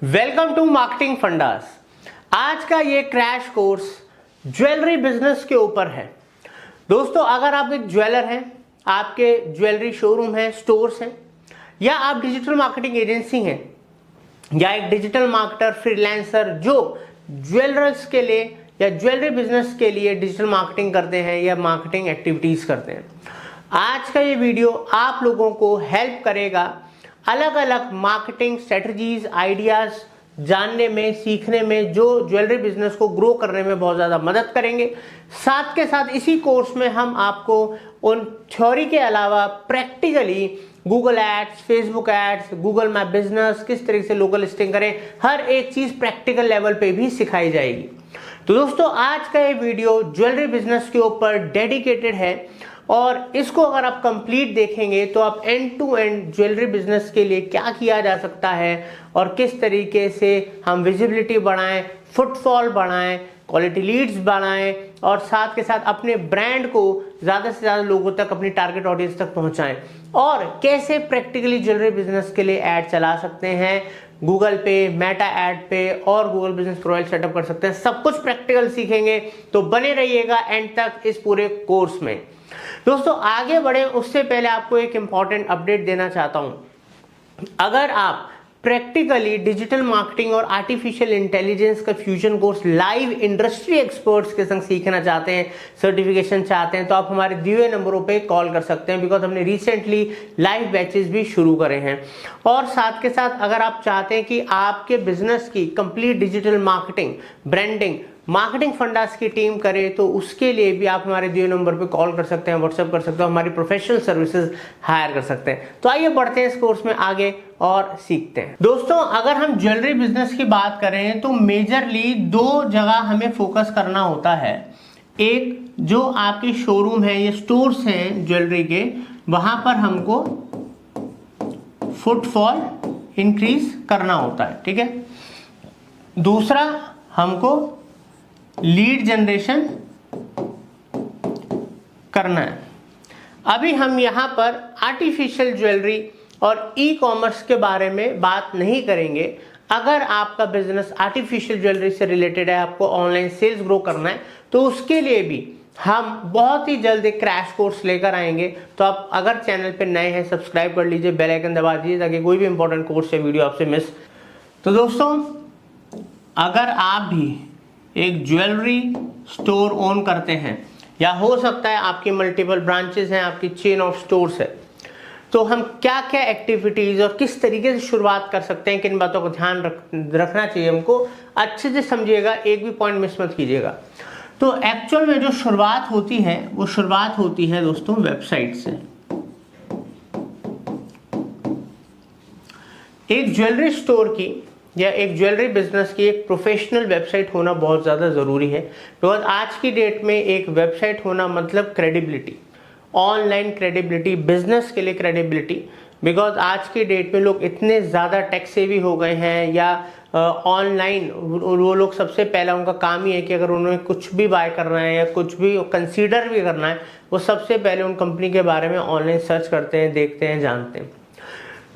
Welcome to marketing fundas. आज का ये क्रैश कोर्स ज्वेलरी बिजनेस के ऊपर है। दोस्तों, अगर आप एक ज्वेलर हैं, आपके ज्वेलरी शोरूम है, स्टोर्स हैं, या आप डिजिटल मार्केटिंग एजेंसी हैं या एक डिजिटल मार्केटर फ्रीलांसर जो ज्वेलर्स के लिए या ज्वेलरी बिजनेस के लिए डिजिटल मार्केटिंग करते हैं या मार्केटिंग एक्टिविटीज करते हैं, आज का ये वीडियो आप लोगों को हेल्प करेगा अलग अलग मार्केटिंग स्ट्रेटजीज, आइडियाज जानने में, सीखने में, जो ज्वेलरी बिजनेस को ग्रो करने में बहुत ज़्यादा मदद करेंगे। साथ के साथ इसी कोर्स में हम आपको उन थ्योरी के अलावा practically Google ads, Facebook ads, Google map business, किस तरीके से लोकल लिस्टिंग करें, हर एक चीज़ प्रैक्टिकल लेवल पे भी सिखाई जाएगी। तो दोस्तों, आज का ये वीडियो ज्वेलरी बिजनेस के ऊपर डेडिकेटेड है और इसको अगर आप कंप्लीट देखेंगे तो आप end to end jewellery business के लिए क्या किया जा सकता है और किस तरीके से हम विजिबिलिटी बढ़ाएं, फुटफॉल बढ़ाएं, क्वालिटी लीड्स बढ़ाएं और साथ के साथ अपने ब्रांड को ज़्यादा से ज़्यादा लोगों तक, अपनी टारगेट ऑडियंस तक पहुंचाएं और कैसे प्रैक्टिकली ज्वेलरी बिजनेस के लिए ऐड चला सकते हैं, गूगल पे, मेटा ऐड पे और गूगल बिजनेस प्रोफाइल सेटअप कर सकते हैं। सब कुछ प्रैक्टिकल सीखेंगे, तो बने रहिएगा एंड तक इस पूरे कोर्स में। दोस्तों, आगे बढ़े उससे पहले आपको एक इंपॉर्टेंट अपडेट देना चाहता हूं। अगर आप प्रैक्टिकली डिजिटल मार्केटिंग और आर्टिफिशियल इंटेलिजेंस का fusion course live industry experts के संग सीखना चाहते हैं, सर्टिफिकेशन चाहते हैं, तो आप हमारे दिए हुए नंबरों पे कॉल कर सकते हैं, बिकॉज हमने रिसेंटली लाइव बैचेस भी शुरू करे हैं। और साथ के साथ अगर आप चाहते हैं कि आपके बिजनेस की complete digital marketing, branding, marketing fundas की टीम करे, तो उसके लिए भी आप हमारे दिए नंबर पे कॉल कर सकते हैं, व्हाट्सएप कर सकते हो, हमारी प्रोफेशनल सर्विसेज हायर कर सकते हैं। तो आइए बढ़ते हैं इस कोर्स में आगे और सीखते हैं। दोस्तों, अगर हम ज्वेलरी बिजनेस की बात करें तो मेजरली दो जगह हमें फोकस करना होता है। एक, जो आपके शोरूम है या स्टोर्स हैं ज्वेलरी के, वहां पर हमको फुटफॉल इंक्रीज करना होता है, ठीक है। दूसरा, हमको लीड जनरेशन करना है। अभी हम यहां पर आर्टिफिशियल ज्वेलरी और ई कॉमर्स के बारे में बात नहीं करेंगे। अगर आपका बिजनेस आर्टिफिशियल ज्वेलरी से रिलेटेड है, आपको ऑनलाइन सेल्स ग्रो करना है, तो उसके लिए भी हम बहुत ही जल्द एक क्रैश कोर्स लेकर आएंगे। तो आप अगर चैनल पे नए हैं, सब्सक्राइब कर लीजिए, बेल आइकन दबा दीजिए ताकि कोई भी इंपॉर्टेंट कोर्स या वीडियो आपसे मिस। तो दोस्तों, अगर आप भी एक ज्वेलरी स्टोर ओन करते हैं, या हो सकता है आपकी मल्टीपल ब्रांचेस हैं, आपकी चेन ऑफ स्टोर्स है, तो हम क्या क्या एक्टिविटीज और किस तरीके से शुरुआत कर सकते हैं, किन बातों को ध्यान रखना चाहिए, हमको अच्छे से समझिएगा, एक भी पॉइंट मिस मत कीजिएगा। तो एक्चुअल में जो शुरुआत होती है वो शुरुआत होती है दोस्तों वेबसाइट से। एक ज्वेलरी स्टोर की या एक ज्वेलरी बिजनेस की एक प्रोफेशनल वेबसाइट होना बहुत ज़्यादा ज़रूरी है, बिकॉज आज की डेट में एक वेबसाइट होना मतलब क्रेडिबिलिटी, ऑनलाइन क्रेडिबिलिटी, बिजनेस के लिए क्रेडिबिलिटी। बिकॉज आज की डेट में लोग इतने ज़्यादा टेक सेवी हो गए हैं या ऑनलाइन वो लोग सबसे पहला उनका काम ही है कि अगर उन्हें कुछ भी बाय करना है या कुछ भी कंसीडर भी करना है, वो सबसे पहले उन कंपनी के बारे में ऑनलाइन सर्च करते हैं, देखते हैं, जानते हैं।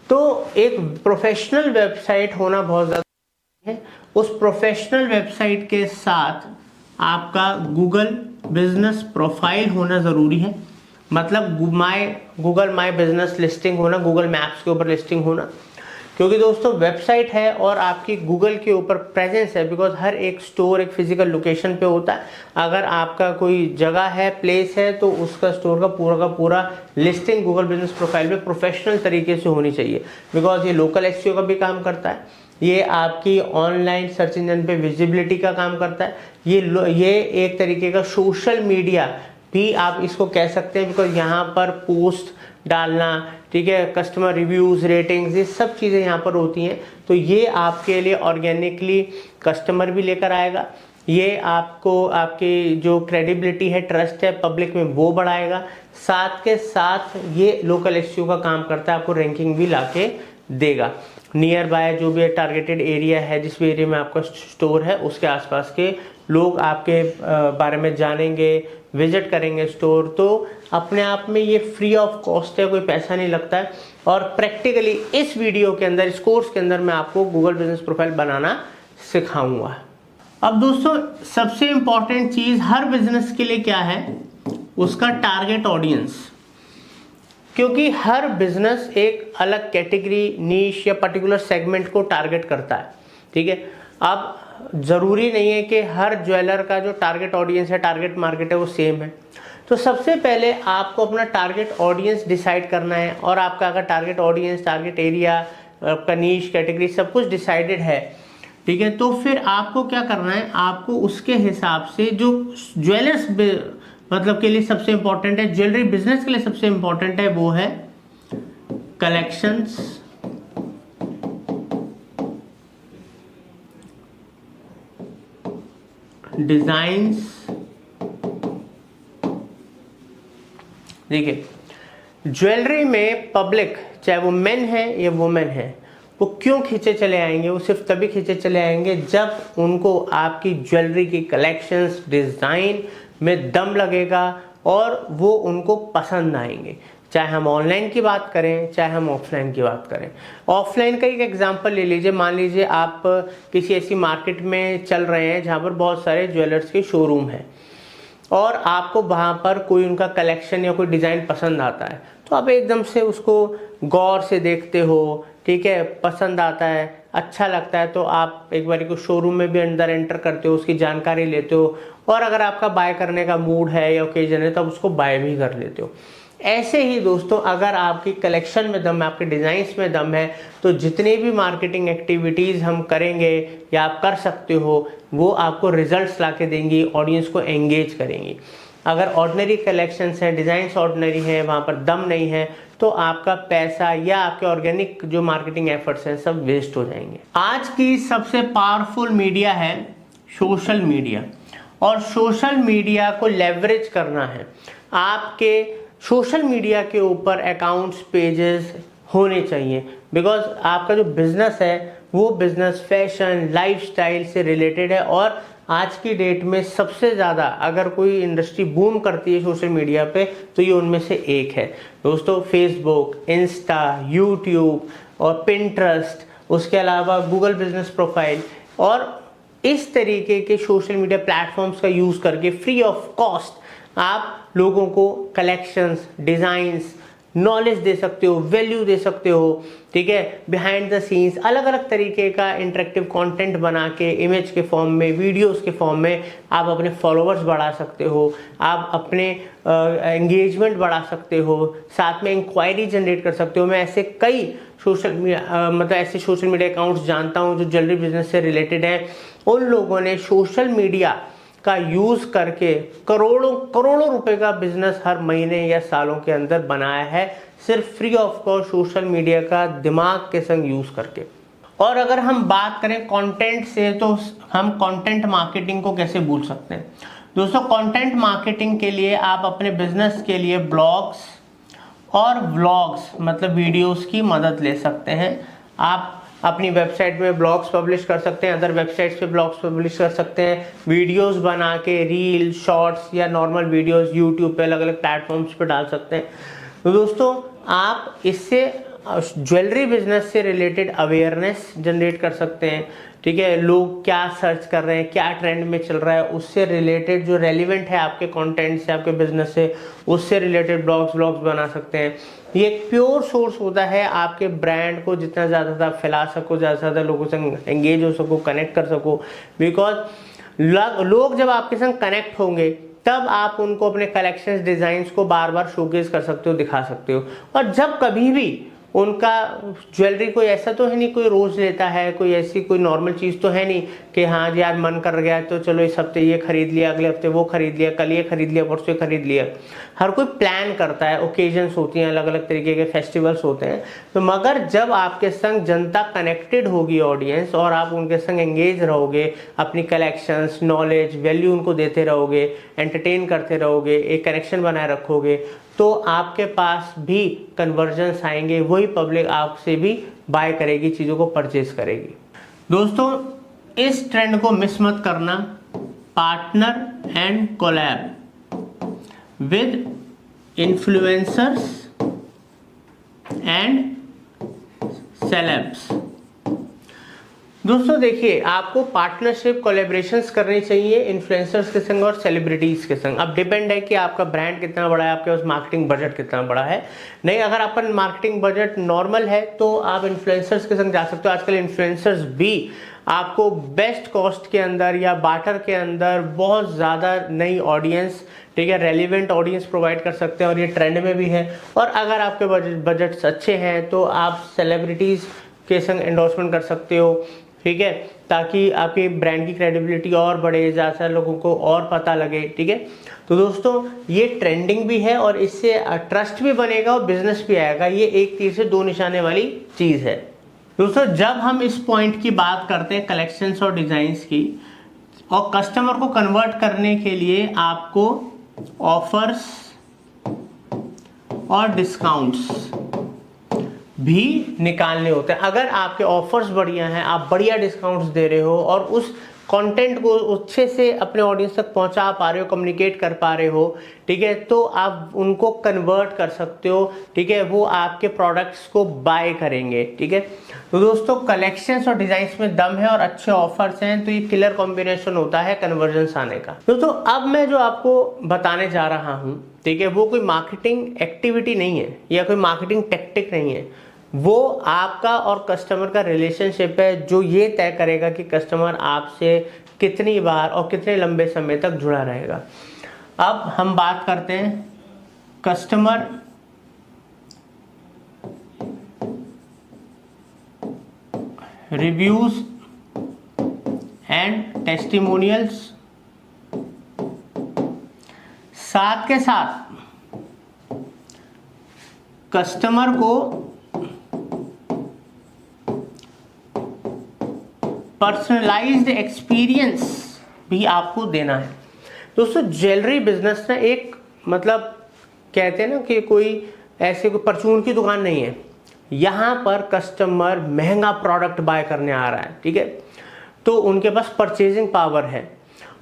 तो एक प्रोफेशनल वेबसाइट होना बहुत ज़्यादा है। उस प्रोफेशनल वेबसाइट के साथ आपका गूगल बिजनेस प्रोफाइल होना ज़रूरी है, मतलब गूगल माई बिजनेस लिस्टिंग होना, गूगल मैप्स के ऊपर लिस्टिंग होना, क्योंकि दोस्तों वेबसाइट है और आपकी गूगल के ऊपर प्रेजेंस है। बिकॉज हर एक स्टोर एक फिजिकल लोकेशन पे होता है। अगर आपका कोई जगह है, प्लेस है, तो उसका स्टोर का पूरा लिस्टिंग गूगल बिजनेस प्रोफाइल पे प्रोफेशनल तरीके से होनी चाहिए। बिकॉज ये लोकल एसईओ का भी काम करता है, ये आपकी ऑनलाइन सर्च इंजन पे विजिबिलिटी का काम करता है, ये एक तरीके का सोशल मीडिया भी आप इसको कह सकते हैं। बिकॉज यहाँ पर पोस्ट डालना, ठीक है, कस्टमर रिव्यूज, रेटिंग्स, ये सब चीज़ें यहाँ पर होती हैं। तो ये आपके लिए ऑर्गेनिकली कस्टमर भी लेकर आएगा, ये आपको आपकी जो क्रेडिबिलिटी है, ट्रस्ट है पब्लिक में, वो बढ़ाएगा। साथ के साथ ये लोकल एसईओ का काम करता है, आपको रैंकिंग भी लाके देगा। नियर बाय जो भी टारगेटेड एरिया है, जिस भी एरिया में आपका स्टोर है, उसके आसपास के लोग आपके बारे में जानेंगे, विजिट करेंगे स्टोर, तो अपने आप में ये फ्री ऑफ कॉस्ट है, कोई पैसा नहीं लगता है। और प्रैक्टिकली इस वीडियो के अंदर, इस कोर्स के अंदर मैं आपको गूगल बिजनेस प्रोफाइल बनाना सिखाऊंगा। अब दोस्तों सबसे इंपॉर्टेंट चीज हर बिजनेस के लिए क्या है, उसका टारगेट ऑडियंस। क्योंकि हर बिजनेस एक अलग कैटेगरी, नीश या पर्टिकुलर सेगमेंट को टारगेट करता है, ठीक है। अब जरूरी नहीं है कि हर ज्वेलर का जो टारगेट ऑडियंस है, टारगेट मार्केट है, वो सेम है। तो सबसे पहले आपको अपना टारगेट ऑडियंस डिसाइड करना है, और आपका अगर टारगेट ऑडियंस, टारगेट एरिया, आपका नीश, कैटेगरी सब कुछ डिसाइडेड है, ठीक है, तो फिर आपको क्या करना है, आपको उसके हिसाब से जो ज्वेलर्स मतलब के लिए सबसे इंपॉर्टेंट है, ज्वेलरी बिजनेस के लिए सबसे इंपॉर्टेंट है, वो है कलेक्शंस, डिजाइन्स। देखिए ज्वेलरी में पब्लिक, चाहे वो मेन है या वुमेन है, वो क्यों खींचे चले आएंगे, वो सिर्फ तभी खींचे चले आएंगे जब उनको आपकी ज्वेलरी की कलेक्शंस, डिजाइन में दम लगेगा और वो उनको पसंद आएंगे। चाहे हम ऑनलाइन की बात करें, चाहे हम ऑफलाइन की बात करें। ऑफलाइन का एक एग्जांपल ले लीजिए, मान लीजिए आप किसी ऐसी मार्केट में चल रहे हैं जहां पर बहुत सारे ज्वेलर्स के शोरूम हैं, और आपको वहां पर कोई उनका कलेक्शन या कोई डिज़ाइन पसंद आता है, तो आप एकदम से उसको गौर से देखते हो, ठीक है, पसंद आता है, अच्छा लगता है, तो आप एक बार को शोरूम में भी अंदर एंटर करते हो, उसकी जानकारी लेते हो, और अगर आपका बाय करने का मूड है या ओकेजन है, तब उसको बाय भी कर लेते हो। ऐसे ही दोस्तों, अगर आपकी कलेक्शन में दम है, आपके डिज़ाइंस में दम है, तो जितनी भी मार्केटिंग एक्टिविटीज़ हम करेंगे या आप कर सकते हो, वो आपको रिजल्ट्स ला के देंगी, ऑडियंस को एंगेज करेंगी। अगर ऑर्डिनरी कलेक्शंस हैं, डिज़ाइंस ऑर्डिनरी हैं, वहाँ पर दम नहीं है, तो आपका पैसा या आपके ऑर्गेनिक जो मार्केटिंग एफर्ट्स हैं सब वेस्ट हो जाएंगे। आज की सबसे पावरफुल मीडिया है सोशल मीडिया, और सोशल मीडिया को लेवरेज करना है। आपके सोशल मीडिया के ऊपर अकाउंट्स, पेजेस होने चाहिए, बिकॉज आपका जो बिजनेस है वो बिजनेस फैशन, लाइफस्टाइल से रिलेटेड है, और आज की डेट में सबसे ज़्यादा अगर कोई इंडस्ट्री बूम करती है सोशल मीडिया पे, तो ये उनमें से एक है दोस्तों। फेसबुक, इंस्टा, यूट्यूब और पिंटरेस्ट, उसके अलावा गूगल बिजनेस प्रोफाइल, और इस तरीके के सोशल मीडिया प्लेटफॉर्म्स का यूज़ करके फ्री ऑफ कॉस्ट आप लोगों को कलेक्शंस, डिज़ाइंस, नॉलेज दे सकते हो, वैल्यू दे सकते हो, ठीक है। बिहाइंड द सीन्स अलग अलग तरीके का इंटरेक्टिव कंटेंट बना के, इमेज के फॉर्म में, वीडियोस के फॉर्म में आप अपने फॉलोअर्स बढ़ा सकते हो, आप अपने एंगेजमेंट बढ़ा सकते हो, साथ में इंक्वायरी जनरेट कर सकते हो। मैं ऐसे कई ऐसे सोशल मीडिया अकाउंट्स जानता हूँ जो ज्वेलरी बिजनेस से रिलेटेड है। उन लोगों ने सोशल मीडिया का यूज करके करोड़ों करोड़ों रुपए का बिजनेस हर महीने या सालों के अंदर बनाया है, सिर्फ free of cost social media का दिमाग के संग यूज करके। और अगर हम बात करें कंटेंट से, तो हम कंटेंट मार्केटिंग को कैसे भूल सकते हैं दोस्तों। कंटेंट मार्केटिंग के लिए आप अपने बिजनेस के लिए ब्लॉग्स और व्लॉग्स मतलब वीडियोस की मदद ले सकते हैं। आप अपनी वेबसाइट में ब्लॉग्स पब्लिश कर सकते हैं, अदर वेबसाइट्स पे ब्लॉग्स पब्लिश कर सकते हैं, वीडियोस बना के रील, शॉर्ट्स या नॉर्मल वीडियोस यूट्यूब पे अलग अलग प्लेटफॉर्म्स पे डाल सकते हैं। तो दोस्तों आप इससे ज्वेलरी बिजनेस से रिलेटेड अवेयरनेस जनरेट कर सकते हैं, ठीक है। लोग क्या सर्च कर रहे हैं, क्या ट्रेंड में चल रहा है, उससे रिलेटेड जो रेलिवेंट है आपके कंटेंट से, आपके बिजनेस से, उससे रिलेटेड ब्लॉग्स बना सकते हैं। ये एक प्योर सोर्स होता है आपके ब्रांड को जितना ज़्यादा आप फैला सको, ज़्यादा से ज़्यादा लोगों से एंगेज हो सको, कनेक्ट कर सको। बिकॉज लोग जब आपके संग कनेक्ट होंगे तब आप उनको अपने कलेक्शंस, डिज़ाइंस को बार बार शोकेस कर सकते हो, दिखा सकते हो। और जब कभी भी उनका ज्वेलरी कोई ऐसा तो है नहीं कोई रोज लेता है, कोई ऐसी कोई नॉर्मल चीज़ तो है नहीं कि हाँ यार मन कर गया तो चलो इस हफ्ते ये खरीद लिया, अगले हफ्ते वो खरीद लिया, कल ये खरीद लिया, परसों खरीद लिया। हर कोई प्लान करता है, ओकेजन्स होती हैं, अलग अलग तरीके के फेस्टिवल्स होते हैं। तो मगर जब आपके संग जनता कनेक्टेड होगी, ऑडियंस, और आप उनके संग एंगेज रहोगे, अपनी कलेक्शंस, नॉलेज, वैल्यू उनको देते रहोगे, एंटरटेन करते रहोगे, एक कनेक्शन बनाए रखोगे, तो आपके पास भी कन्वर्जन्स आएंगे, वही पब्लिक आपसे भी बाय करेगी, चीज़ों को परचेज करेगी। दोस्तों इस ट्रेंड को मिस मत करना, partner and collab. With influencers and celebs. दोस्तों देखिए, आपको पार्टनरशिप कोलैबोरेशंस करनी चाहिए इन्फ्लुएंसर्स के संग और सेलिब्रिटीज के संग। अब डिपेंड है कि आपका ब्रांड कितना बड़ा है, आपके पास मार्केटिंग बजट कितना बड़ा है। नहीं, अगर आपका मार्केटिंग बजट नॉर्मल है तो आप इन्फ्लुएंसर्स के संग जा सकते हो। आजकल इन्फ्लुएंसर्स भी आपको बेस्ट कॉस्ट के अंदर या बार्टर के अंदर बहुत ज़्यादा नई ऑडियंस, ठीक है, रेलिवेंट ऑडियंस प्रोवाइड कर सकते हैं और ये ट्रेंड में भी है। और अगर आपके बजट्स अच्छे हैं तो आप सेलिब्रिटीज़ के संग एंडोर्समेंट कर सकते हो, ठीक है, ताकि आपकी ब्रांड की क्रेडिबिलिटी और बढ़े, ज़्यादा लोगों को और पता लगे, ठीक है। तो दोस्तों ये ट्रेंडिंग भी है और इससे ट्रस्ट भी बनेगा और बिजनेस भी आएगा। ये एक तीर से दो निशाने वाली चीज़ है। दोस्तों जब हम इस पॉइंट की बात करते हैं कलेक्शंस और डिज़ाइंस की, और कस्टमर को कन्वर्ट करने के लिए आपको ऑफर्स और डिस्काउंट्स भी निकालने होते हैं। अगर आपके ऑफर्स बढ़िया हैं, आप बढ़िया डिस्काउंट्स दे रहे हो और उस कंटेंट को अच्छे से अपने ऑडियंस तक पहुंचा पा रहे हो, कम्युनिकेट कर पा रहे हो, ठीक है, तो आप उनको कन्वर्ट कर सकते हो, ठीक है, वो आपके प्रोडक्ट्स को बाय करेंगे, ठीक है। तो दोस्तों कलेक्शंस और डिजाइन्स में दम है और अच्छे ऑफर्स हैं, तो ये किलर कॉम्बिनेशन होता है कन्वर्जन्स आने का। दोस्तों अब मैं जो आपको बताने जा रहा हूँ, ठीक है, वो कोई मार्केटिंग एक्टिविटी नहीं है या कोई मार्केटिंग टेक्टिक नहीं है, वो आपका और कस्टमर का रिलेशनशिप है जो ये तय करेगा कि कस्टमर आपसे कितनी बार और कितने लंबे समय तक जुड़ा रहेगा। अब हम बात करते हैं कस्टमर रिव्यूज एंड टेस्टिमोनियल्स। साथ के साथ कस्टमर को पर्सनलाइज्ड एक्सपीरियंस भी आपको देना है। दोस्तों ज्वेलरी बिजनेस ना एक, मतलब कहते हैं ना कि कोई ऐसे कोई परचून की दुकान नहीं है। यहाँ पर कस्टमर महंगा प्रोडक्ट बाय करने आ रहा है, ठीक है, तो उनके पास परचेजिंग पावर है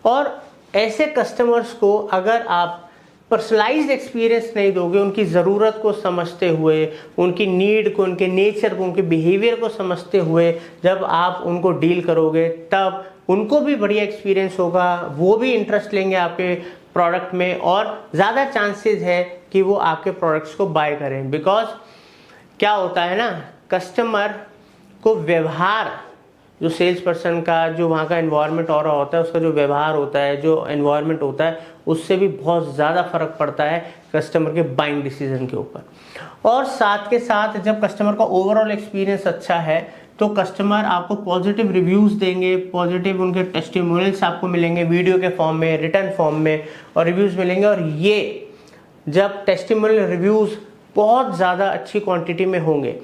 और ऐसे कस्टमर्स को अगर आप पर्सनलाइज्ड एक्सपीरियंस नहीं दोगे, उनकी ज़रूरत को समझते हुए, उनकी नीड को, उनके नेचर को, उनके बिहेवियर को समझते हुए जब आप उनको डील करोगे, तब उनको भी बढ़िया एक्सपीरियंस होगा, वो भी इंटरेस्ट लेंगे आपके प्रोडक्ट में और ज़्यादा चांसेस है कि वो आपके प्रोडक्ट्स को बाय करें। बिकॉज क्या होता है ना, कस्टमर को व्यवहार, जो सेल्स पर्सन का जो वहाँ का एनवायरनमेंट हो रहा होता है, उसका जो व्यवहार होता है, जो एनवायरनमेंट होता है, उससे भी बहुत ज़्यादा फर्क पड़ता है कस्टमर के बाइंग डिसीजन के ऊपर। और साथ के साथ जब कस्टमर का ओवरऑल एक्सपीरियंस अच्छा है तो कस्टमर आपको पॉजिटिव रिव्यूज़ देंगे, पॉजिटिव उनके टेस्टिमोनियल्स आपको मिलेंगे वीडियो के फॉर्म में, रिटर्न फॉर्म में और रिव्यूज़ मिलेंगे। और ये जब टेस्टिमोनियल रिव्यूज़ बहुत ज़्यादा अच्छी क्वांटिटी में होंगे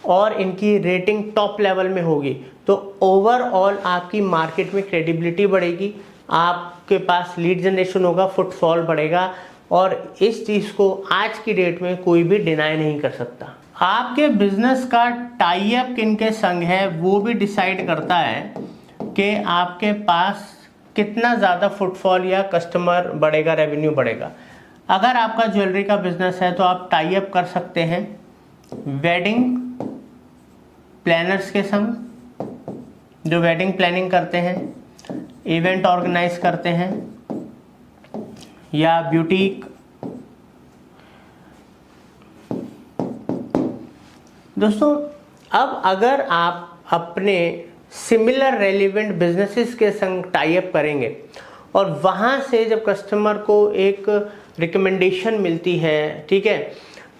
और इनकी रेटिंग टॉप लेवल में होगी तो ओवरऑल आपकी मार्केट में क्रेडिबिलिटी बढ़ेगी, आपके पास लीड जनरेशन होगा, फुटफॉल बढ़ेगा और इस चीज़ को आज की डेट में कोई भी डिनाई नहीं कर सकता। आपके बिजनेस का टाई अप किनके संग है वो भी डिसाइड करता है कि आपके पास कितना ज़्यादा फुटफॉल या कस्टमर बढ़ेगा, रेवेन्यू बढ़ेगा। अगर आपका ज्वेलरी का बिजनेस है तो आप टाई अप कर सकते हैं वेडिंग प्लानर्स के संग, जो वेडिंग प्लानिंग करते हैं, इवेंट ऑर्गेनाइज करते हैं, या ब्यूटीक। दोस्तों अब अगर आप अपने सिमिलर रेलिवेंट बिजनेसेस के संग टाई अप करेंगे और वहाँ से जब कस्टमर को एक रिकमेंडेशन मिलती है, ठीक है,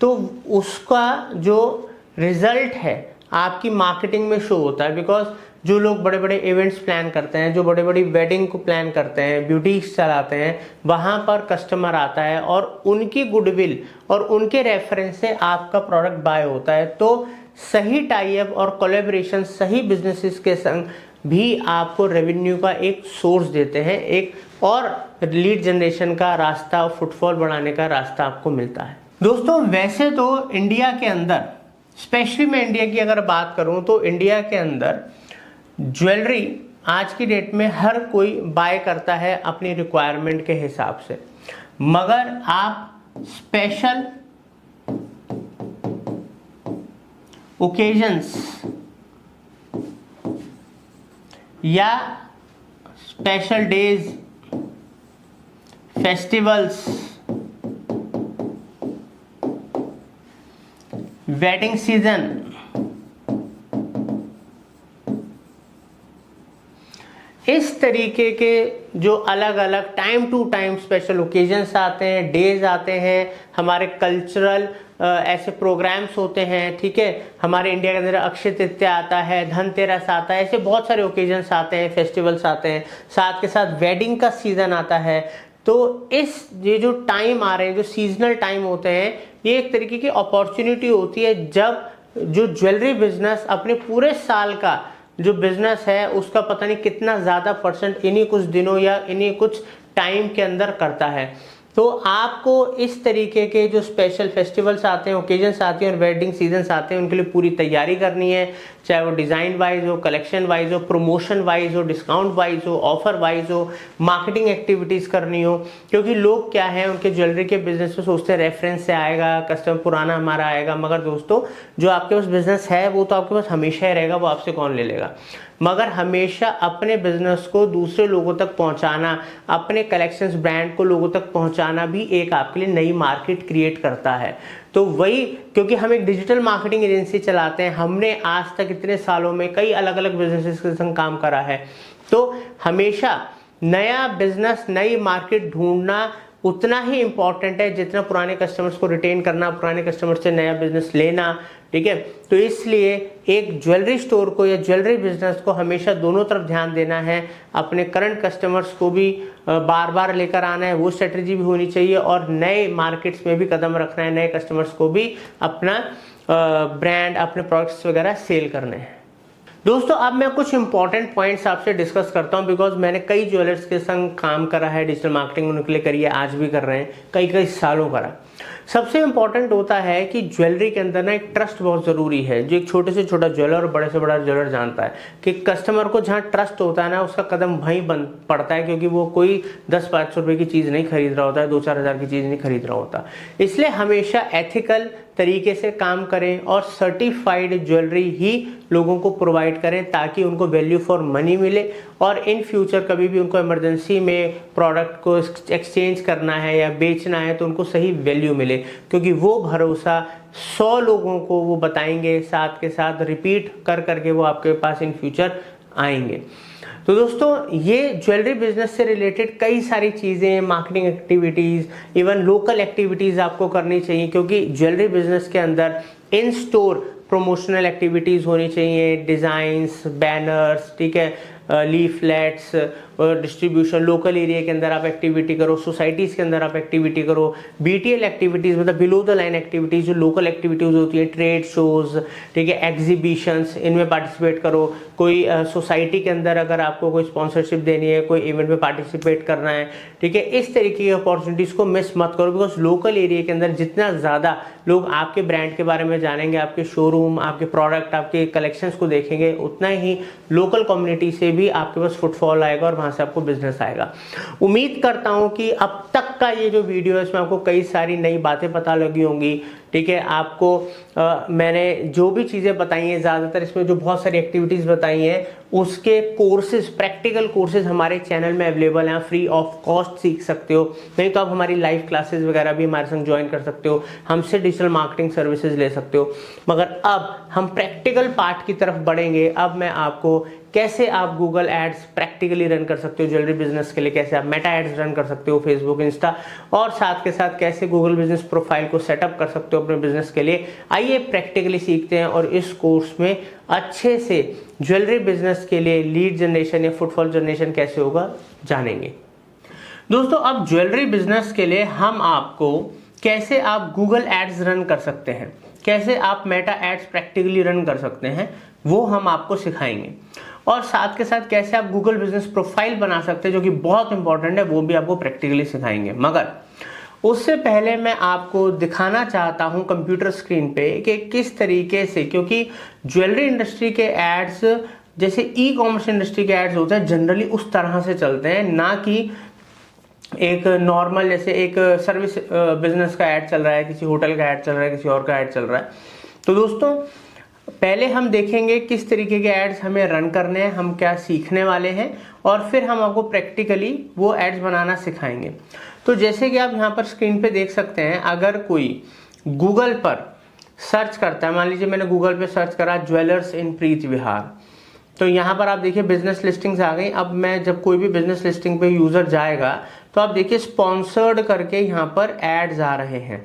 तो उसका जो रिजल्ट है आपकी मार्केटिंग में शो होता है। बिकॉज जो लोग बड़े बड़े इवेंट्स प्लान करते हैं, जो बड़े बड़ी वेडिंग को प्लान करते हैं, ब्यूटीक्स चलाते हैं, वहाँ पर कस्टमर आता है और उनकी गुडविल और उनके रेफरेंस से आपका प्रोडक्ट बाय होता है। तो सही टाई अप और कोलैबोरेशन सही बिजनेसेस के संग भी आपको रेवेन्यू का एक सोर्स देते हैं, एक और लीड जनरेशन का रास्ता, फुटफॉल बढ़ाने का रास्ता आपको मिलता है। दोस्तों वैसे तो इंडिया के अंदर, स्पेशली मैं इंडिया की अगर बात करूं तो इंडिया के अंदर ज्वेलरी आज की डेट में हर कोई बाय करता है अपनी रिक्वायरमेंट के हिसाब से। मगर आप स्पेशल ओकेजन्स या special days, festivals, wedding season, इस तरीके के जो अलग अलग time to time special occasions आते हैं, डेज आते हैं, हमारे कल्चरल ऐसे प्रोग्राम्स होते हैं, ठीक है। हमारे इंडिया के अंदर अक्षय तृतीया आता है, धनतेरस आता है, ऐसे बहुत सारे ओकेजन्स आते हैं, फेस्टिवल्स आते हैं, साथ के साथ वेडिंग का सीजन आता है। तो ये जो टाइम आ रहे हैं, जो सीजनल टाइम होते हैं, ये एक तरीके की अपॉर्चुनिटी होती है जब जो ज्वेलरी बिजनेस अपने पूरे साल का जो बिजनेस है उसका पता नहीं कितना ज़्यादा परसेंट इन्हीं कुछ दिनों या इन्हीं कुछ टाइम के अंदर करता है। तो आपको इस तरीके के जो स्पेशल फेस्टिवल्स आते हैं, ओकेजन्स आते हैं और वेडिंग सीजन्स आते हैं, उनके लिए पूरी तैयारी करनी है, चाहे वो डिज़ाइन वाइज हो, कलेक्शन वाइज हो, प्रमोशन वाइज हो, डिस्काउंट वाइज हो, ऑफर वाइज हो, मार्केटिंग एक्टिविटीज़ करनी हो। क्योंकि लोग क्या है, उनके ज्वेलरी के बिजनेस में सोचते हैं रेफरेंस से आएगा, कस्टमर पुराना हमारा आएगा, मगर दोस्तों जो आपके पास बिजनेस है वो तो आपके पास हमेशा ही रहेगा, वो आपसे कौन ले लेगा। मगर हमेशा अपने बिजनेस को दूसरे लोगों तक पहुंचाना, अपने कलेक्शंस ब्रांड को लोगों तक पहुंचाना भी एक आपके लिए नई मार्केट क्रिएट करता है। तो वही, क्योंकि हम एक डिजिटल मार्केटिंग एजेंसी चलाते हैं, हमने आज तक इतने सालों में कई अलग अलग बिजनेसेस के संग काम करा है, तो हमेशा नया बिजनेस, नई मार्केट ढूंढना उतना ही इंपॉर्टेंट है जितना पुराने कस्टमर्स को रिटेन करना, पुराने कस्टमर से नया बिजनेस लेना, ठीक है। तो इसलिए एक ज्वेलरी स्टोर को या ज्वेलरी बिजनेस को हमेशा दोनों तरफ ध्यान देना है, अपने करंट कस्टमर्स को भी बार बार लेकर आना है, वो स्ट्रेटजी भी होनी चाहिए, और नए मार्केट्स में भी कदम रखना है, नए कस्टमर्स को भी अपना ब्रांड, अपने प्रोडक्ट्स वगैरह सेल करने हैं। दोस्तों अब मैं कुछ इंपॉर्टेंट पॉइंट्स आपसे डिस्कस करता हूं, बिकॉज मैंने कई ज्वेलर्स के संग काम करा है, डिजिटल मार्केटिंग उनके लिए करी है, आज भी कर रहे हैं, कई सालों करा। सबसे इंपॉर्टेंट होता है कि ज्वेलरी के अंदर ना एक ट्रस्ट बहुत ज़रूरी है, जो एक छोटे से छोटा ज्वेलर और बड़े से बड़ा ज्वेलर जानता है कि कस्टमर को जहाँ ट्रस्ट होता है ना, उसका कदम वहीं बंद पड़ता है, क्योंकि वो कोई 10-500 रुपये की चीज़ नहीं खरीद रहा होता है, 2-4 हज़ार की चीज़ नहीं खरीद रहा होता। इसलिए हमेशा एथिकल तरीके से काम करें और सर्टिफाइड ज्वेलरी ही लोगों को प्रोवाइड करें, ताकि उनको वैल्यू फॉर मनी मिले, और इन फ्यूचर कभी भी उनको इमरजेंसी में प्रोडक्ट को एक्सचेंज करना है या बेचना है तो उनको सही वैल्यू मिले, क्योंकि वो भरोसा 100 लोगों को वो बताएंगे, साथ के साथ रिपीट कर करके वो आपके पास इन फ्यूचर आएंगे। तो दोस्तों ये ज्वेलरी बिजनेस से रिलेटेड कई सारी चीज़ें, marketing activities, even local activities आपको करनी चाहिए, क्योंकि ज्वेलरी बिजनेस के अंदर इन स्टोर प्रमोशनल एक्टिविटीज़ होनी चाहिए, डिज़ाइंस, बैनर्स, ठीक है, लीफलेट्स, डिस्ट्रीब्यूशन, लोकल एरिया के अंदर आप एक्टिविटी करो, सोसाइटीज़ के अंदर आप एक्टिविटी करो, बीटीएल एक्टिविटीज़ मतलब बिलो द लाइन एक्टिविटीज़, जो लोकल एक्टिविटीज़ होती है, ट्रेड शोज़, ठीक है, एग्जीबिशंस, इनमें पार्टिसिपेट करो। कोई सोसाइटी के अंदर अगर आपको कोई स्पॉन्सरशिप देनी है, कोई इवेंट में पार्टिसिपेट करना है, ठीक है, इस तरीके की अपॉर्चुनिटीज़ को मिस मत करो, बिकॉज लोकल एरिया के अंदर जितना ज़्यादा लोग आपके ब्रांड के बारे में जानेंगे, आपके शोरूम, आपके प्रोडक्ट, आपके कलेक्शंस को देखेंगे, उतना ही लोकल कम्युनिटी से भी आपके पास फुटफॉल आएगा और वहां से आपको बिजनेस आएगा। उम्मीद करता हूं कि अब तक का ये जो वीडियो है इसमें आपको कई सारी नई बातें पता लगी होंगी, ठीक है। आपको मैंने जो भी चीज़ें बताई हैं, ज़्यादातर इसमें जो बहुत सारी एक्टिविटीज़ बताई हैं उसके कोर्सेज, प्रैक्टिकल कोर्सेज हमारे चैनल में अवेलेबल हैं, फ्री ऑफ कॉस्ट सीख सकते हो। नहीं तो आप हमारी लाइव क्लासेस वगैरह भी हमारे संग ज्वाइन कर सकते हो, हमसे डिजिटल मार्केटिंग सर्विसेज ले सकते हो। मगर अब हम प्रैक्टिकल पार्ट की तरफ बढ़ेंगे। अब मैं आपको कैसे आप गूगल एड्स प्रैक्टिकली रन कर सकते हो ज्वेलरी बिजनेस के लिए, कैसे आप मेटा एड्स रन कर सकते हो फेसबुक, इंस्टा, और साथ के साथ कैसे गूगल बिजनेस प्रोफाइल को सेटअप कर सकते हो अपने बिजनेस के लिए। आइए प्रैक्टिकली सीखते हैं और इस कोर्स में अच्छे से ज्वेलरी बिजनेस के लिए लीड जनरेशन या फुटफॉल जनरेशन कैसे होगा जानेंगे। दोस्तों अब ज्वेलरी बिजनेस के लिए हम आपको कैसे आप गूगल एड्स रन कर सकते हैं, कैसे आप मेटा एड्स प्रैक्टिकली रन कर सकते हैं, वो हम आपको सिखाएंगे, और साथ के साथ कैसे आप गूगल बिजनेस प्रोफाइल बना सकते हैं, जो कि बहुत इंपॉर्टेंट है, वो भी आपको प्रैक्टिकली सिखाएंगे। मगर उससे पहले मैं आपको दिखाना चाहता हूं कंप्यूटर स्क्रीन पे कि किस तरीके से, क्योंकि ज्वेलरी इंडस्ट्री के एड्स जैसे ई कॉमर्स इंडस्ट्री के एड्स होते हैं जनरली उस तरह से चलते हैं, ना कि एक नॉर्मल जैसे एक सर्विस बिजनेस का ऐड चल रहा है, किसी होटल का ऐड चल रहा है, किसी और का ऐड चल रहा है। तो दोस्तों पहले हम देखेंगे किस तरीके के एड्स हमें रन करने हैं, हम क्या सीखने वाले हैं, और फिर हम आपको प्रैक्टिकली वो एड्स बनाना सिखाएंगे। तो जैसे कि आप यहाँ पर स्क्रीन पे देख सकते हैं, अगर कोई गूगल पर सर्च करता है, मान लीजिए मैंने गूगल पे सर्च करा ज्वेलर्स इन प्रीति विहार, तो यहाँ पर आप देखिए बिजनेस लिस्टिंग्स आ गई। अब मैं जब कोई भी बिजनेस लिस्टिंग पे यूजर जाएगा तो आप देखिए स्पॉन्सर्ड करके यहाँ पर एड्स आ रहे हैं।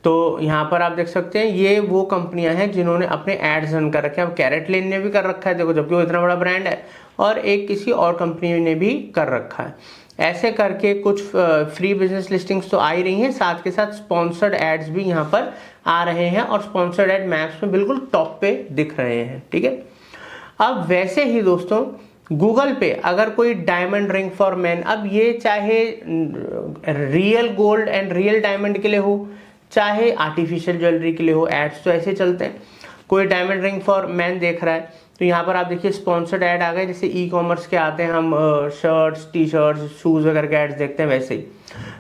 तो यहाँ पर आप देख सकते हैं ये वो कंपनियां हैं जिन्होंने अपने एड्स रन कर रखे हैं। अब कैरेट लेन ने भी कर रखा है, देखो, जबकि वो इतना बड़ा ब्रांड है, और एक किसी और कंपनी ने भी कर रखा है। ऐसे करके कुछ फ्री बिजनेस लिस्टिंग्स तो आ ही रही हैं, साथ के साथ स्पॉन्सर्ड एड्स भी यहाँ पर आ रहे हैं, और स्पॉन्सर्ड एड मैप्स में बिल्कुल टॉप पे दिख रहे हैं। ठीक है, अब वैसे ही दोस्तों गूगल पे अगर कोई डायमंड रिंग फॉर मैन, अब ये चाहे real gold and real diamond के लिए हो, चाहे आर्टिफिशियल ज्वेलरी के लिए हो, एड्स तो ऐसे चलते हैं। कोई डायमंड रिंग फॉर मैन देख रहा है तो यहाँ पर आप देखिए स्पॉन्सर्ड ऐड आ गए, जैसे ई कॉमर्स के आते हैं, हम शर्ट्स, टी शर्ट्स, शूज वगैरह के एड्स देखते हैं, वैसे ही।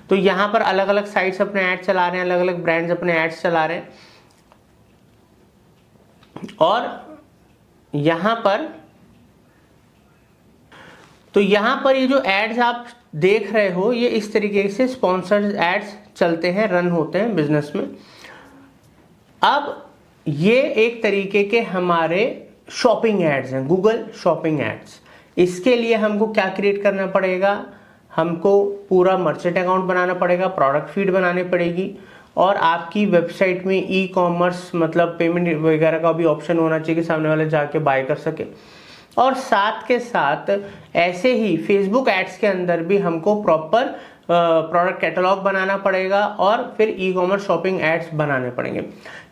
तो यहाँ पर अलग अलग साइट्स अपने एड्स चला रहे हैं, अलग अलग ब्रांड्स अपने एड्स चला रहे हैं, और यहाँ पर ये जो एड्स आप देख रहे हो, ये इस तरीके से स्पॉन्सर्ड एड्स चलते हैं, रन होते हैं बिजनेस में। अब ये एक तरीके के हमारे शॉपिंग एड्स हैं, गूगल शॉपिंग एड्स। इसके लिए हमको क्या क्रिएट करना पड़ेगा, हमको पूरा मर्चेंट अकाउंट बनाना पड़ेगा, प्रोडक्ट फीड बनानी पड़ेगी, और आपकी वेबसाइट में ई कॉमर्स मतलब पेमेंट वगैरह का भी ऑप्शन होना चाहिए कि सामने वाले जाके बाय कर सके। और साथ के साथ ऐसे ही फेसबुक एड्स के अंदर भी हमको प्रॉपर प्रोडक्ट कैटलॉग बनाना पड़ेगा, और फिर ई कॉमर्स शॉपिंग एड्स बनाने पड़ेंगे।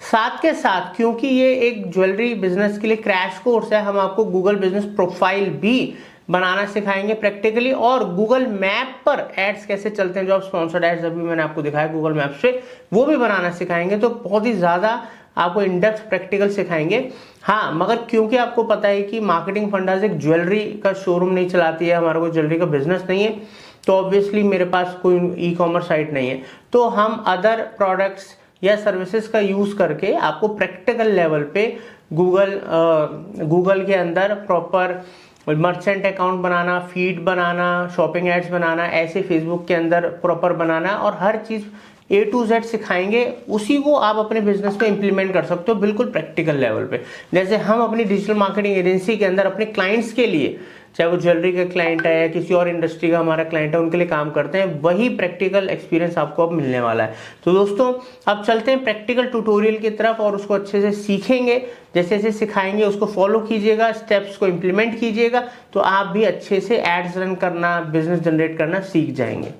साथ के साथ क्योंकि ये एक ज्वेलरी बिजनेस के लिए क्रैश कोर्स है, हम आपको गूगल बिजनेस प्रोफाइल भी बनाना सिखाएंगे प्रैक्टिकली, और गूगल मैप पर एड्स कैसे चलते हैं, जो आप स्पॉन्सर्ड एड्स अभी मैंने आपको दिखाया गूगल मैप से, वो भी बनाना सिखाएंगे। तो बहुत ही ज्यादा आपको इंडेप्थ प्रैक्टिकल सिखाएंगे। हाँ, मगर क्योंकि आपको पता है कि मार्केटिंग फंडास एक ज्वेलरी का शोरूम नहीं चलाती है, हमारा कोई ज्वेलरी का बिजनेस नहीं है, तो ऑब्वियसली मेरे पास कोई ई कॉमर्स साइट नहीं है, तो हम अदर प्रोडक्ट्स या सर्विसेज का यूज करके आपको प्रैक्टिकल लेवल पे गूगल के अंदर प्रॉपर मर्चेंट अकाउंट बनाना, फीड बनाना, शॉपिंग एड्स बनाना, ऐसे फेसबुक के अंदर प्रॉपर बनाना, और हर चीज A to Z सिखाएंगे। उसी को आप अपने बिजनेस में इंप्लीमेंट कर सकते हो बिल्कुल प्रैक्टिकल लेवल पे। जैसे हम अपनी डिजिटल मार्केटिंग एजेंसी के अंदर अपने क्लाइंट्स के लिए, चाहे वो ज्वेलरी का क्लाइंट है या किसी और इंडस्ट्री का हमारा क्लाइंट है, उनके लिए काम करते हैं, वही प्रैक्टिकल एक्सपीरियंस आपको अब मिलने वाला है। तो दोस्तों अब चलते हैं प्रैक्टिकल ट्यूटोरियल की तरफ, और उसको अच्छे से सीखेंगे। जैसे जैसे सिखाएंगे उसको फॉलो कीजिएगा, स्टेप्स को इंप्लीमेंट कीजिएगा, तो आप भी अच्छे से एड्स रन करना, बिजनेस जनरेट करना सीख जाएंगे।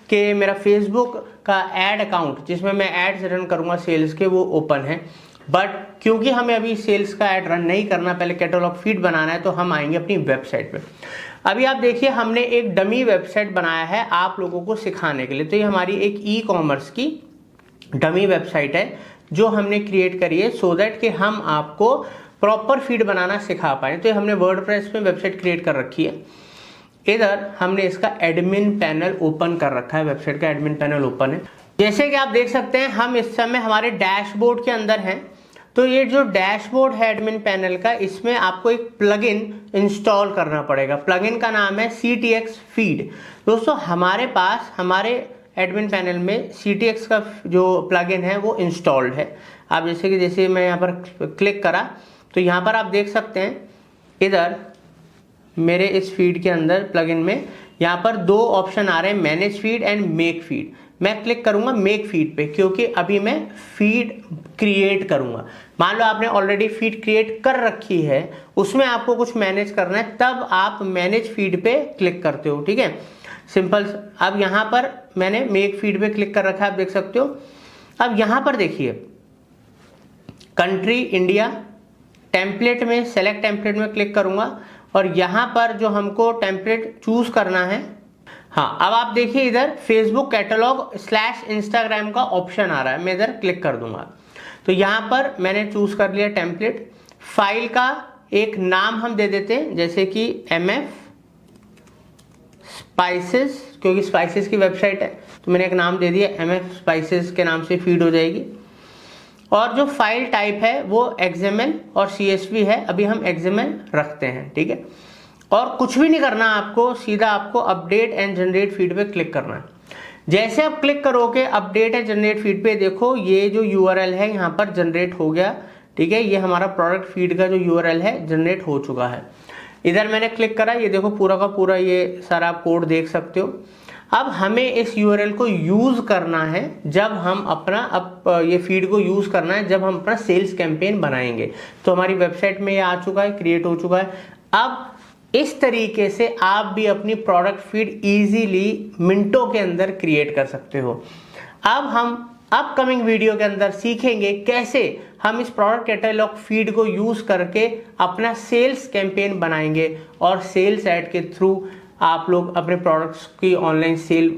कि मेरा फेसबुक का एड अकाउंट जिसमें मैं एड्स रन करूंगा सेल्स के, वो ओपन है, बट क्योंकि हमें अभी सेल्स का एड रन नहीं करना, पहले कैटलॉग फीड बनाना है, तो हम आएंगे अपनी वेबसाइट पे। अभी आप देखिए हमने एक डमी वेबसाइट बनाया है आप लोगों को सिखाने के लिए। तो ये हमारी एक ई कॉमर्स की डमी वेबसाइट है जो हमने क्रिएट करी है, सो दैट कि हम आपको प्रॉपर फीड बनाना सिखा पाए। तो ये हमने वर्डप्रेस में वेबसाइट क्रिएट कर रखी है। इधर हमने इसका एडमिन पैनल ओपन कर रखा है, वेबसाइट का एडमिन पैनल ओपन है। जैसे कि आप देख सकते हैं हम इस समय हमारे डैशबोर्ड के अंदर हैं। तो ये जो डैशबोर्ड है एडमिन पैनल का, इसमें आपको एक प्लगइन इंस्टॉल करना पड़ेगा। प्लगइन का नाम है CTX फीड। दोस्तों हमारे पास हमारे एडमिन पैनल में CTX का जो प्लगइन है वो इंस्टॉल्ड है। आप जैसे मैं यहाँ पर क्लिक करा तो यहाँ पर आप देख सकते हैं, इधर मेरे इस फीड के अंदर प्लगइन में यहाँ पर दो ऑप्शन आ रहे हैं, manage feed and make feed. मैं क्लिक करूंगा मेक फीड पे, क्योंकि अभी मैं फीड क्रिएट करूंगा। मान लो आपने ऑलरेडी फीड क्रिएट कर रखी है, उसमें आपको कुछ मैनेज करना है, तब आप मैनेज फीड पे क्लिक करते हो। ठीक है, सिंपल। अब यहाँ पर मैंने मेक फीड पे क्लिक कर रखा है, आप देख सकते हो। अब यहाँ पर देखिए कंट्री इंडिया, टेम्पलेट में सेलेक्ट टेम्पलेट में क्लिक करूंगा, और यहाँ पर जो हमको टेम्पलेट चूज करना है, हाँ, अब आप देखिए इधर फेसबुक कैटलॉग / इंस्टाग्राम का ऑप्शन आ रहा है, मैं इधर क्लिक कर दूंगा। तो यहाँ पर मैंने चूज कर लिया टेम्पलेट। फाइल का एक नाम हम दे देते हैं, जैसे कि MF स्पाइसेस, क्योंकि स्पाइसेस की वेबसाइट है तो मैंने एक नाम दे दिया MF स्पाइसेस के नाम से फीड हो जाएगी। और जो फाइल टाइप है वो XML और CSV है, अभी हम XML रखते हैं, ठीक है। और कुछ भी नहीं करना आपको, सीधा आपको अपडेट एंड जनरेट फीड पे क्लिक करना है। जैसे आप क्लिक करोगे अपडेट एंड जनरेट फीड पे, देखो ये जो URL है यहाँ पर जनरेट हो गया, ठीक है। ये हमारा प्रोडक्ट फीड का जो URL है जनरेट हो चुका है। इधर मैंने क्लिक करा, ये देखो पूरा का पूरा ये सारा आप कोड देख सकते हो। अब हमें इस URL को यूज करना है जब हम अपना ये फीड को यूज करना है जब हम अपना सेल्स कैंपेन बनाएंगे। तो हमारी वेबसाइट में ये आ चुका है, क्रिएट हो चुका है। अब इस तरीके से आप भी अपनी प्रोडक्ट फीड इजीली मिनटों के अंदर क्रिएट कर सकते हो। अब हम अपकमिंग वीडियो के अंदर सीखेंगे कैसे हम इस प्रोडक्ट कैटलॉग फीड को यूज करके अपना सेल्स कैंपेन बनाएंगे और सेल्स ऐड के थ्रू आप लोग अपने प्रोडक्ट्स की ऑनलाइन सेल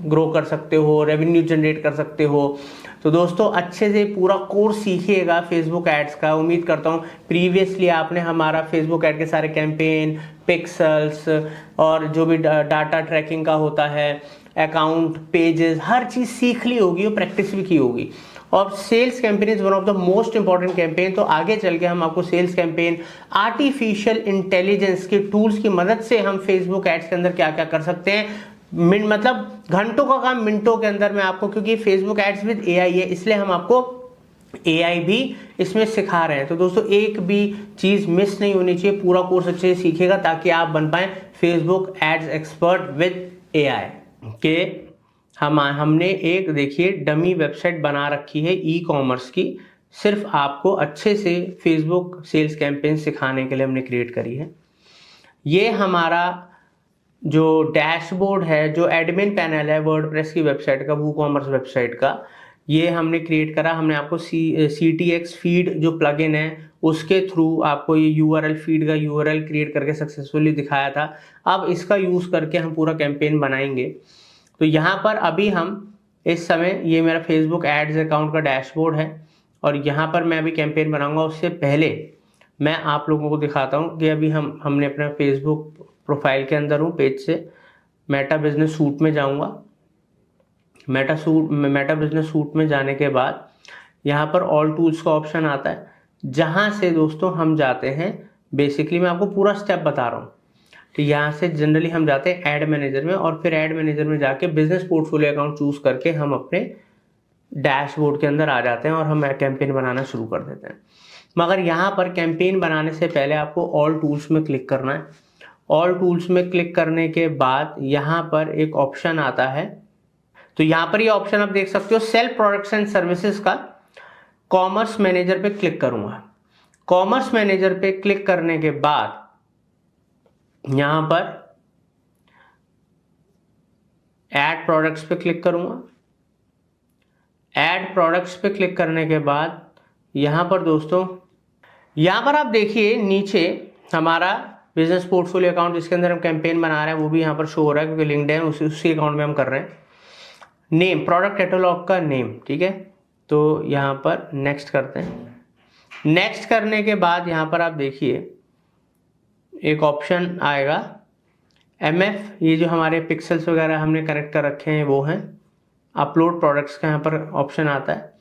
ग्रो कर सकते हो, रेवेन्यू जनरेट कर सकते हो। तो दोस्तों अच्छे से पूरा कोर्स सीखिएगा फेसबुक एड्स का। उम्मीद करता हूँ प्रीवियसली आपने हमारा फेसबुक ऐड के सारे कैंपेन, पिक्सल्स और जो भी डाटा ट्रैकिंग का होता है, अकाउंट, पेजेस, हर चीज़ सीख ली होगी और प्रैक्टिस भी की होगी। और sales campaign is one of the most important campaign. तो आगे चल के हम आपको सेल्स कैंपेन, आर्टिफिशियल इंटेलिजेंस के टूल्स की मदद से हम फेसबुक एड्स के अंदर क्या क्या कर सकते हैं, मतलब घंटों का काम मिनटों के अंदर मैं आपको, क्योंकि फेसबुक एड्स विद AI है इसलिए हम आपको AI भी इसमें सिखा रहे हैं। तो दोस्तों एक भी चीज मिस नहीं होनी चाहिए, पूरा कोर्स अच्छे से सीखेगा ताकि आप बन पाए Facebook ads expert with AI के। हमने एक देखिए डमी वेबसाइट बना रखी है ई-कॉमर्स की, सिर्फ आपको अच्छे से फेसबुक सेल्स कैंपेन सिखाने के लिए हमने क्रिएट करी है। ये हमारा जो डैशबोर्ड है, जो एडमिन पैनल है वर्डप्रेस की वेबसाइट का, वूकॉमर्स वेबसाइट का, ये हमने क्रिएट करा। हमने आपको CTX फीड जो प्लगइन है उसके थ्रू आपको ये URL फीड का URL क्रिएट करके सक्सेसफुली दिखाया था। अब इसका यूज़ करके हम पूरा कैंपेन बनाएंगे। तो यहाँ पर अभी हम इस समय, ये मेरा फेसबुक एड्स अकाउंट का डैशबोर्ड है और यहाँ पर मैं अभी कैंपेन बनाऊंगा। उससे पहले मैं आप लोगों को दिखाता हूँ कि अभी हमने अपना फेसबुक प्रोफाइल के अंदर हूँ। पेज से मेटा बिजनेस सूट में जाऊँगा। मेटा बिजनेस सूट में जाने के बाद यहाँ पर ऑल टूल्स का ऑप्शन आता है, जहाँ से दोस्तों हम जाते हैं, बेसिकली मैं आपको पूरा स्टेप बता रहा हूँ। तो यहाँ से जनरली हम जाते हैं ऐड मैनेजर में और फिर ऐड मैनेजर में जाके बिजनेस पोर्टफोलियो अकाउंट चूज करके हम अपने डैशबोर्ड के अंदर आ जाते हैं और हम कैंपेन बनाना शुरू कर देते हैं। मगर यहाँ पर कैंपेन बनाने से पहले आपको ऑल टूल्स में क्लिक करना है। ऑल टूल्स में क्लिक करने के बाद यहाँ पर एक ऑप्शन आता है, तो यहाँ पर ये ऑप्शन आप देख सकते हो सेल प्रोडक्ट्स एंड सर्विसेज का। कॉमर्स मैनेजर पे क्लिक करूंगा। कॉमर्स मैनेजर पे क्लिक करने के बाद यहां पर ऐड प्रोडक्ट्स पे क्लिक करूंगा। ऐड प्रोडक्ट्स पे क्लिक करने के बाद यहां पर दोस्तों, यहां पर आप देखिए नीचे हमारा बिजनेस पोर्टफोलियो अकाउंट जिसके अंदर हम कैंपेन बना रहे हैं वो भी यहां पर शो हो रहा है, क्योंकि लिंक्डइन उसी अकाउंट में हम कर रहे हैं। नेम, प्रोडक्ट कैटलॉग का नेम, ठीक है। तो यहाँ पर नेक्स्ट करते हैं। नेक्स्ट करने के बाद यहाँ पर आप देखिए एक ऑप्शन आएगा MF, ये जो हमारे पिक्सल्स वगैरह हमने कनेक्ट कर रखे हैं वो हैं। अपलोड प्रोडक्ट्स का यहाँ पर ऑप्शन आता है।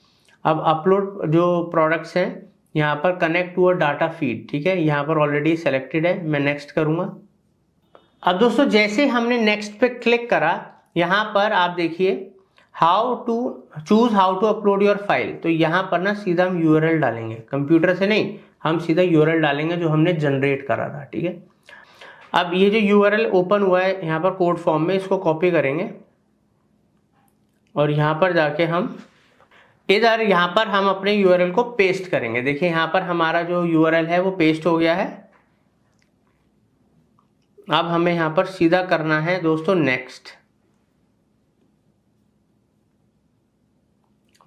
अब अपलोड जो प्रोडक्ट्स हैं यहाँ पर connect to a data feed, ठीक है, यहाँ पर ऑलरेडी सेलेक्टेड है। मैं नेक्स्ट करूँगा। अब दोस्तों जैसे हमने नेक्स्ट पे क्लिक करा, यहाँ पर आप देखिए how to upload your file. तो यहाँ पर ना सीधा हम URL डालेंगे, कंप्यूटर से नहीं, हम सीधा URL डालेंगे जो हमने जनरेट करा था, ठीक है। अब ये जो URL ओपन हुआ है यहाँ पर कोड फॉर्म में, इसको कॉपी करेंगे और यहाँ पर जाके हम इधर यहाँ पर हम अपने URL को पेस्ट करेंगे। देखिए यहाँ पर हमारा जो URL है वो पेस्ट हो गया है। अब हमें यहाँ पर सीधा करना है दोस्तों नेक्स्ट।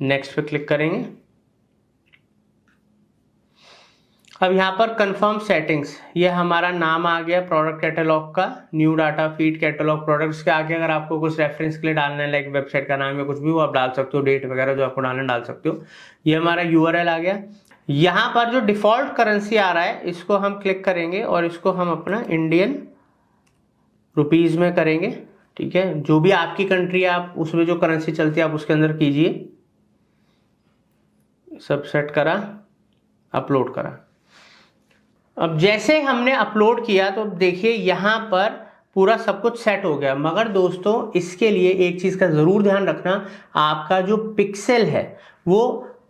नेक्स्ट पे क्लिक करेंगे। अब यहाँ पर कंफर्म सेटिंग्स, ये हमारा नाम आ गया प्रोडक्ट कैटलॉग का, new data feed catalogue products के आगे अगर आपको कुछ रेफरेंस के लिए डालना है, लाइक वेबसाइट का नाम या कुछ भी, वो आप डाल सकते हो, डेट वगैरह जो आपको डालना डाल सकते हो। ये हमारा URL आ गया। यहाँ पर जो डिफॉल्ट करेंसी आ रहा है इसको हम क्लिक करेंगे और इसको हम अपना इंडियन रुपीज में करेंगे, ठीक है, जो भी आपकी कंट्री है आप उसमें जो करेंसी चलती है आप उसके अंदर कीजिए। सब सेट करा, अपलोड करा। अब जैसे हमने अपलोड किया तो देखिए यहाँ पर पूरा सब कुछ सेट हो गया, मगर दोस्तों इसके लिए एक चीज का जरूर ध्यान रखना, आपका जो पिक्सेल है वो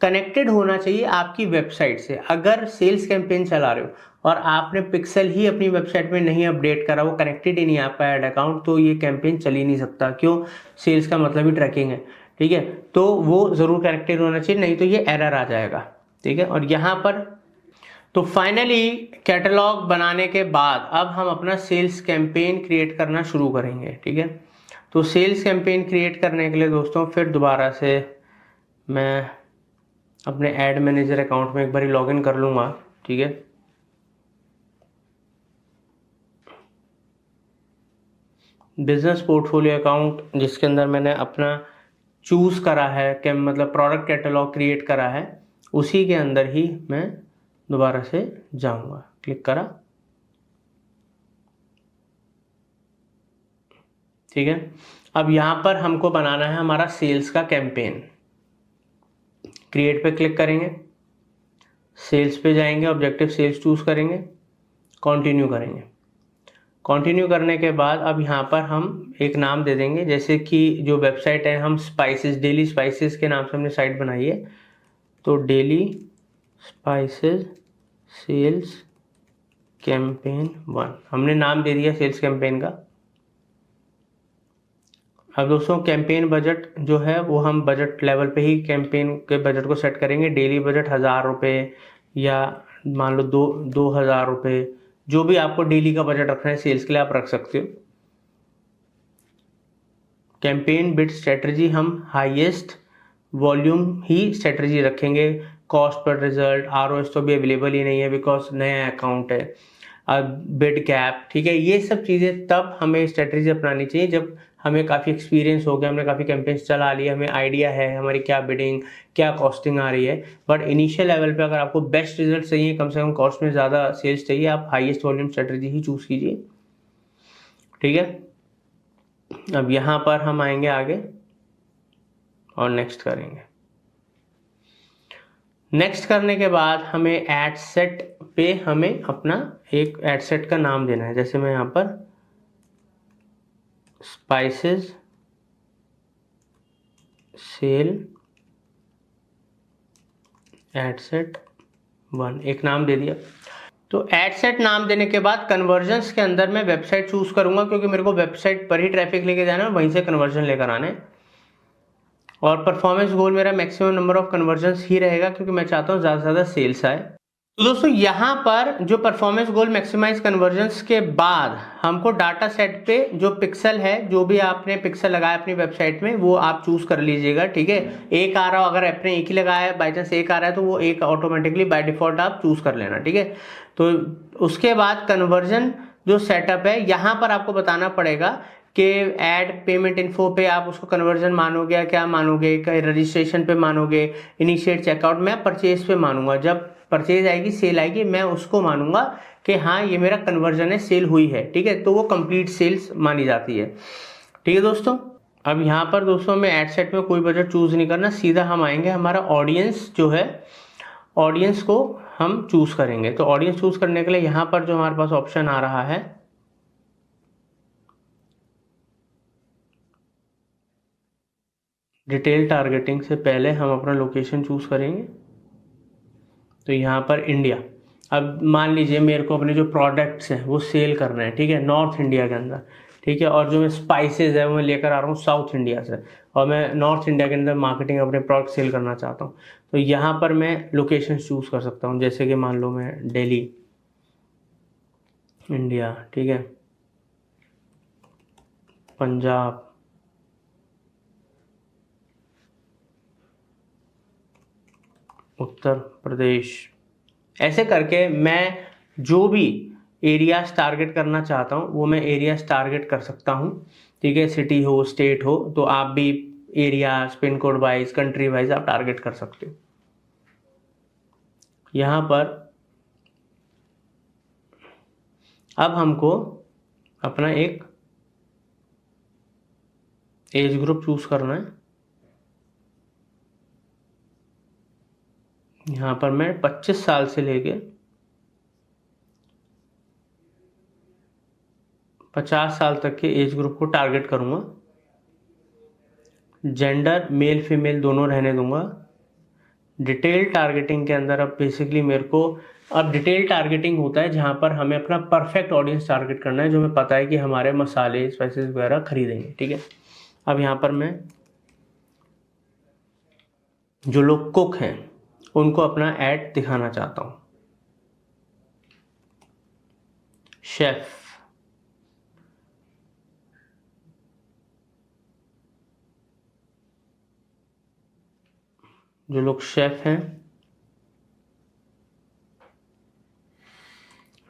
कनेक्टेड होना चाहिए आपकी वेबसाइट से। अगर सेल्स कैंपेन चला रहे हो और आपने पिक्सेल ही अपनी वेबसाइट में नहीं अपडेट करा, वो कनेक्टेड ही नहीं है आपका ऐड अकाउंट, तो ये कैंपेन चल ही नहीं सकता। क्यों? सेल्स का मतलब ही ट्रैकिंग है, ठीक है, तो वो जरूर कनेक्टेड होना चाहिए, नहीं तो ये एरर आ जाएगा, ठीक है। और यहाँ पर तो फाइनली कैटलॉग बनाने के बाद अब हम अपना सेल्स कैंपेन क्रिएट करना शुरू करेंगे, ठीक है। तो सेल्स कैंपेन क्रिएट करने के लिए दोस्तों फिर दोबारा से मैं अपने एड मैनेजर अकाउंट में एक बार लॉगिन कर लूँगा, ठीक है। बिजनेस पोर्टफोलियो अकाउंट जिसके अंदर मैंने अपना चूज़ करा है, क्या मतलब प्रोडक्ट कैटलॉग क्रिएट करा है, उसी के अंदर ही मैं दोबारा से जाऊंगा। क्लिक करा, ठीक है। अब यहां पर हमको बनाना है हमारा सेल्स का कैंपेन। क्रिएट पे क्लिक करेंगे, सेल्स पे जाएंगे, ऑब्जेक्टिव सेल्स चूज करेंगे, कंटिन्यू करेंगे। कंटिन्यू करने के बाद अब यहाँ पर हम एक नाम दे देंगे, जैसे कि जो वेबसाइट है हम स्पाइसेस, डेली स्पाइसेस के नाम से हमने साइट बनाई है, तो डेली स्पाइसेस सेल्स कैंपेन 1 हमने नाम दे दिया सेल्स कैंपेन का। अब दोस्तों कैंपेन बजट जो है वो हम बजट लेवल पे ही कैंपेन के बजट को सेट करेंगे। डेली बजट 1000 रुपये या मान लो 2000 रुपये, जो भी आपको डेली का बजट रखना है सेल्स के लिए आप रख सकते हो। कैंपेन बिड स्ट्रेटजी हम हाईएस्ट वॉल्यूम ही स्ट्रेटजी रखेंगे। कॉस्ट पर रिजल्ट, आरओएस तो भी अवेलेबल ही नहीं है बिकॉज नया अकाउंट है। बिड कैप, ठीक है, ये सब चीज़ें तब हमें स्ट्रेटजी अपनानी चाहिए जब हमें काफ़ी एक्सपीरियंस हो गया, हमने काफ़ी कैंपेन्स चला लिया, हमें आइडिया है हमारी क्या बिडिंग क्या कॉस्टिंग आ रही है। बट इनिशियल लेवल पे अगर आपको बेस्ट रिजल्ट चाहिए, कम से कम कॉस्ट में ज़्यादा सेल्स चाहिए, आप हाईएस्ट वॉल्यूम स्ट्रेटजी ही चूज़ कीजिए, ठीक है। अब यहाँ पर हम आएंगे आगे और नेक्स्ट करेंगे। नेक्स्ट करने के बाद हमें एड सेट पे हमें अपना एक एड सेट का नाम देना है। जैसे मैं यहाँ पर स्पाइसेस सेल एड सेट 1 एक नाम दे दिया। तो एड सेट नाम देने के बाद कन्वर्जन्स के अंदर मैं वेबसाइट चूज करूंगा, क्योंकि मेरे को वेबसाइट पर ही ट्रैफिक लेके जाना है, वहीं से कन्वर्जन लेकर आने। और परफॉर्मेंस गोल मेरा मैक्सिमम नंबर ऑफ कन्वर्जन्स ही रहेगा, क्योंकि मैं चाहता हूँ ज़्यादा से ज़्यादा सेल्स आए। तो दोस्तों यहाँ पर जो परफॉर्मेंस गोल मैक्सिमाइज कन्वर्जन्स के बाद हमको डाटा सेट पे जो पिक्सल है, जो भी आपने पिक्सल लगाया अपनी वेबसाइट में वो आप चूज कर लीजिएगा, ठीक है। एक आ रहा हो, अगर आपने एक ही लगाया है, बाई चांस एक आ रहा है तो वो एक ऑटोमेटिकली बाय डिफॉल्ट आप चूज कर लेना, ठीक है। तो उसके बाद कन्वर्जन जो सेटअप है, यहाँ पर आपको बताना पड़ेगा कि ऐड पेमेंट इन्फो पे आप उसको कन्वर्जन मानोगे या क्या मानोगे, रजिस्ट्रेशन पे मानोगे, इनिशिएट चेकआउट, मैं परचेज पे मानूंगा। जब परचेज आएगी, सेल आएगी, मैं उसको मानूंगा कि हाँ ये मेरा कन्वर्जन है, सेल हुई है, ठीक है, तो वो कंप्लीट सेल्स मानी जाती है, ठीक है दोस्तों। अब यहाँ पर दोस्तों में एड सेट में कोई बजट चूज नहीं करना, सीधा हम आएंगे हमारा ऑडियंस जो है, ऑडियंस को हम चूज करेंगे। तो ऑडियंस चूज करने के लिए यहाँ पर जो हमारे पास ऑप्शन आ रहा है, डिटेल टारगेटिंग से पहले हम अपना लोकेशन चूज करेंगे। तो यहाँ पर इंडिया, अब मान लीजिए मेरे को अपने जो प्रोडक्ट्स हैं वो सेल करना है, ठीक है, नॉर्थ इंडिया के अंदर, ठीक है, और जो मैं स्पाइसेस है वो मैं लेकर आ रहा हूँ साउथ इंडिया से, और मैं नॉर्थ इंडिया के अंदर मार्केटिंग अपने प्रोडक्ट सेल करना चाहता हूँ। तो यहाँ पर मैं लोकेशन चूज़ कर सकता हूँ, जैसे कि मान लो मैं दिल्ली इंडिया, ठीक है, पंजाब, उत्तर प्रदेश, ऐसे करके मैं जो भी एरियाज टारगेट करना चाहता हूँ वो मैं एरियाज टारगेट कर सकता हूँ, ठीक है। सिटी हो, स्टेट हो, तो आप भी areas, pin code wise, country wise आप टारगेट कर सकते हो। यहाँ पर अब हमको अपना एक एज ग्रुप चूज करना है। यहाँ पर मैं 25 साल से लेके 50 साल तक के एज ग्रुप को टारगेट करूँगा। जेंडर मेल फीमेल दोनों रहने दूंगा। डिटेल टारगेटिंग के अंदर अब बेसिकली मेरे को अब डिटेल टारगेटिंग होता है जहाँ पर हमें अपना परफेक्ट ऑडियंस टारगेट करना है, जो हमें पता है कि हमारे मसाले स्पाइसेस वगैरह खरीदेंगे। ठीक है, अब यहाँ पर मैं जो लोग कुक हैं उनको अपना ऐड दिखाना चाहता हूँ। शेफ, जो लोग शेफ हैं,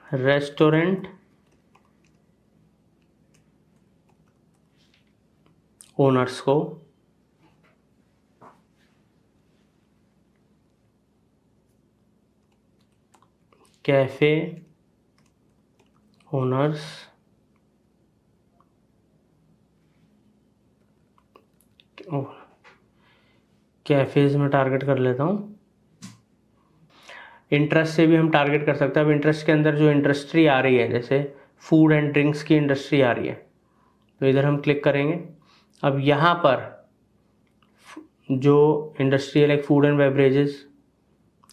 रेस्टोरेंट ओनर्स को, कैफे ओनर्स, कैफेज में टारगेट कर लेता हूँ। इंटरेस्ट से भी हम टारगेट कर सकते हैं। अब इंटरेस्ट के अंदर जो इंडस्ट्री आ रही है, जैसे फूड एंड ड्रिंक्स की इंडस्ट्री आ रही है, तो इधर हम क्लिक करेंगे। अब यहाँ पर जो इंडस्ट्री है like food and beverages,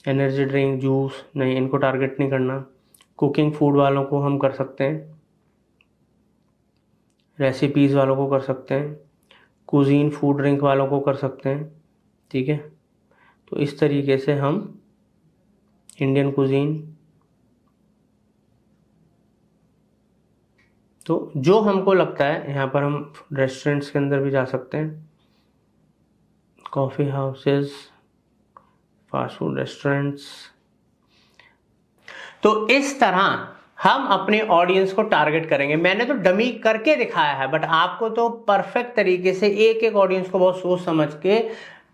energy drink, juice, नहीं, इनको टारगेट नहीं करना। कुकिंग फूड वालों को हम कर सकते हैं, रेसिपीज़ वालों को कर सकते हैं, कुजीन फूड ड्रिंक वालों को कर सकते हैं। ठीक है, तो इस तरीके से हम इंडियन कुजीन, तो जो हमको लगता है यहाँ पर हम रेस्टोरेंट्स के अंदर भी जा सकते हैं, coffee houses, fast food restaurants. तो इस तरह हम अपने ऑडियंस को टारगेट करेंगे। मैंने तो डमी करके दिखाया है, बट आपको तो परफेक्ट तरीके से एक एक ऑडियंस को बहुत सोच समझ के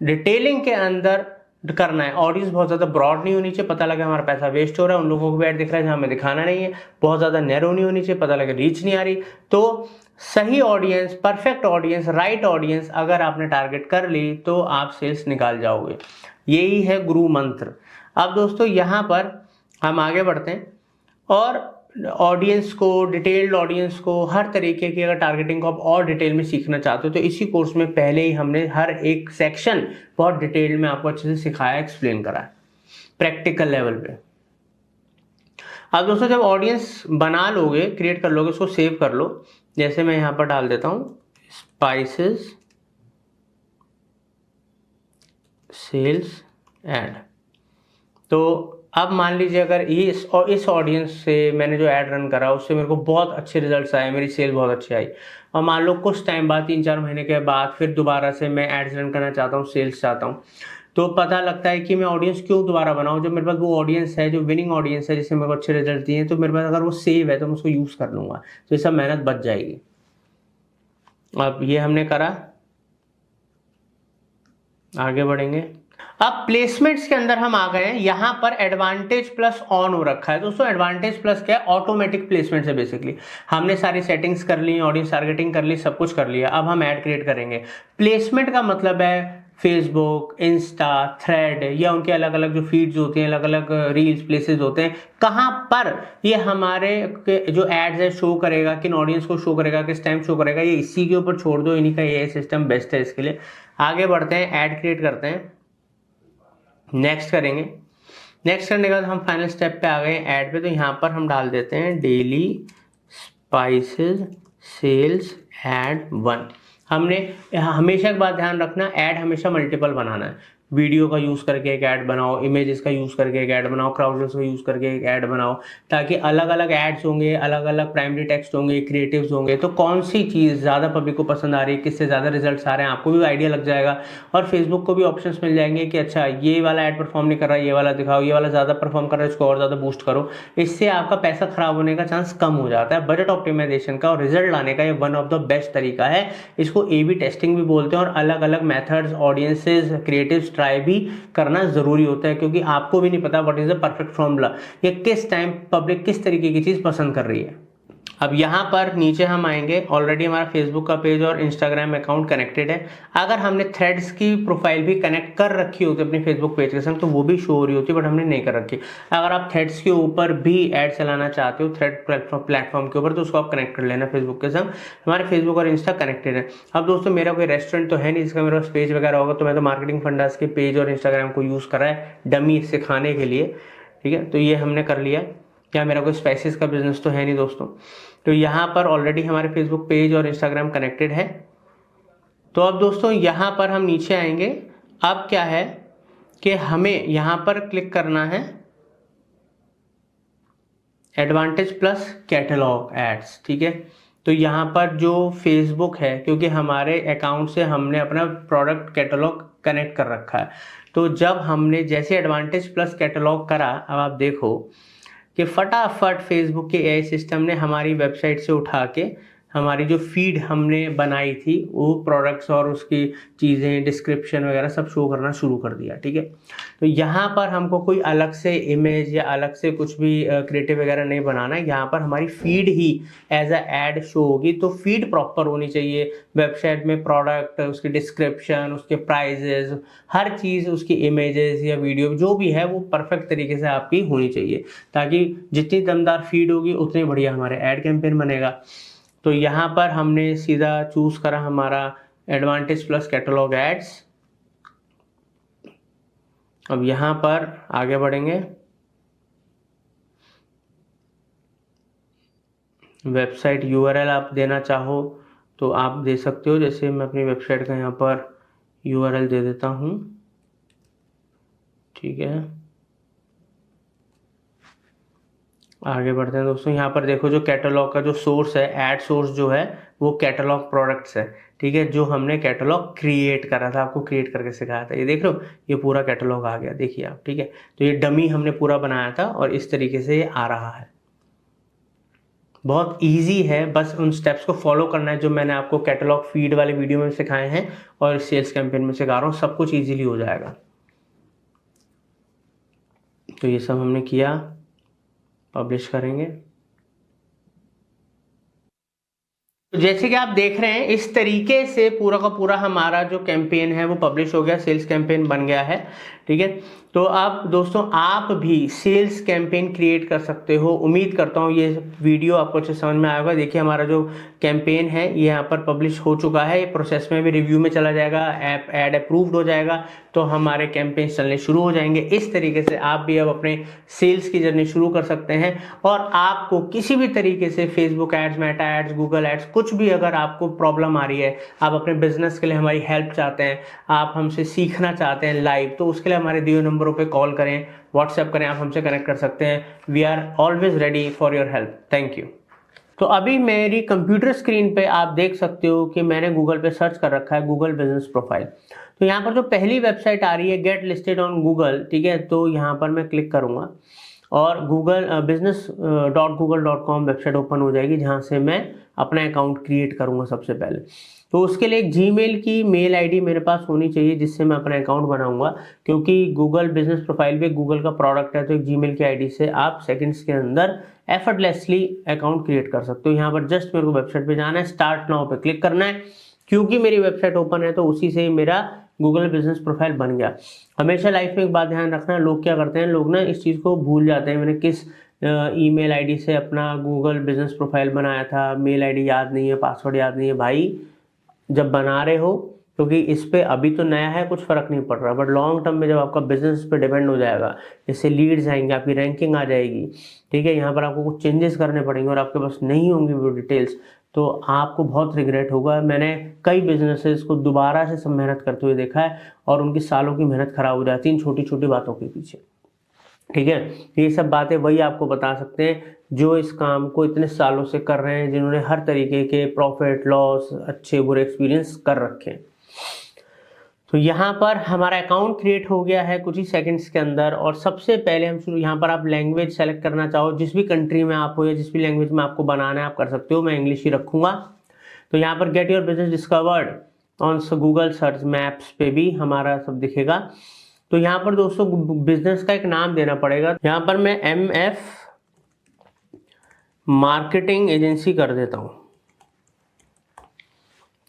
डिटेलिंग के अंदर करना है। ऑडियंस बहुत ज़्यादा ब्रॉड नहीं होनी चाहिए, पता लगे हमारा पैसा वेस्ट हो रहा है, उन लोगों को भी ऐड दिख रहा है जहाँ हमें दिखाना नहीं है। बहुत ज़्यादा नैरो नहीं होनी चाहिए, पता लगे रीच नहीं आ रही। तो सही audience, perfect audience, right audience अगर आपने टारगेट कर ली तो आप सेल्स निकाल जाओगे। यही है गुरु मंत्र। अब दोस्तों यहाँ पर हम आगे बढ़ते हैं और ऑडियंस को, डिटेल्ड ऑडियंस को, हर तरीके की अगर टारगेटिंग को आप और डिटेल में सीखना चाहते हो तो इसी कोर्स में पहले ही हमने हर एक सेक्शन बहुत डिटेल में आपको अच्छे से सिखाया, एक्सप्लेन करा है प्रैक्टिकल लेवल पे। अब दोस्तों जब ऑडियंस बना लोगे, क्रिएट कर लोगे, उसको सेव कर लो। जैसे मैं यहाँ पर डाल देता हूँ स्पाइसेस सेल्स ऐड। तो अब मान लीजिए अगर इस ऑडियंस से मैंने जो ऐड रन करा उससे मेरे को बहुत अच्छे रिजल्ट्स आए, मेरी सेल बहुत अच्छी आई, और मान लो कुछ टाइम बाद 3-4 महीने के बाद फिर दोबारा से मैं एड्स रन करना चाहता हूँ, सेल्स चाहता हूँ, तो पता लगता है कि मैं ऑडियंस क्यों दोबारा बनाऊँ। जब मेरे पास वो ऑडियंस है जो विनिंग ऑडियंस है, जिससे मेरे को अच्छे रिजल्ट दिए, तो मेरे पास अगर वो सेव है तो मैं उसको यूज़ कर लूँगा, तो ये सब मेहनत बच जाएगी। अब ये हमने करा, आगे बढ़ेंगे। अब प्लेसमेंट्स के अंदर हम आ गए हैं। यहाँ पर एडवांटेज प्लस ऑन हो रखा है। दोस्तों एडवांटेज प्लस क्या है? ऑटोमेटिक प्लेसमेंट है। बेसिकली हमने सारी सेटिंग्स कर ली, ऑडियंस टारगेटिंग कर ली, सब कुछ कर लिया। अब हम ऐड क्रिएट करेंगे। प्लेसमेंट का मतलब है फेसबुक, इंस्टा, थ्रेड या उनके अलग अलग जो फीड्स होते हैं, अलग अलग रील्स प्लेसेस होते हैं, कहाँ पर ये हमारे जो एड्स है शो करेगा, किन ऑडियंस को शो करेगा, किस टाइम शो करेगा, ये इसी के ऊपर छोड़ दो। इन्हीं का ये सिस्टम बेस्ट है इसके लिए। आगे बढ़ते हैं, ऐड क्रिएट करते हैं, नेक्स्ट करेंगे। नेक्स्ट करने के बाद हम फाइनल स्टेप पे आ गए ऐड पे। तो यहाँ पर हम डाल देते हैं डेली स्पाइसेस सेल्स ऐड 1। हमने हमेशा एक बात ध्यान रखना, ऐड हमेशा मल्टीपल बनाना है। वीडियो का यूज़ करके एक ऐड बनाओ, इमेजेस का यूज़ करके एक ऐड बनाओ, क्राउडसोर्स का यूज़ करके एक ऐड बनाओ, ताकि अलग अलग ऐड्स होंगे, अलग अलग प्राइमरी टेक्स्ट होंगे, क्रिएटिव्स होंगे, तो कौन सी चीज़ ज़्यादा पब्लिक को पसंद आ रही है, किससे ज़्यादा रिजल्ट्स आ रहे हैं, आपको भी आइडिया लग जाएगा। और फेसबुक को भी ऑप्शंस मिल जाएंगे कि अच्छा ये वाला ऐड परफॉर्म नहीं कर रहा है, ये वाला दिखाओ, ये वाला ज़्यादा परफॉर्म कर रहा है, इसको और ज़्यादा बूस्ट करो। इससे आपका पैसा खराब होने का चांस कम हो जाता है। बजट ऑप्टिमाइजेशन का और रिजल्ट लाने का ये वन ऑफ द बेस्ट तरीका है। इसको A/B टेस्टिंग भी बोलते हैं। और अलग अलग मेथड्स, ऑडियंसेस, क्रिएटिव्स ट्राई भी करना जरूरी होता है, क्योंकि आपको भी नहीं पता what is the perfect formula, ये किस टाइम पब्लिक किस तरीके की चीज पसंद कर रही है। अब यहाँ पर नीचे हम आएंगे, ऑलरेडी हमारा फेसबुक का पेज और इंस्टाग्राम अकाउंट कनेक्टेड है। अगर हमने थ्रेड्स की प्रोफाइल भी कनेक्ट कर रखी होती अपने फेसबुक पेज के संग तो वो भी शो हो रही होती, बट हमने नहीं कर रखी। अगर आप थ्रेड्स के ऊपर भी ऐड चलाना चाहते हो थ्रेड प्लेटफॉर्म के ऊपर, तो उसको आप कनेक्ट कर लेना फेसबुक के संग। हमारे फेसबुक और इंस्टा कनेक्टेड है। अब दोस्तों मेरा कोई रेस्टोरेंट तो है नहीं जिसका मेरे पास पेज वगैरह होगा, तो मैं तो मार्केटिंग फंडास के पेज और इंस्टाग्राम को यूज़ करा है डमी सिखाने के लिए, ठीक है। तो ये हमने कर लिया। क्या मेरा कोई स्पाइसेस का बिजनेस तो है नहीं दोस्तों। तो यहाँ पर ऑलरेडी हमारे फेसबुक पेज और इंस्टाग्राम कनेक्टेड है। तो अब दोस्तों यहाँ पर हम नीचे आएंगे। अब क्या है कि हमें यहाँ पर क्लिक करना है एडवांटेज प्लस कैटलॉग एड्स, ठीक है। तो यहाँ पर जो फेसबुक है, क्योंकि हमारे अकाउंट से हमने अपना प्रोडक्ट कैटलॉग कनेक्ट कर रखा है, तो जब हमने जैसे एडवांटेज प्लस कैटलॉग करा, अब आप देखो कि फटाफट फेसबुक के एआई सिस्टम ने हमारी वेबसाइट से उठा के हमारी जो फीड हमने बनाई थी वो प्रोडक्ट्स और उसकी चीज़ें डिस्क्रिप्शन वगैरह सब शो करना शुरू कर दिया, ठीक है। तो यहाँ पर हमको कोई अलग से इमेज या अलग से कुछ भी क्रिएटिव वगैरह नहीं बनाना है। यहाँ पर हमारी फीड ही एज अ एड शो होगी। तो फीड प्रॉपर होनी चाहिए वेबसाइट में, प्रोडक्ट, उसकी डिस्क्रिप्शन, उसके प्राइजेज, हर चीज़, उसकी इमेजेस या वीडियो जो भी है वो परफेक्ट तरीके से आपकी होनी चाहिए, ताकि जितनी दमदार फीड होगी उतनी बढ़िया हमारे ऐड कैंपेन बनेगा। तो यहाँ पर हमने सीधा चूज करा हमारा एडवांटेज प्लस कैटलॉग एड्स। अब यहाँ पर आगे बढ़ेंगे। वेबसाइट यूआरएल आप देना चाहो तो आप दे सकते हो, जैसे मैं अपनी वेबसाइट का यहाँ पर यूआरएल दे देता हूँ, ठीक है। आगे बढ़ते हैं दोस्तों। यहाँ पर देखो जो कैटलॉग का जो सोर्स है, ऐड सोर्स जो है वो कैटलॉग प्रोडक्ट्स है, ठीक है, जो हमने कैटलॉग क्रिएट करा था, आपको क्रिएट करके सिखाया था। ये देख लो, ये पूरा कैटलॉग आ गया, देखिए आप, ठीक है। तो ये डमी हमने पूरा बनाया था और इस तरीके से ये आ रहा है। बहुत इजी है, बस उन स्टेप्स को फॉलो करना है जो मैंने आपको कैटलॉग फीड वाले वीडियो में सिखाए हैं और सेल्स कैंपेन में सिखा रहा हूँ, सब कुछ ईजिली हो जाएगा। तो ये सब हमने किया, पब्लिश करेंगे। तो जैसे कि आप देख रहे हैं इस तरीके से पूरा का पूरा हमारा जो कैंपेन है वो पब्लिश हो गया, सेल्स कैंपेन बन गया है, ठीक है। तो अब दोस्तों आप भी सेल्स कैंपेन क्रिएट कर सकते हो। उम्मीद करता हूँ ये वीडियो आपको अच्छे समझ में आएगा। देखिए हमारा जो कैंपेन है ये यहाँ पर पब्लिश हो चुका है, ये प्रोसेस में भी रिव्यू में चला जाएगा, ऐप ऐड अप्रूव्ड हो जाएगा, तो हमारे कैंपेन चलने शुरू हो जाएंगे। इस तरीके से आप भी अब अपने सेल्स की जर्नी शुरू कर सकते हैं। और आपको किसी भी तरीके से Facebook ads, Meta ads, Google ads, कुछ भी अगर आपको प्रॉब्लम आ रही है, आप अपने बिजनेस के लिए हमारी हेल्प चाहते हैं, आप हमसे सीखना चाहते हैं लाइव, तो उसके लिए हमारे दिए नंबरों पे कॉल करें, व्हाट्सएप करें, आप हमसे कनेक्ट कर सकते हैं। We are always ready for your help. Thank you. तो अभी मेरी कंप्यूटर स्क्रीन पे आप देख सकते हो कि मैंने गूगल पे सर्च कर रखा है गूगल बिजनेस प्रोफाइल। तो यहाँ पर जो पहली वेबसाइट आ रही है गेट लिस्टेड ऑन गूगल, ठीक है, तो यहाँ पर मैं क्लिक करूँगा और गूगल business.google.com वेबसाइट ओपन हो जाएगी, जहाँ से मैं अपना अकाउंट क्रिएट करूँगा सबसे पहले। तो उसके लिए एक जीमेल की मेल आईडी मेरे पास होनी चाहिए जिससे मैं अपना अकाउंट बनाऊंगा, क्योंकि गूगल बिजनेस प्रोफाइल भी गूगल का प्रोडक्ट है। तो एक जीमेल की आईडी से आप सेकंड्स के अंदर एफर्टलेसली अकाउंट क्रिएट कर सकते हो। यहाँ पर जस्ट मेरे को वेबसाइट पे जाना है, स्टार्ट नाउ पे क्लिक करना है। क्योंकि मेरी वेबसाइट ओपन है तो उसी से ही मेरा गूगल बिजनेस प्रोफाइल बन गया। हमेशा लाइफ में एक बात ध्यान रखना, लोग क्या करते हैं, लोग ना इस चीज़ को भूल जाते हैं, मैंने किस ईमेल आईडी से अपना गूगल बिजनेस प्रोफाइल बनाया था, मेल आईडी याद नहीं है, पासवर्ड याद नहीं है। भाई जब बना रहे हो, क्योंकि इस पे अभी तो नया है कुछ फर्क नहीं पड़ रहा, बट लॉन्ग टर्म में जब आपका बिजनेस पे डिपेंड हो जाएगा, जैसे लीड्स आएंगे, आपकी रैंकिंग आ जाएगी, ठीक है, यहाँ पर आपको कुछ चेंजेस करने पड़ेंगे और आपके पास नहीं होंगी वो डिटेल्स, तो आपको बहुत रिग्रेट होगा। मैंने कई बिजनेसेस को दोबारा से सब मेहनत करते हुए देखा है और उनकी सालों की मेहनत खराब हो जाती है इन छोटी छोटी बातों के पीछे, ठीक है। ये सब बातें वही आपको बता सकते हैं जो इस काम को इतने सालों से कर रहे हैं, जिन्होंने हर तरीके के प्रॉफिट लॉस, अच्छे बुरे एक्सपीरियंस कर रखे हैं। तो यहाँ पर हमारा अकाउंट क्रिएट हो गया है कुछ ही सेकंड्स के अंदर। और सबसे पहले हम शुरू, यहाँ पर आप लैंग्वेज सेलेक्ट करना चाहो, जिस भी कंट्री में आप हो या जिस भी लैंग्वेज में आपको बनाना है आप कर सकते हो। मैं इंग्लिश ही रखूँगा। तो यहाँ पर get your business discovered on Google search maps पे भी हमारा सब दिखेगा। तो यहाँ पर दोस्तों बिजनेस का एक नाम देना पड़ेगा। यहाँ पर मैं MF मार्केटिंग एजेंसी कर देता हूँ।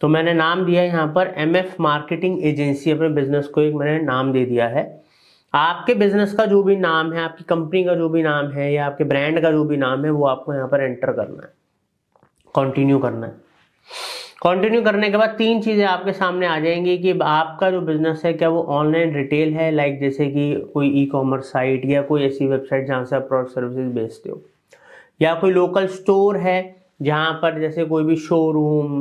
तो मैंने नाम दिया यहाँ पर MF मार्केटिंग एजेंसी, अपने बिजनेस को एक मैंने नाम दे दिया है। आपके बिजनेस का जो भी नाम है, आपकी कंपनी का जो भी नाम है या आपके ब्रांड का जो भी नाम है, वो आपको यहाँ पर एंटर करना है, कंटिन्यू करना है। कंटिन्यू करने के बाद तीन चीज़ें आपके सामने आ जाएंगी कि आपका जो बिजनेस है क्या वो ऑनलाइन रिटेल है, लाइक जैसे कि कोई ई-कॉमर्स साइट या कोई ऐसी वेबसाइट जहाँ से आप प्रोडक्ट सर्विसेज बेचते हो, या कोई लोकल स्टोर है जहाँ पर जैसे कोई भी शोरूम,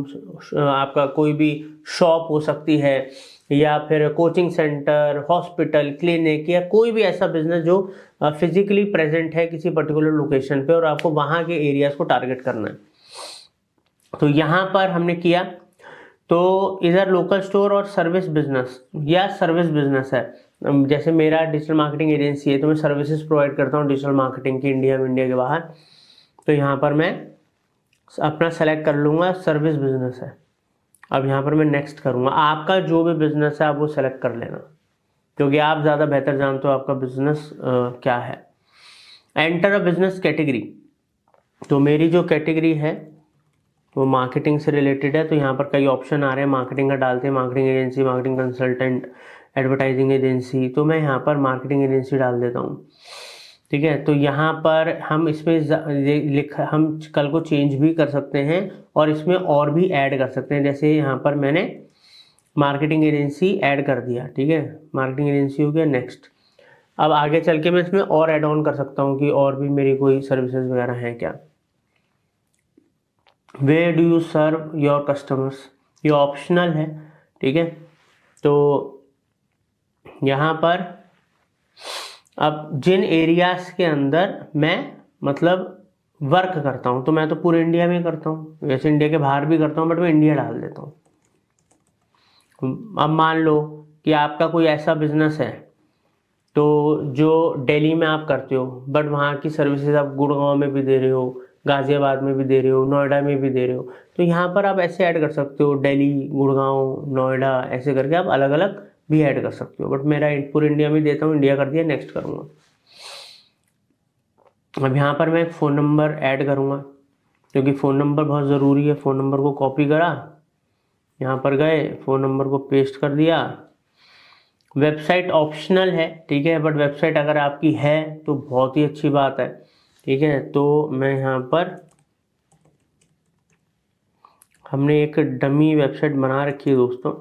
आपका कोई भी शॉप हो सकती है, या फिर कोचिंग सेंटर, हॉस्पिटल, क्लिनिक, या कोई भी ऐसा बिजनेस जो फिजिकली प्रेजेंट है किसी पर्टिकुलर लोकेशन पे और आपको वहाँ के एरियाज को टारगेट करना है। तो यहाँ पर हमने किया, तो इधर लोकल स्टोर और सर्विस बिजनेस या सर्विस बिजनेस है। जैसे मेरा डिजिटल मार्केटिंग एजेंसी है तो मैं सर्विसेज प्रोवाइड करता हूँ डिजिटल मार्केटिंग की इंडिया के बाहर। तो यहाँ पर मैं अपना सेलेक्ट कर लूँगा, सर्विस बिजनेस है। अब यहाँ पर मैं नेक्स्ट करूँगा। आपका जो भी बिजनेस है आप वो सेलेक्ट कर लेना, क्योंकि आप ज़्यादा बेहतर जानते हो आपका बिजनेस क्या है। एंटर अ बिजनेस कैटेगरी, तो मेरी जो कैटेगरी है वो मार्केटिंग से रिलेटेड है। तो यहाँ पर कई ऑप्शन आ रहे हैं, मार्केटिंग का डालते हैं, marketing agency, marketing consultant, advertising agency. तो मैं यहाँ पर मार्केटिंग एजेंसी डाल देता हूँ, ठीक है। तो यहाँ पर हम इसमें हम कल को चेंज भी कर सकते हैं और इसमें और भी ऐड कर सकते हैं। जैसे यहाँ पर मैंने मार्केटिंग एजेंसी ऐड कर दिया, ठीक है, मार्केटिंग एजेंसी हो गया। नेक्स्ट, अब आगे चल के मैं इसमें और ऐड ऑन कर सकता हूँ कि और भी मेरी कोई सर्विसेज वगैरह हैं क्या। Where do you serve your customers, ये ऑप्शनल है, ठीक है। तो यहाँ पर अब जिन एरियाज के अंदर मैं मतलब वर्क करता हूँ, तो मैं तो पूरे इंडिया में करता हूँ, वैसे इंडिया के बाहर भी करता हूँ, बट मैं इंडिया डाल देता हूँ। अब मान लो कि आपका कोई ऐसा बिजनेस है तो जो दिल्ली में आप करते हो, बट वहाँ की सर्विसेज आप गुड़गांव में भी दे रहे हो, गाजियाबाद में भी दे रहे हो, नोएडा में भी दे रहे हो। तो यहाँ पर आप ऐसे ऐड कर सकते हो, दिल्ली, गुड़गांव, नोएडा, ऐसे करके आप अलग अलग भी ऐड कर सकते हो। बट मेरा पूरे इंडिया में देता हूँ, इंडिया कर दिया, नेक्स्ट करूँगा। अब यहाँ पर मैं एक फ़ोन नंबर ऐड करूँगा, क्योंकि फ़ोन नंबर बहुत ज़रूरी है। फ़ोन नंबर को कॉपी करा, यहाँ पर गए, फ़ोन नंबर को पेस्ट कर दिया। वेबसाइट ऑप्शनल है, ठीक है, बट वेबसाइट अगर आपकी है तो बहुत ही अच्छी बात है, ठीक है। तो मैं यहाँ पर, हमने एक डमी वेबसाइट बना रखी है दोस्तों,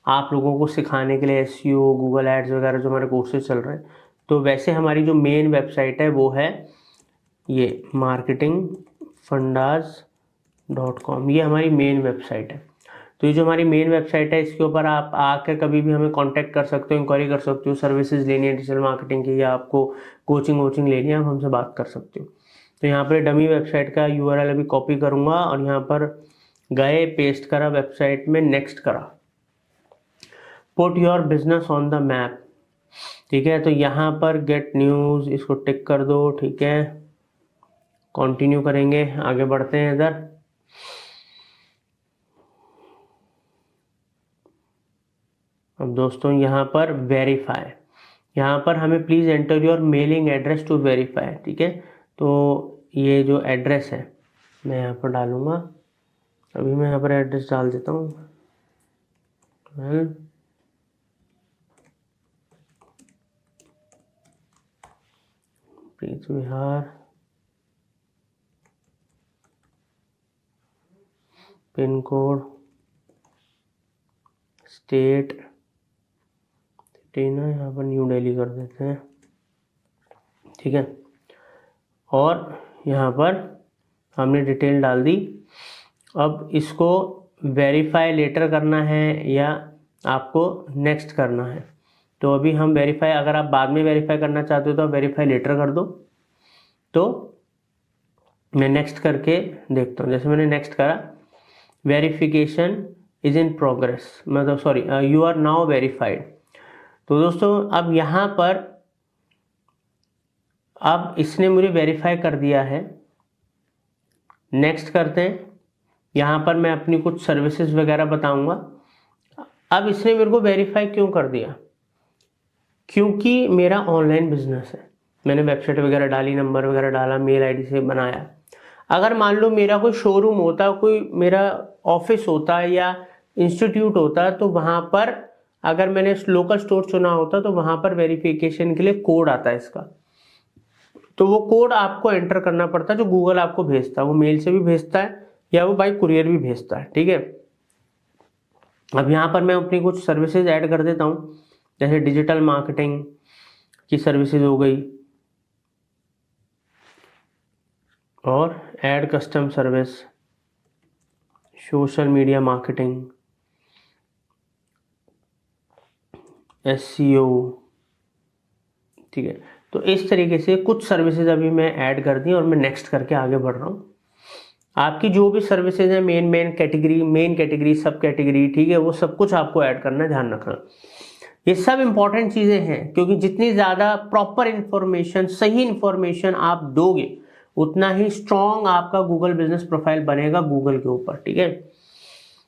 आप लोगों को सिखाने के लिए, एसईओ, गूगल एड्स वगैरह जो हमारे कोर्सेज चल रहे हैं। तो वैसे हमारी जो मेन वेबसाइट है वो है ये marketingfundas.com, ये हमारी मेन वेबसाइट है। तो ये जो हमारी मेन वेबसाइट है, इसके ऊपर आप आकर कभी भी हमें कांटेक्ट कर सकते हो, इंक्वायरी कर सकते हो, सर्विसेज लेनी है डिजिटल मार्केटिंग की, या आपको कोचिंग लेनी है, आप हमसे बात कर सकते हो। तो यहाँ पर डमी वेबसाइट का URL अभी कॉपी करूँगा और यहाँ पर गए, पेस्ट करा वेबसाइट में, नेक्स्ट करा। Put your business on the map, ठीक है। तो यहाँ पर गेट न्यूज़, इसको टिक कर दो, ठीक है। कंटिन्यू करेंगे, आगे बढ़ते हैं इधर। अब दोस्तों यहाँ पर वेरीफाई, यहाँ पर हमें please enter your mailing address to verify, ठीक है। तो ये जो एड्रेस है मैं यहाँ पर डालूँगा, अभी मैं यहाँ पर एड्रेस डाल देता हूँ, प्रीत विहार, पिन कोड, स्टेट, सिटी ना यहाँ पर न्यू दिल्ली कर देते हैं, ठीक है। और यहाँ पर हमने डिटेल डाल दी। अब इसको वेरीफाई लेटर करना है या आपको नेक्स्ट करना है। तो अभी हम वेरीफाई, अगर आप बाद में वेरीफाई करना चाहते हो तो आप वेरीफाई लेटर कर दो। तो मैं नेक्स्ट करके देखता हूँ, जैसे मैंने नेक्स्ट करा, वेरिफिकेशन इज इन प्रोग्रेस, मतलब sorry, you are now verified. तो दोस्तों अब यहाँ पर, अब इसने मुझे वेरीफाई कर दिया है, नेक्स्ट करते हैं। यहाँ पर मैं अपनी कुछ सर्विसेज वगैरह बताऊंगा। अब इसने मेरे को वेरीफाई क्यों कर दिया? क्योंकि मेरा ऑनलाइन बिजनेस है, मैंने वेबसाइट वगैरह डाली, नंबर वगैरह डाला, मेल आईडी से बनाया। अगर मान लो मेरा कोई शोरूम होता, कोई मेरा ऑफिस होता या इंस्टीट्यूट होता, तो वहाँ पर अगर मैंने लोकल स्टोर चुना होता तो वहाँ पर वेरिफिकेशन के लिए कोड आता है इसका, तो वो कोड आपको एंटर करना पड़ता है जो गूगल आपको भेजता है। वो मेल से भी भेजता है या वो बाई कुरियर भी भेजता है, ठीक है। अब यहाँ पर मैं अपनी कुछ सर्विसेज ऐड कर देता हूँ, जैसे डिजिटल मार्केटिंग की सर्विसेज हो गई, और add custom service, social media marketing, SEO, ठीक है। तो इस तरीके से कुछ सर्विसेज अभी मैं ऐड कर दी और मैं नेक्स्ट करके आगे बढ़ रहा हूँ। आपकी जो भी सर्विसेज है, मेन कैटेगरी, सब कैटेगरी, ठीक है, वो सब कुछ आपको ऐड करना, ध्यान रखना। ये सब इंपॉर्टेंट चीज़ें हैं, क्योंकि जितनी ज़्यादा प्रॉपर इंफॉर्मेशन, सही इंफॉर्मेशन आप दोगे, उतना ही स्ट्रॉन्ग आपका गूगल बिजनेस प्रोफाइल बनेगा गूगल के ऊपर, ठीक है।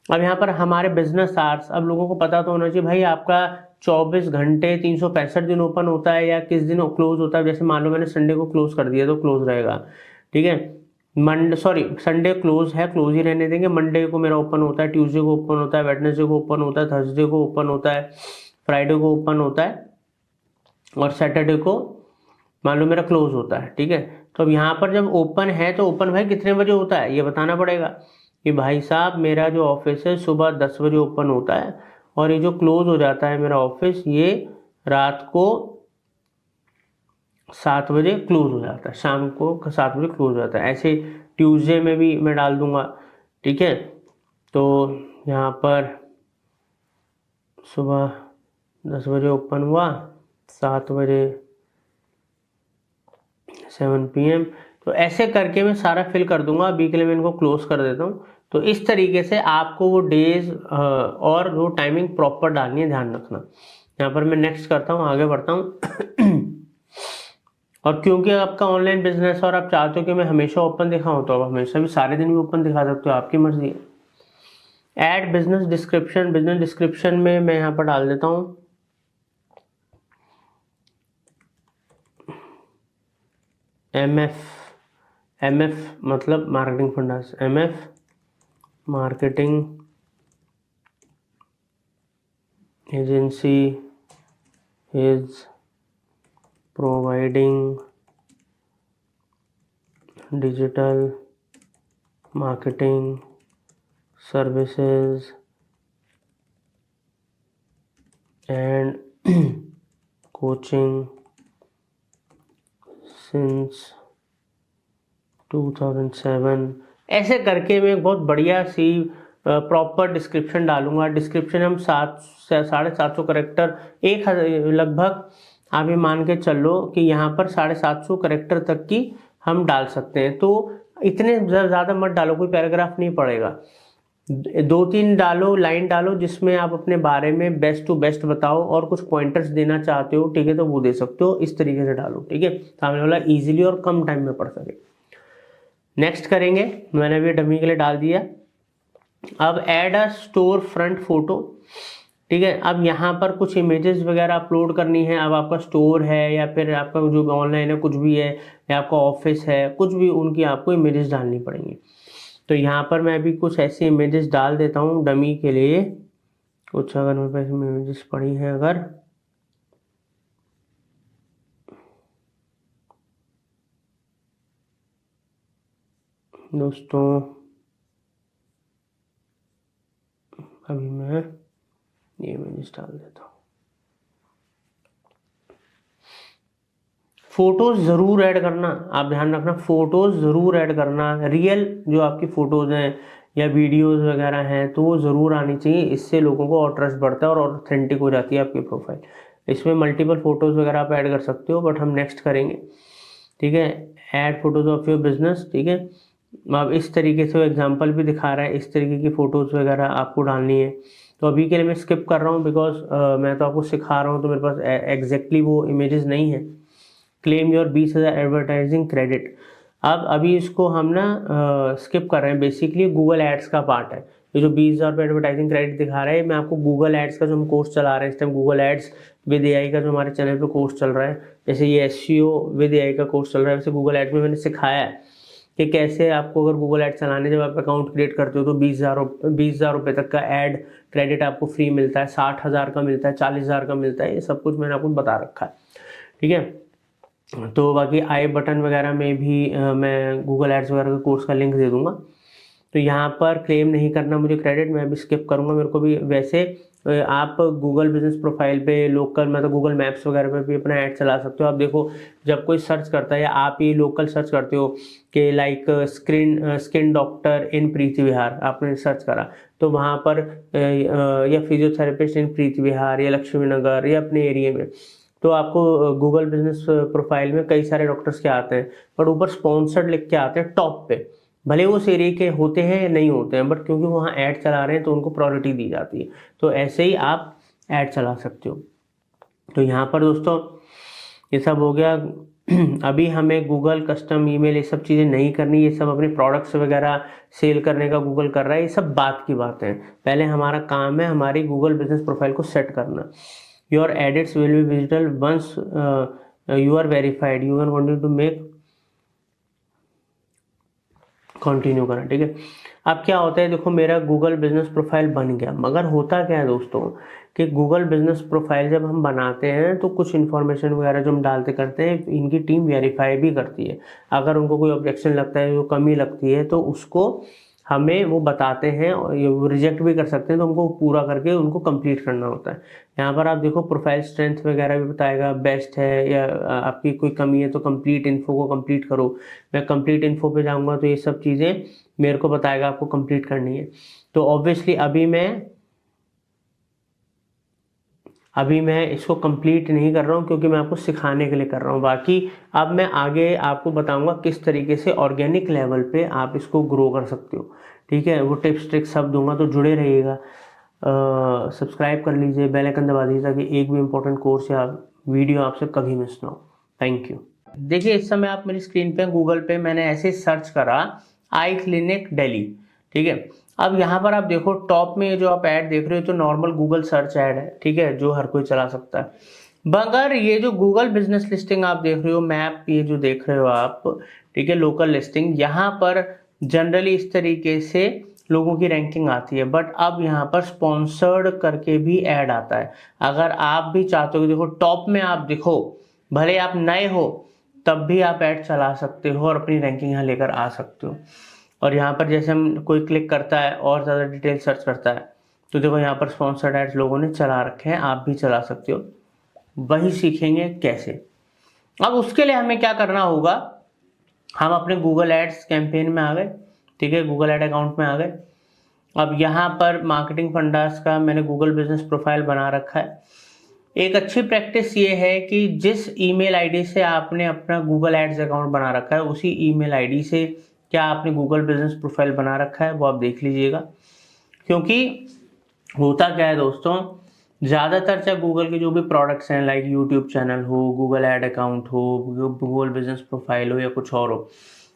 अब यहाँ पर हमारे बिजनेस आवर्स, अब लोगों को पता तो होना चाहिए भाई आपका 24 घंटे 365 दिन ओपन होता है या किस दिन क्लोज होता है। जैसे मान लो मैंने संडे को क्लोज कर दिया तो क्लोज रहेगा, ठीक है। संडे क्लोज है, क्लोज ही रहने देंगे। मंडे को मेरा ओपन होता है, ट्यूसडे को ओपन होता है, वेडनेसडे को ओपन होता है, थर्सडे को ओपन होता है, फ्राइडे को ओपन होता है, और सैटरडे को मान लो मेरा क्लोज होता है, ठीक है। तो अब यहाँ पर जब ओपन है तो ओपन भाई कितने बजे होता है ये बताना पड़ेगा कि भाई साहब मेरा जो ऑफिस है सुबह 10 बजे ओपन होता है, और ये जो क्लोज हो जाता है मेरा ऑफिस, ये रात को 7 बजे क्लोज हो जाता है, शाम को 7 बजे क्लोज हो जाता है। ऐसे ट्यूसडे में भी मैं डाल दूंगा, ठीक है। तो यहाँ पर सुबह 10 बजे ओपन हुआ, 7 बजे 7 PM, तो ऐसे करके मैं सारा फिल कर दूंगा। अभी के लिए मैं इनको क्लोज कर देता हूँ। तो इस तरीके से आपको वो डेज और वो टाइमिंग प्रॉपर डालनी है, ध्यान रखना। यहाँ पर मैं नेक्स्ट करता हूँ, आगे बढ़ता हूँ। और क्योंकि आपका ऑनलाइन बिजनेस और आप चाहते हो कि मैं हमेशा ओपन दिखाऊं, तो आप हमेशा भी सारे दिन भी ओपन दिखा सकते हो, आपकी मर्जी है। ऐड बिजनेस डिस्क्रिप्शन में मैं यहाँ पर डाल देता हूँ MF मतलब marketing fundas, MF marketing agency is providing digital marketing services and coaching since 2007। ऐसे करके मैं बहुत बढ़िया सी प्रॉपर डिस्क्रिप्शन डालूंगा। डिस्क्रिप्शन हम 750 करेक्टर, लगभग आप ये मान के चलो कि यहाँ पर 750 करेक्टर तक की हम डाल सकते हैं। तो इतने ज़्यादा मत डालो, कोई पैराग्राफ नहीं पड़ेगा। 2-3 डालो, लाइन डालो जिसमें आप अपने बारे में बेस्ट टू बेस्ट बताओ, और कुछ पॉइंटर्स देना चाहते हो, ठीक है, तो वो दे सकते हो। इस तरीके से डालो, ठीक है, सामने वाला इजीली और कम टाइम में पढ़ सके। नेक्स्ट करेंगे, मैंने अभी डमी के लिए डाल दिया। अब ऐड अ स्टोर फ्रंट फोटो, ठीक है। अब यहाँ पर कुछ इमेजेस वगैरह अपलोड करनी है। अब आपका स्टोर है या फिर आपका जो ऑनलाइन है कुछ भी है, या आपका ऑफिस है, कुछ भी, उनकी आपको इमेजेस डालनी पड़ेंगी। तो यहाँ पर मैं अभी कुछ ऐसी इमेजेस डाल देता हूँ डमी के लिए। कुछ अगर मेरे पास इमेजेस पड़ी हैं, अगर दोस्तों, अभी मैं ये इमेजेस डाल देता हूँ। फोटोज जरूर ऐड करना, आप ध्यान रखना, फोटोज जरूर ऐड करना। रियल जो आपकी फोटोज हैं या वीडियोस वगैरह हैं तो वो ज़रूर आनी चाहिए। इससे लोगों को और ट्रस्ट बढ़ता है और ऑथेंटिक हो जाती है आपकी प्रोफाइल। इसमें मल्टीपल फोटोज़ वगैरह आप ऐड कर सकते हो, बट हम नेक्स्ट करेंगे, ठीक है। Add photos of your business, ठीक है। अब इस तरीके से वो एग्जाम्पल भी दिखा रहा है, इस तरीके की फ़ोटोज़ वगैरह आपको डालनी है। तो अभी के लिए मैं स्किप कर रहा हूँ, बिकॉज मैं तो आपको सिखा रहा हूँ, तो मेरे पास एग्जैक्टली वो इमेजेस नहीं है। Claim your 20,000 advertising credit. अब अभी इसको हम ना स्किप कर रहे हैं। बेसिकली गूगल एड्स का पार्ट है ये जो 20,000 रुपये एडवर्टाइजिंग क्रेडिट दिखा रहा है। मैं आपको गूगल एड्स का जो हम कोर्स चला रहे हैं इस time, Google ads with AI का जो हमारे चैनल पे कोर्स चल रहा है, जैसे ये SEO विद AI का कोर्स चल रहा है, वैसे गूगल एड्स में मैंने सिखाया है कि कैसे आपको अगर गूगल ऐड चलाने जब आप अकाउंट क्रिएट करते हो तो 20,000 रुपये तक का ऐड क्रेडिट आपको फ्री मिलता है, 60,000 का मिलता है, 40,000 का मिलता है, ये सब कुछ मैंने आपको बता रखा है। ठीक है, तो बाकी आई बटन वगैरह में भी मैं गूगल एड्स वगैरह के कोर्स का लिंक दे दूंगा। तो यहाँ पर क्लेम नहीं करना मुझे क्रेडिट, मैं भी स्किप करूँगा, मेरे को भी वैसे आप गूगल बिजनेस प्रोफाइल पे लोकल मतलब गूगल मैप्स वगैरह पे भी अपना ऐड चला सकते हो। आप देखो जब कोई सर्च करता है या आप ही लोकल सर्च करते हो कि लाइक स्किन डॉक्टर इन प्रीति विहार, आपने सर्च करा तो वहाँ पर या फिजियोथेरेपिस्ट इन प्रीति विहार या लक्ष्मी नगर या अपने एरिया में, तो आपको गूगल बिजनेस प्रोफाइल में कई सारे डॉक्टर्स के आते हैं, बट ऊपर स्पॉन्सर्ड लिख के आते हैं टॉप पे, भले वो उस एरिया के होते हैं या नहीं होते हैं, बट क्योंकि वहाँ ऐड चला रहे हैं तो उनको प्रायोरिटी दी जाती है। तो ऐसे ही आप ऐड चला सकते हो। तो यहाँ पर दोस्तों ये सब हो गया। अभी हमें गूगल कस्टम ईमेल ये सब चीज़ें नहीं करनी, ये सब अपने प्रोडक्ट्स वगैरह सेल करने का गूगल कर रहा है, ये सब बात की बात है। पहले हमारा काम है हमारी गूगल बिजनेस प्रोफाइल को सेट करना। Your edits will be visible once you are verified, you are wanting to make continue करना। ठीक है, अब क्या होता है, देखो मेरा गूगल बिजनेस प्रोफाइल बन गया, मगर होता क्या है दोस्तों कि गूगल बिजनेस प्रोफाइल जब हम बनाते हैं तो कुछ इन्फॉर्मेशन वगैरह जो हम डालते करते हैं इनकी टीम वेरीफाई भी करती है। अगर उनको कोई ऑब्जेक्शन लगता है, जो कमी लगती है, तो उसको हमें वो बताते हैं और ये रिजेक्ट भी कर सकते हैं, तो उनको पूरा करके उनको कंप्लीट करना होता है। यहाँ पर आप देखो प्रोफाइल स्ट्रेंथ वगैरह भी बताएगा, बेस्ट है या आपकी कोई कमी है तो कंप्लीट इन्फो को कंप्लीट करो। मैं कंप्लीट इन्फो पे जाऊँगा तो ये सब चीज़ें मेरे को बताएगा आपको कंप्लीट करनी है। तो ऑब्वियसली अभी मैं इसको कंप्लीट नहीं कर रहा हूँ क्योंकि मैं आपको सिखाने के लिए कर रहा हूँ। बाकी अब मैं आगे आपको बताऊंगा किस तरीके से ऑर्गेनिक लेवल पे आप इसको ग्रो कर सकते हो। ठीक है, वो टिप्स ट्रिक्स सब दूंगा, तो जुड़े रहिएगा। सब्सक्राइब कर लीजिए, बेल आइकन दबा दीजिए ताकि एक भी इंपॉर्टेंट कोर्स या वीडियो आपसे कभी मिस ना हो। Thank you. देखिए इस समय आप मेरी स्क्रीन पे गूगल पे मैंने ऐसे सर्च करा आई क्लिनिक दिल्ली। ठीक है, अब यहाँ पर आप देखो टॉप में जो आप ऐड देख रहे हो तो नॉर्मल गूगल सर्च ऐड है। ठीक है, जो हर कोई चला सकता है, मगर ये जो गूगल बिजनेस लिस्टिंग आप देख रहे हो, मैप ये जो देख रहे हो आप, ठीक है, लोकल लिस्टिंग, यहाँ पर जनरली इस तरीके से लोगों की रैंकिंग आती है। बट अब यहाँ पर स्पॉन्सर्ड करके भी ऐड आता है। अगर आप भी चाहते हो, देखो टॉप में आप दिखो, भले आप नए हो तब भी आप ऐड चला सकते हो और अपनी रैंकिंग यहाँ लेकर आ सकते हो। और यहाँ पर जैसे हम कोई क्लिक करता है और ज़्यादा डिटेल सर्च करता है तो देखो यहाँ पर स्पॉन्सर्ड एड्स लोगों ने चला रखे हैं, आप भी चला सकते हो। वही सीखेंगे कैसे। अब उसके लिए हमें क्या करना होगा, हम अपने गूगल एड्स कैंपेन में आ गए। ठीक है, गूगल एड अकाउंट में आ गए। अब यहाँ पर मार्केटिंग फंडास का मैंने गूगल बिजनेस प्रोफाइल बना रखा है। एक अच्छी प्रैक्टिस ये है कि जिस ईमेल आईडी से आपने अपना गूगल एड्स अकाउंट बना रखा है उसी ईमेल आईडी से क्या आपने गूगल बिजनेस प्रोफाइल बना रखा है वो आप देख लीजिएगा। क्योंकि होता क्या है दोस्तों, ज़्यादातर चाहे गूगल के जो भी प्रोडक्ट्स हैं लाइक यूट्यूब चैनल हो, गूगल ऐड अकाउंट हो, गूगल बिजनेस प्रोफाइल हो या कुछ और हो,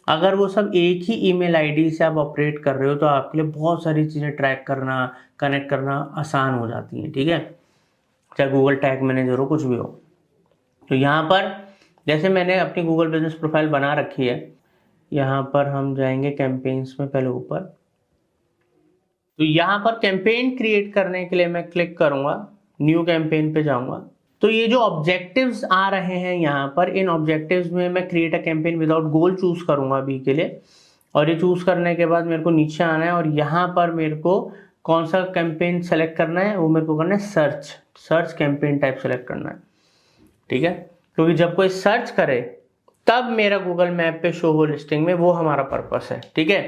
अगर वो सब एक ही ईमेल आईडी से आप ऑपरेट कर रहे हो तो आपके लिए बहुत सारी चीज़ें ट्रैक करना, कनेक्ट करना आसान हो जाती हैं। ठीक है, चाहे गूगल टैग मैनेजर हो, कुछ भी हो। तो यहाँ पर जैसे मैंने अपनी गूगल बिजनेस प्रोफाइल बना रखी है, यहाँ पर हम जाएंगे कैंपेन्स में, पहले ऊपर। तो यहाँ पर कैंपेन क्रिएट करने के लिए मैं क्लिक करूंगा, न्यू कैंपेन पे जाऊंगा। तो ये जो ऑब्जेक्टिव्स आ रहे हैं यहाँ पर, इन ऑब्जेक्टिव्स में मैं create a campaign without goal choose करूंगा अभी के लिए। और ये चूज करने के बाद मेरे को नीचे आना है और यहाँ पर मेरे को कौन सा कैंपेन सेलेक्ट करना है, वो मेरे को करना है सर्च कैंपेन टाइप सेलेक्ट करना है। ठीक है, क्योंकि जब कोई सर्च करे तब मेरा गूगल मैप पे शो हो लिस्टिंग में, वो हमारा पर्पस है। ठीक है,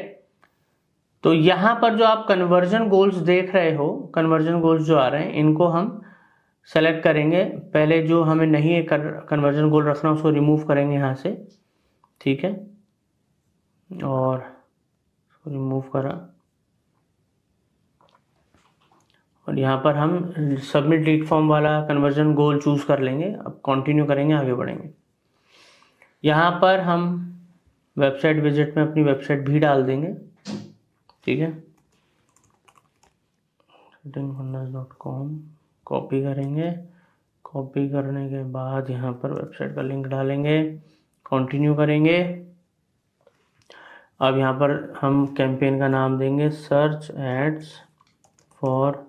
तो यहाँ पर जो आप कन्वर्जन गोल्स देख रहे हो, कन्वर्जन गोल्स जो आ रहे हैं इनको हम सेलेक्ट करेंगे। पहले जो हमें नहीं है कन्वर्जन गोल रखना उसको रिमूव करेंगे यहाँ से। ठीक है, और रिमूव करा और यहाँ पर हम सबमिट लीड फॉर्म वाला कन्वर्जन गोल चूज कर लेंगे। अब कंटिन्यू करेंगे, आगे बढ़ेंगे। यहाँ पर हम वेबसाइट विजिट में अपनी वेबसाइट भी डाल देंगे। ठीक है, settingfundas.com कॉपी करेंगे। कॉपी करने के बाद यहाँ पर वेबसाइट का लिंक डालेंगे, कंटिन्यू करेंगे। अब यहाँ पर हम कैंपेन का नाम देंगे search ads for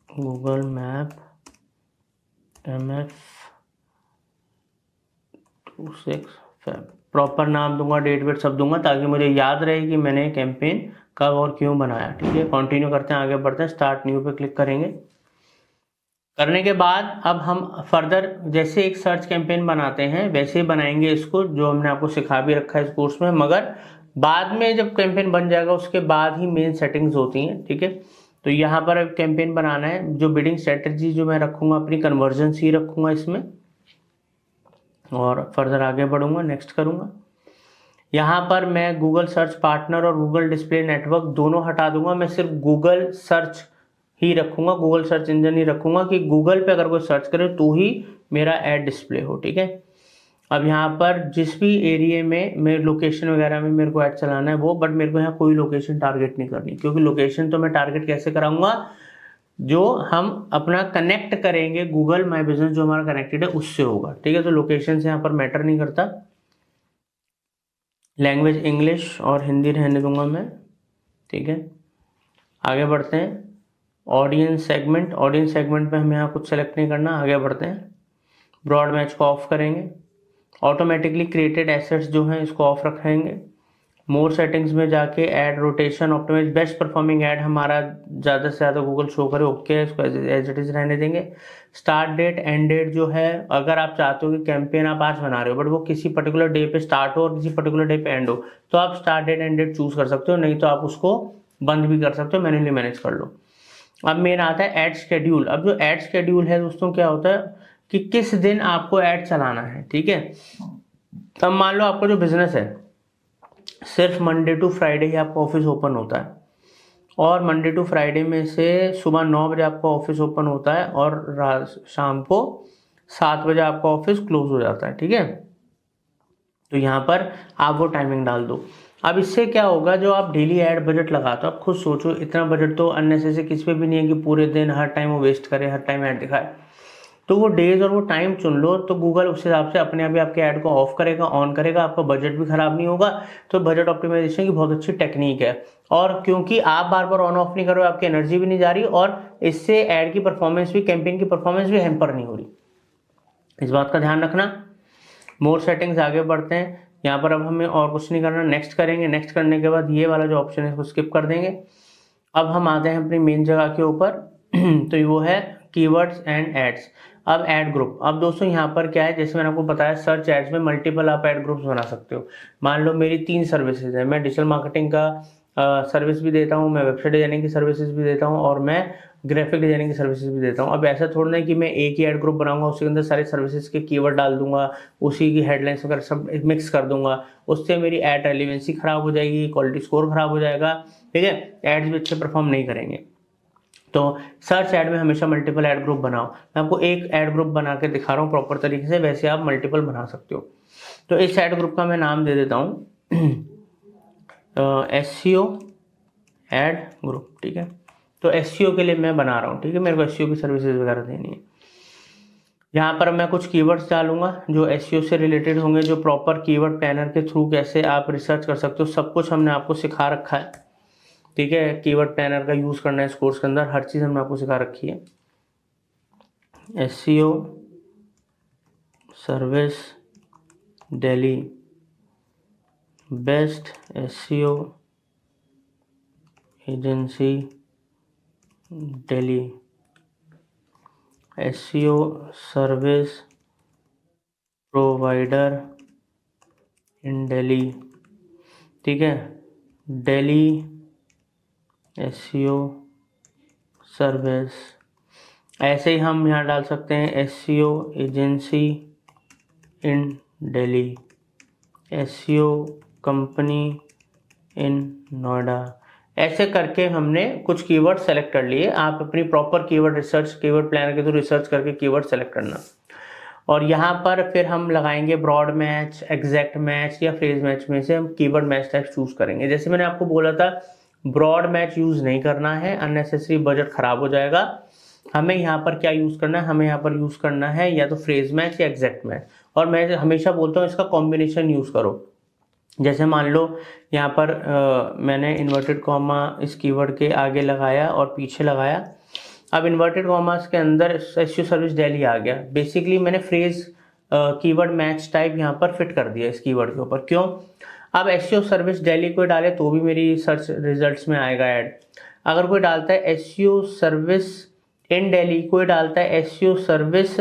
Google map MF 26 Feb। Proper नाम दूंगा, डेट वेट सब दूंगा ताकि मुझे याद रहे कि मैंने कैंपेन कब और क्यों बनाया। ठीक है, कंटिन्यू करते हैं, आगे बढ़ते हैं। स्टार्ट न्यू पे क्लिक करेंगे। करने के बाद अब हम फर्दर जैसे एक सर्च कैंपेन बनाते हैं वैसे ही बनाएंगे इसको, जो हमने आपको सिखा भी रखा है इस कोर्स में। मगर बाद में जब कैंपेन बन जाएगा उसके बाद ही मेन सेटिंग्स होती हैं। ठीक है, तो यहाँ पर अब कैंपेन बनाना है। जो बिडिंग स्ट्रेटजी जो मैं रखूँगा अपनी कन्वर्जन ही रखूँगा इसमें, और फर्दर आगे बढ़ूँगा, नेक्स्ट करूँगा। यहाँ पर मैं गूगल सर्च पार्टनर और गूगल डिस्प्ले नेटवर्क दोनों हटा दूंगा। मैं सिर्फ गूगल सर्च ही रखूँगा, गूगल सर्च इंजन ही रखूँगा कि गूगल पे अगर कोई सर्च करे तो ही मेरा ऐड डिस्प्ले हो। ठीक है, अब यहाँ पर जिस भी एरिया में मेरे लोकेशन वगैरह में मेरे को ऐड चलाना है वो, बट मेरे को यहाँ कोई लोकेशन टारगेट नहीं करनी, क्योंकि लोकेशन तो मैं टारगेट कैसे कराऊंगा, जो हम अपना कनेक्ट करेंगे गूगल माई बिजनेस जो हमारा कनेक्टेड है उससे होगा। ठीक है, तो लोकेशन से यहाँ पर मैटर नहीं करता। लैंग्वेज इंग्लिश और हिंदी रहने दूंगा मैं। ठीक है, आगे बढ़ते हैं। ऑडियंस सेगमेंट, ऑडियंस सेगमेंट में हमें यहाँ कुछ सेलेक्ट नहीं करना, आगे बढ़ते हैं। ब्रॉड मैच को ऑफ करेंगे। ऑटोमेटिकली क्रिएटेड एसेट्स जो हैं इसको ऑफ रखेंगे। मोर सेटिंग्स में जाके ad rotation optimize best performing ad हमारा ज़्यादा से ज़्यादा गूगल शो करे, ओके है, इसको एज इट इज़ रहने देंगे। स्टार्ट डेट एंड डेट जो है, अगर आप चाहते हो कि कैंपेन आप आज बना रहे हो बट वो किसी पर्टिकुलर डे पे स्टार्ट हो और किसी पर्टिकुलर डे पे एंड हो, तो आप start date end date choose कर सकते हो, नहीं तो आप उसको बंद भी कर सकते हो, मैन्युअली मैनेज कर लो। अब मेन आता है ऐड शेड्यूल। अब जो ऐड शेड्यूल है दोस्तों क्या होता है कि किस दिन आपको ऐड चलाना है। ठीक है, तब मान लो आपका जो बिजनेस है सिर्फ मंडे टू फ्राइडे ही आपका ऑफिस ओपन होता है, और मंडे टू फ्राइडे में से सुबह 9 बजे आपका ऑफिस ओपन होता है और शाम को 7 बजे आपका ऑफिस क्लोज हो जाता है। ठीक है, तो यहाँ पर आप वो टाइमिंग डाल दो। अब इससे क्या होगा, जो आप डेली ऐड बजट लगाते हो, आप खुद सोचो इतना बजट तो अननेसेसरी किसी पे भी नहीं है कि पूरे दिन हर टाइम वो वेस्ट करे, हर टाइम ऐड दिखाए। तो वो डेज और वो टाइम चुन लो, तो गूगल उस हिसाब से अपने आप ही आपके ऐड को ऑफ करेगा, ऑन करेगा, आपका बजट भी खराब नहीं होगा। तो बजट ऑप्टिमाइजेशन की बहुत अच्छी टेक्निक है, और क्योंकि आप बार बार ऑन ऑफ नहीं कर रहे हो, आपकी एनर्जी भी नहीं जा रही, और इससे ऐड की परफॉर्मेंस भी, कैंपेन की परफॉर्मेंस भी हैम्पर नहीं हो रही। इस बात का ध्यान रखना। मोर सेटिंग्स, आगे बढ़ते हैं। यहाँ पर अब हमें और कुछ नहीं करना, नेक्स्ट करेंगे। नेक्स्ट करने के बाद ये वाला जो ऑप्शन है इसको स्किप कर देंगे। अब हम आते हैं अपनी मेन जगह के ऊपर तो वो है कीवर्ड्स एंड एड्स। अब ऐड ग्रुप। अब दोस्तों यहाँ पर क्या है, जैसे मैंने आपको बताया सर्च एड्स में मल्टीपल आप ऐड ग्रुप्स बना सकते हो। मान लो मेरी 3 सर्विसेज है, मैं डिजिटल मार्केटिंग का सर्विस भी देता हूँ, मैं वेबसाइट डिजाइनिंग की सर्विसेज भी देता हूँ, और मैं ग्राफिक डिजाइनिंग की सर्विसेज भी देता हूँ। अब ऐसा थोड़ा नहीं कि मैं एक ही ऐड ग्रुप बनाऊंगा, उसके अंदर सारे सर्विसेज के कीवर्ड डाल दूंगा, उसी की हेडलाइंस वगैरह सब मिक्स कर दूंगा, उससे मेरी ऐड रेलिवेंसी खराब हो जाएगी, क्वालिटी स्कोर खराब हो जाएगा। ठीक है, एड्स भी अच्छे परफॉर्म नहीं करेंगे। तो सर्च ऐड में हमेशा मल्टीपल ऐड ग्रुप बनाओ। मैं आपको एक ऐड ग्रुप बना के दिखा रहा हूँ प्रॉपर तरीके से, वैसे आप मल्टीपल बना सकते हो। तो इस ऐड ग्रुप का मैं नाम दे देता हूँ SEO ऐड ग्रुप। ठीक है, तो SEO के लिए मैं बना रहा हूँ। ठीक है, मेरे को SEO की सर्विसेज वगैरह देनी है। यहाँ पर मैं कुछ कीवर्ड्स डालूंगा जो SEO से रिलेटेड होंगे, जो प्रॉपर कीवर्ड प्लानर के थ्रू कैसे आप रिसर्च कर सकते हो, सब कुछ हमने आपको सिखा रखा है। ठीक है, कीवर्ड प्लानर का यूज़ करना है इस कोर्स के अंदर, हर चीज़ हमने आपको सिखा रखी है। SEO service Delhi, best SEO agency Delhi, SEO service provider in Delhi. ठीक है, दिल्ली SEO सर्विस। ऐसे ही हम यहाँ डाल सकते हैं SEO agency in Delhi, SEO company इन नोएडा। ऐसे करके हमने कुछ कीवर्ड सेलेक्ट कर लिए। आप अपनी proper keyword research, keyword planner के थ्रू रिसर्च करके कीवर्ड सेलेक्ट करना, और यहाँ पर फिर हम लगाएंगे ब्रॉड मैच, एग्जैक्ट मैच या फ्रेज मैच में से हम कीवर्ड मैच टाइप चूज करेंगे। जैसे मैंने आपको बोला था ब्रॉड मैच यूज नहीं करना है, अननेसेसरी बजट खराब हो जाएगा। हमें यहाँ पर क्या यूज करना है, हमें यहाँ पर यूज करना है या तो फ्रेज मैच या एग्जैक्ट मैच, और मैं हमेशा बोलता हूँ इसका कॉम्बिनेशन यूज करो। जैसे मान लो यहाँ पर मैंने इन्वर्टेड कॉमा इस कीवर्ड के आगे लगाया और पीछे लगाया। अब इन्वर्टेड कॉमास के अंदर एसईओ सर्विस दिल्ली आ गया। बेसिकली मैंने फ्रेज कीवर्ड मैच टाइप यहाँ पर फिट कर दिया इस कीवर्ड के ऊपर। क्यों? अब एसईओ सर्विस दिल्ली कोई डाले तो भी मेरी सर्च रिजल्ट्स में आएगा ऐड। अगर कोई डालता है एसईओ सर्विस इन दिल्ली, कोई डालता है एसईओ सर्विस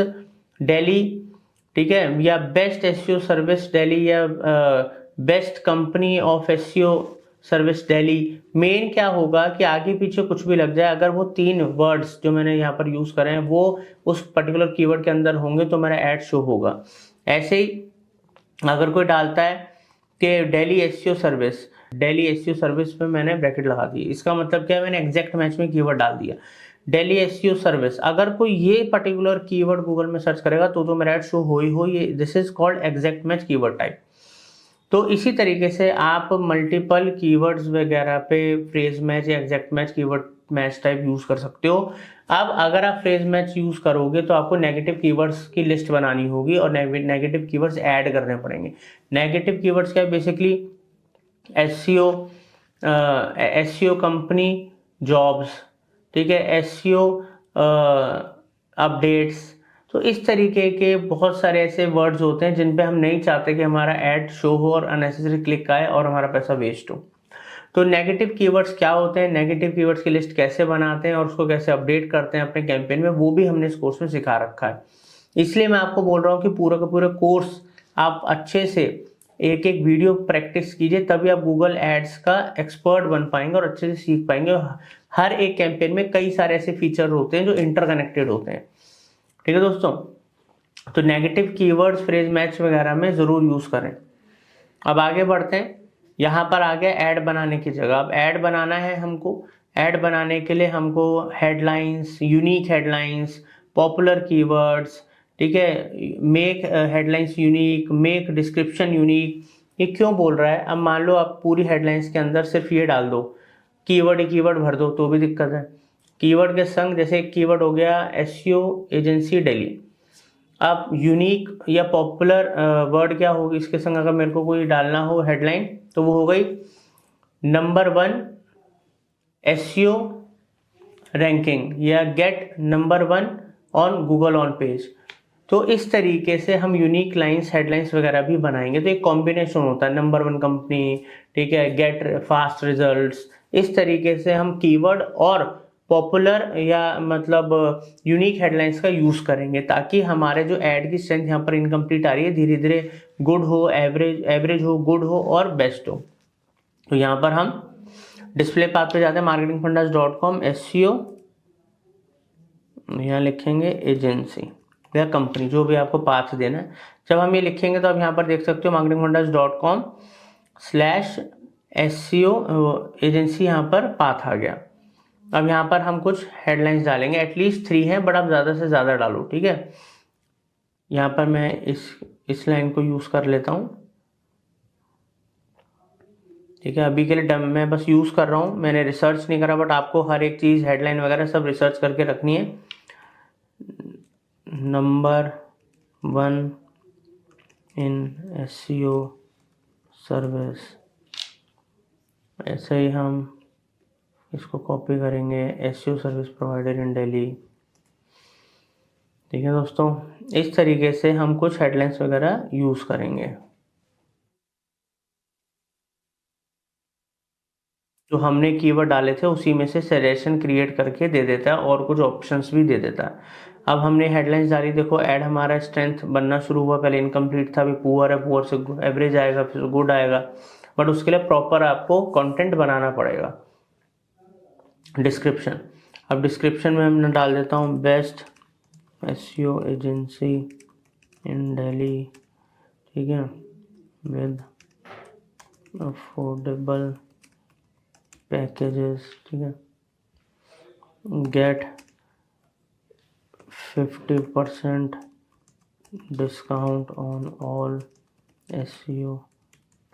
दिल्ली, ठीक है, या बेस्ट एसईओ सर्विस दिल्ली, या best company of SEO service Delhi, main क्या होगा कि आगे पीछे कुछ भी लग जाए, अगर वो 3 वर्ड्स जो मैंने यहाँ पर यूज करे हैं वो उस पर्टिकुलर कीवर्ड के अंदर होंगे तो मेरा ऐड शो होगा। ऐसे ही अगर कोई डालता है कि दिल्ली एसईओ सर्विस पे मैंने ब्रैकेट लगा दी, इसका मतलब क्या है, मैंने एग्जैक्ट मैच में कीवर्ड डाल दिया दिल्ली एसईओ सर्विस। अगर कोई ये पर्टिकुलर कीवर्ड गूगल में सर्च करेगा तो मेरा ऐड शो हो ये this is called exact match keyword type. तो इसी तरीके से आप मल्टीपल कीवर्ड्स वगैरह पे फ्रेज मैच या exact match keyword match type use कर सकते हो। अब अगर आप फ्रेज मैच यूज करोगे तो आपको नेगेटिव कीवर्ड्स की लिस्ट बनानी होगी और नेगेटिव कीवर्ड्स ऐड करने पड़ेंगे। नेगेटिव कीवर्ड्स क्या है? बेसिकली एसईओ कंपनी जॉब्स, ठीक है, एसईओ अपडेट्स। तो इस तरीके के बहुत सारे ऐसे वर्ड्स होते हैं जिन पे हम नहीं चाहते कि हमारा ऐड शो हो और अननेसेसरी क्लिक आए और हमारा पैसा वेस्ट हो। तो नेगेटिव कीवर्ड्स क्या होते हैं, नेगेटिव कीवर्ड्स की लिस्ट कैसे बनाते हैं और उसको कैसे अपडेट करते हैं अपने कैंपेन में, वो भी हमने इस कोर्स में सिखा रखा है। इसलिए मैं आपको बोल रहा हूँ कि पूरा का पूरा कोर्स आप अच्छे से एक एक वीडियो प्रैक्टिस कीजिए, तभी आप गूगल एड्स का एक्सपर्ट बन पाएंगे और अच्छे से सीख पाएंगे। हर एक कैंपेन में कई सारे ऐसे फीचर होते हैं जो इंटरकनेक्टेड होते हैं, ठीक है दोस्तों। तो नेगेटिव कीवर्ड्स फ्रेज मैच वगैरह में ज़रूर यूज़ करें। अब आगे बढ़ते हैं। यहाँ पर आ गया ऐड बनाने की जगह। अब ऐड बनाना है हमको। ऐड बनाने के लिए हमको headlines, unique headlines, popular keywords, ठीक है, make headlines unique, make description unique. ये क्यों बोल रहा है? अब मान लो आप पूरी हेडलाइंस के अंदर सिर्फ ये डाल दो, कीवर्ड भर दो तो भी दिक्कत है। कीवर्ड के संग जैसे एक कीवर्ड हो गया एसईओ एजेंसी दिल्ली। अब यूनिक या पॉपुलर वर्ड क्या होगी इसके संग अगर मेरे को कोई डालना हो हेडलाइन, तो वो हो गई नंबर 1 एसईओ रैंकिंग या get number 1 on Google on page. तो इस तरीके से हम यूनिक लाइंस, हेडलाइंस वगैरह भी बनाएंगे। तो एक कॉम्बिनेशन होता है, नंबर 1 कंपनी, ठीक है, गेट फास्ट रिजल्ट्स। इस तरीके से हम कीवर्ड और पॉपुलर या मतलब यूनिक हेडलाइंस का यूज करेंगे ताकि हमारे जो ऐड की स्ट्रेंथ यहाँ पर इनकम्प्लीट आ रही है धीरे धीरे गुड हो, एवरेज हो, गुड हो और बेस्ट हो। तो यहाँ पर हम डिस्प्ले पाथ पे जाते हैं, marketingfundas.com एसईओ, यहाँ लिखेंगे एजेंसी या कंपनी, जो भी आपको पाथ देना है। जब हम ये लिखेंगे तो आप यहाँ पर देख सकते हो marketingfundas.com/SEO एजेंसी, यहाँ पर पाथ आ गया। अब यहाँ पर हम कुछ हेडलाइंस डालेंगे, एटलीस्ट 3 हैं, बट आप ज़्यादा से ज़्यादा डालो, ठीक है। यहाँ पर मैं इस लाइन को यूज़ कर लेता हूँ, ठीक है। अभी के लिए मैं बस यूज़ कर रहा हूँ, मैंने रिसर्च नहीं करा, बट आपको हर एक चीज़ हेडलाइन वगैरह सब रिसर्च करके रखनी है। नंबर 1 इन एसईओ सर्विस, ऐसे ही हम इसको कॉपी करेंगे, SEO service provider in Delhi, ठीक है दोस्तों। इस तरीके से हम कुछ हेडलाइंस वगैरह यूज़ करेंगे। जो हमने कीवर्ड डाले थे उसी में से सजेशन क्रिएट करके दे देता है और कुछ ऑप्शंस भी दे देता है। अब हमने हेडलाइंस डाली, देखो ऐड हमारा स्ट्रेंथ बनना शुरू हुआ। पहले इनकम्प्लीट था, अभी पुअर है, पुअर से एवरेज आएगा, फिर गुड आएगा, बट उसके लिए प्रॉपर आपको कंटेंट बनाना पड़ेगा। डिस्क्रिप्शन, अब डिस्क्रिप्शन में मैं डाल देता हूँ best SEO agency in Delhi, ठीक है, विद अफोर्डेबल पैकेजेस, ठीक है, get 50% discount on all SEO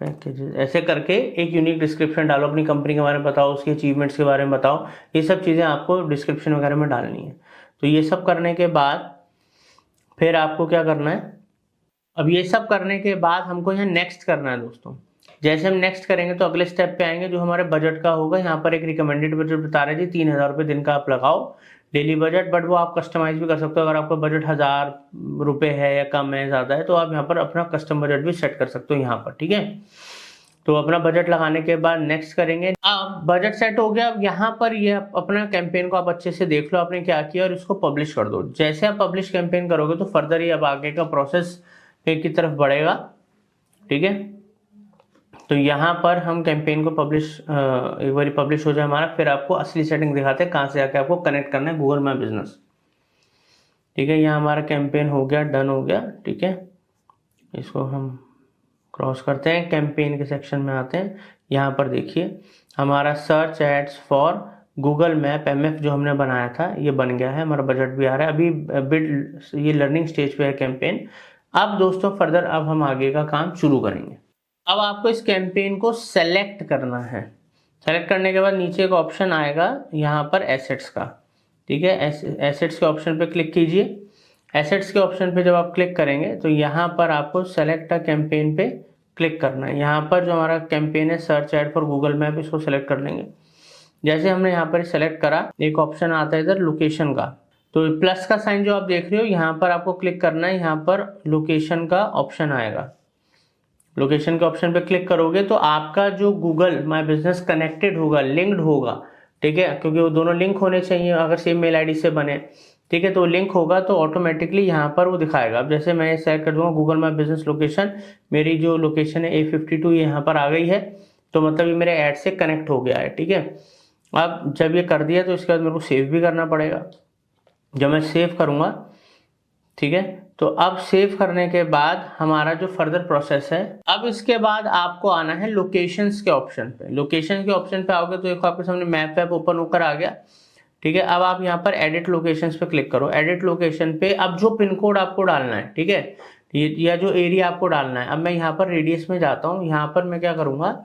packages. ऐसे करके एक यूनिक डिस्क्रिप्शन डालो, अपनी कंपनी के बारे में बताओ, उसके अचीवमेंट्स के बारे में बताओ। ये सब चीज़ें आपको डिस्क्रिप्शन वगैरह में डालनी है। तो ये सब करने के बाद फिर आपको क्या करना है, अब ये सब करने के बाद हमको यहाँ नेक्स्ट करना है दोस्तों। जैसे हम नेक्स्ट करेंगे तो अगले स्टेप पे आएंगे जो हमारे बजट का होगा। यहाँ पर एक रिकमेंडेड बजट बता रहे जी 3,000 रुपये दिन का आप लगाओ डेली बजट, बट वो आप कस्टमाइज भी कर सकते हो। अगर आपका बजट 1,000 रुपये है या कम है ज़्यादा है तो आप यहाँ पर अपना कस्टम बजट भी सेट कर सकते हो यहाँ पर, ठीक है। तो अपना बजट लगाने के बाद नेक्स्ट करेंगे। अब बजट सेट हो गया, अब यहाँ पर ये अपना कैंपेन को आप अच्छे से देख लो आपने क्या किया और इसको पब्लिश कर दो। जैसे आप पब्लिश कैंपेन करोगे तो फर्दर ये अब आगे का प्रोसेस की तरफ बढ़ेगा, ठीक है। तो यहाँ पर हम कैंपेन को पब्लिश एक बार पब्लिश हो जाए हमारा, फिर आपको असली सेटिंग दिखाते हैं कहाँ से आके आपको कनेक्ट करना है गूगल माई बिजनेस, ठीक है। यहाँ हमारा कैंपेन हो गया, डन हो गया, ठीक है। इसको हम क्रॉस करते हैं, कैंपेन के सेक्शन में आते हैं। यहाँ पर देखिए हमारा search ads for Google map MF जो हमने बनाया था ये बन गया है, हमारा बजट भी आ रहा है। अभी बिल्ड ये लर्निंग स्टेज पे है कैंपेन। अब दोस्तों फर्दर अब हम आगे का काम शुरू करेंगे। अब आपको इस कैंपेन को सेलेक्ट करना है। सेलेक्ट करने के बाद नीचे एक ऑप्शन आएगा यहाँ पर एसेट्स का, ठीक है। एसेट्स के ऑप्शन पे क्लिक कीजिए। एसेट्स के ऑप्शन पे जब आप क्लिक करेंगे तो यहाँ पर आपको सेलेक्ट अ कैंपेन पे क्लिक करना है। यहाँ पर जो हमारा कैंपेन है search add for Google map, इसको सेलेक्ट कर लेंगे। जैसे हमने यहाँ पर सेलेक्ट करा एक ऑप्शन आता है इधर लोकेशन का, तो प्लस का साइन जो आप देख रहे हो यहाँ पर आपको क्लिक करना है। यहाँ पर लोकेशन का ऑप्शन आएगा, लोकेशन के ऑप्शन पे क्लिक करोगे तो आपका जो गूगल माई बिजनेस कनेक्टेड होगा, लिंक्ड होगा, ठीक है, क्योंकि वो दोनों लिंक होने चाहिए अगर सेम मेल आईडी से बने, ठीक है। तो लिंक होगा तो ऑटोमेटिकली यहाँ पर वो दिखाएगा। अब जैसे मैं सेलेक्ट कर दूंगा गूगल माई बिजनेस लोकेशन, मेरी जो लोकेशन है A52 यहाँ पर आ गई है, तो मतलब ये मेरे ऐड से कनेक्ट हो गया है, ठीक है। अब जब ये कर दिया तो इसके बाद मेरे को सेव भी करना पड़ेगा। जब मैं सेव करूँगा, ठीक है, तो अब सेव करने के बाद हमारा जो फर्दर प्रोसेस है, अब इसके बाद आपको आना है लोकेशंस के ऑप्शन पे। लोकेशन के ऑप्शन पे आओगे तो देखो आपके सामने मैप ऐप ओपन होकर आ गया, ठीक है। अब आप यहाँ पर एडिट लोकेशंस पे क्लिक करो। एडिट लोकेशन पे अब जो पिन कोड आपको डालना है, ठीक है, या जो एरिया आपको डालना है। अब मैं यहाँ पर रेडियस में जाता हूँ। यहाँ पर मैं क्या करूँगा,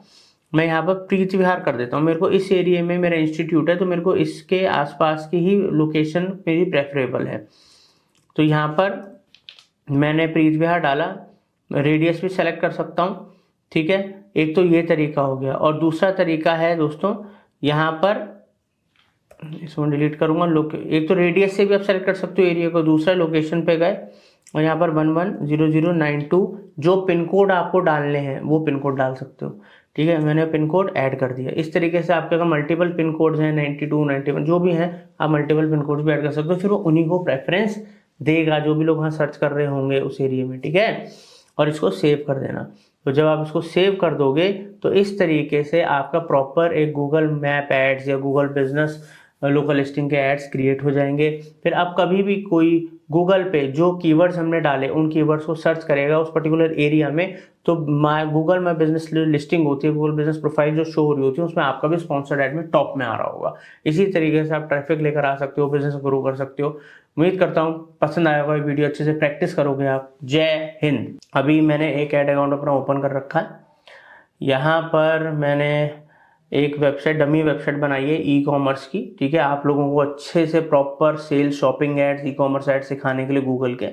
मैं यहाँ पर प्रीत विहार कर देता हूँ। मेरे को इस एरिया में मेरा इंस्टीट्यूट है तो मेरे को इसके आसपास की ही लोकेशन मेरी प्रेफरेबल है। तो यहाँ पर मैंने प्रीत विहार डाला, रेडियस भी सेलेक्ट कर सकता हूँ, ठीक है। एक तो ये तरीका हो गया, और दूसरा तरीका है दोस्तों यहाँ पर, इसको डिलीट करूँगा। एक तो रेडियस से भी आप सेलेक्ट कर सकते हो एरिया को, दूसरा लोकेशन पे गए और यहाँ पर 110092 जो पिन कोड आपको डालने हैं वो पिन कोड डाल सकते हो, ठीक है। मैंने पिन कोड ऐड कर दिया। इस तरीके से आपके अगर मल्टीपल पिन कोड्स हैं 92 91 जो भी हैं, आप मल्टीपल पिन कोड्स भी ऐड कर सकते हो। फिर वो उन्हीं को प्रेफरेंस देगा जो भी लोग वहाँ सर्च कर रहे होंगे उस एरिया में, ठीक है। और इसको सेव कर देना। तो जब आप इसको सेव कर दोगे तो इस तरीके से आपका प्रॉपर एक गूगल मैप एड्स या गूगल बिजनेस लोकल लिस्टिंग के एड्स क्रिएट हो जाएंगे। फिर आप कभी भी कोई गूगल पे जो कीवर्ड्स हमने डाले उन कीवर्ड्स को सर्च करेगा उस पर्टिकुलर एरिया में, तो गूगल माई बिजनेस लिस्टिंग होती है, गूगल बिजनेस प्रोफाइल जो शो हो रही होती है उसमें आपका भी स्पॉन्सर्ड एड में टॉप में आ रहा होगा। इसी तरीके से आप ट्रैफिक लेकर आ सकते हो, बिजनेस ग्रो कर सकते हो। उम्मीद करता हूँ पसंद आया होगा ये वीडियो, अच्छे से प्रैक्टिस करोगे आप। जय हिंद। अभी मैंने एक ऐड अकाउंट अपना ओपन कर रखा है। यहाँ पर मैंने एक वेबसाइट, डमी वेबसाइट बनाई है ई कॉमर्स की, ठीक है। आप लोगों को अच्छे से proper sales, shopping ads, e commerce ads सिखाने के लिए गूगल के।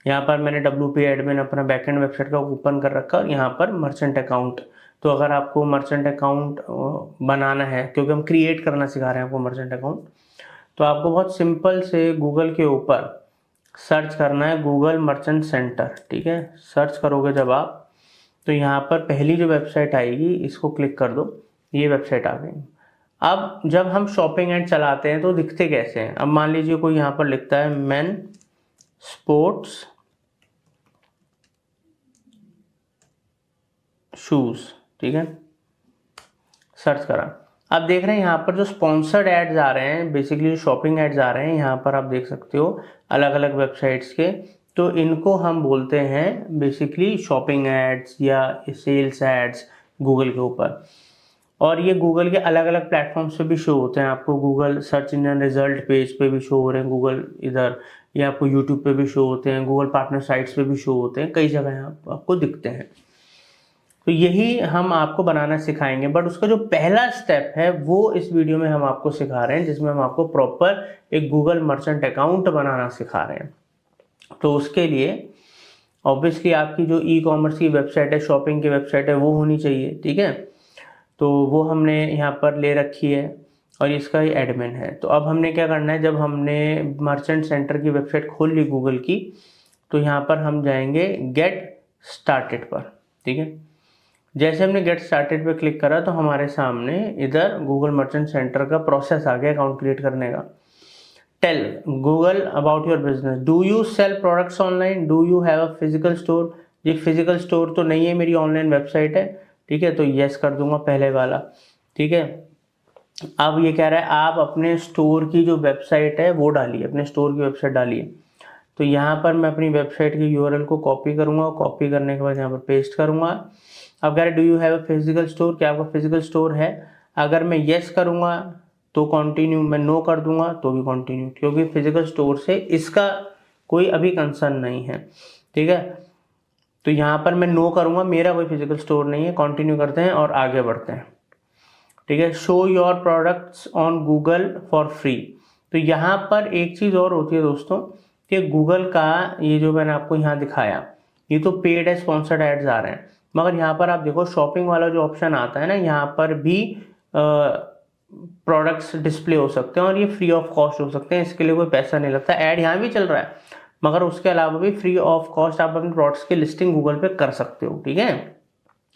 यहाँ पर मैंने WP एडमिन अपना बैकएंड वेबसाइट का ओपन कर रखा और यहाँ पर मर्चेंट अकाउंट। तो अगर आपको मर्चेंट अकाउंट बनाना है, क्योंकि हम क्रिएट करना सिखा रहे हैं आपको मर्चेंट अकाउंट, तो आपको बहुत सिंपल से गूगल के ऊपर सर्च करना है गूगल मर्चेंट सेंटर, ठीक है। सर्च करोगे जब आप तो यहाँ पर पहली जो वेबसाइट आएगी इसको क्लिक कर दो, ये वेबसाइट आ गई। अब जब हम शॉपिंग एड चलाते हैं तो दिखते कैसे हैं। अब मान लीजिए कोई यहाँ पर लिखता है मेन स्पोर्ट्स शूज, ठीक है, सर्च करा। अब देख रहे हैं यहाँ पर जो स्पॉन्सर्ड एड्स आ रहे हैं, बेसिकली जो शॉपिंग एड्स आ रहे हैं यहाँ पर आप देख सकते हो अलग अलग वेबसाइट्स के, तो इनको हम बोलते हैं बेसिकली शॉपिंग एड्स या ये एड्स गूगल के ऊपर। और ये गूगल के अलग अलग प्लेटफॉर्म्स पे भी शो होते हैं आपको। Google search engine result page पे भी शो हो रहे हैं गूगल इधर, या आपको यूट्यूब पे भी शो होते हैं, गूगल पार्टनर साइट्स पे भी शो होते हैं, कई जगह आपको दिखते हैं। तो यही हम आपको बनाना सिखाएंगे, बट उसका जो पहला स्टेप है वो इस वीडियो में हम आपको सिखा रहे हैं, जिसमें हम आपको प्रॉपर एक गूगल मर्चेंट अकाउंट बनाना सिखा रहे हैं। तो उसके लिए ऑब्वियसली आपकी जो ई कॉमर्स की वेबसाइट है, शॉपिंग की वेबसाइट है, वो होनी चाहिए, ठीक है। तो वो हमने यहाँ पर ले रखी है और इसका ही एडमिन है। तो अब हमने क्या करना है, जब हमने मर्चेंट सेंटर की वेबसाइट खोल ली गूगल की, तो यहाँ पर हम जाएंगे गेट स्टार्टेड पर, ठीक है। जैसे हमने गेट स्टार्टेड पे क्लिक करा तो हमारे सामने इधर गूगल मर्चेंट सेंटर का प्रोसेस आ गया अकाउंट क्रिएट करने का। Tell Google about your business, do you sell products online, do you have a physical store. ये फिजिकल स्टोर तो नहीं है, मेरी ऑनलाइन वेबसाइट है, ठीक है। तो यस कर दूंगा पहले वाला, ठीक है। अब ये कह रहा है आप अपने स्टोर की जो वेबसाइट है वो डालिए, अपने स्टोर की वेबसाइट डालिए। तो यहाँ पर मैं अपनी वेबसाइट की यूआरएल को कॉपी करूँगा, कॉपी करने के बाद यहाँ पर पेस्ट करूँगा। अब कह रहे do you have a physical store, क्या आपका फिजिकल स्टोर है। अगर मैं येस करूँगा तो कंटिन्यू, मैं नो कर दूंगा तो भी कंटिन्यू, क्योंकि फिजिकल स्टोर से इसका कोई अभी कंसर्न नहीं है, ठीक है। तो यहाँ पर मैं नो करूँगा, मेरा कोई फिजिकल स्टोर नहीं है। कंटिन्यू करते हैं और आगे बढ़ते हैं, ठीक है। Show your products on Google for free. तो यहाँ पर एक चीज़ और होती है दोस्तों कि गूगल का ये जो मैंने आपको यहाँ दिखाया, ये तो पेड है, स्पॉन्सर्ड एड्स आ रहे हैं, मगर यहाँ पर आप देखो शॉपिंग वाला जो ऑप्शन आता है ना, यहाँ पर भी प्रोडक्ट्स डिस्प्ले हो सकते हैं और ये फ्री ऑफ कॉस्ट हो सकते हैं, इसके लिए कोई पैसा नहीं लगता। ऐड यहाँ भी चल रहा है, मगर उसके अलावा भी फ्री ऑफ कॉस्ट आप अपने प्रोडक्ट्स की लिस्टिंग गूगल पे कर सकते हो, ठीक है।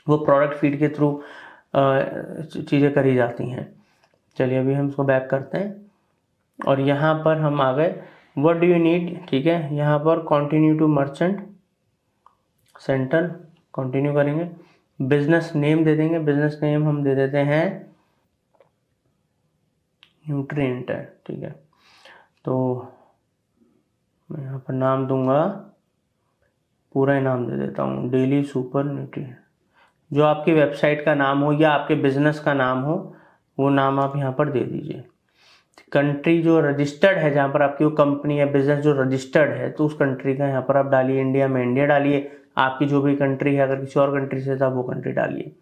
वो प्रोडक्ट फीड के थ्रू चीज़ें करी जाती हैं। चलिए अभी हम इसको बैक करते हैं और यहाँ पर हम आ गए व्हाट डू यू नीड, ठीक है। यहाँ पर continue to merchant centre, continue करेंगे। बिजनेस नेम दे देंगे, बिजनेस नेम हम दे देते हैं न्यूट्रिएंट है, ठीक है। तो मैं यहाँ पर नाम दूंगा, पूरा ही नाम दे देता हूँ डेली सुपर न्यूट्रिएंट। जो आपकी वेबसाइट का नाम हो या आपके बिजनेस का नाम हो वो नाम आप यहाँ पर दे दीजिए। कंट्री जो रजिस्टर्ड है, जहाँ पर आपकी वो कंपनी या बिजनेस जो रजिस्टर्ड है, तो उस कंट्री का यहाँ पर आप डालिए। इंडिया में इंडिया डालिए, आपकी जो भी कंट्री है, अगर किसी और कंट्री से तो आप वो कंट्री डालिए।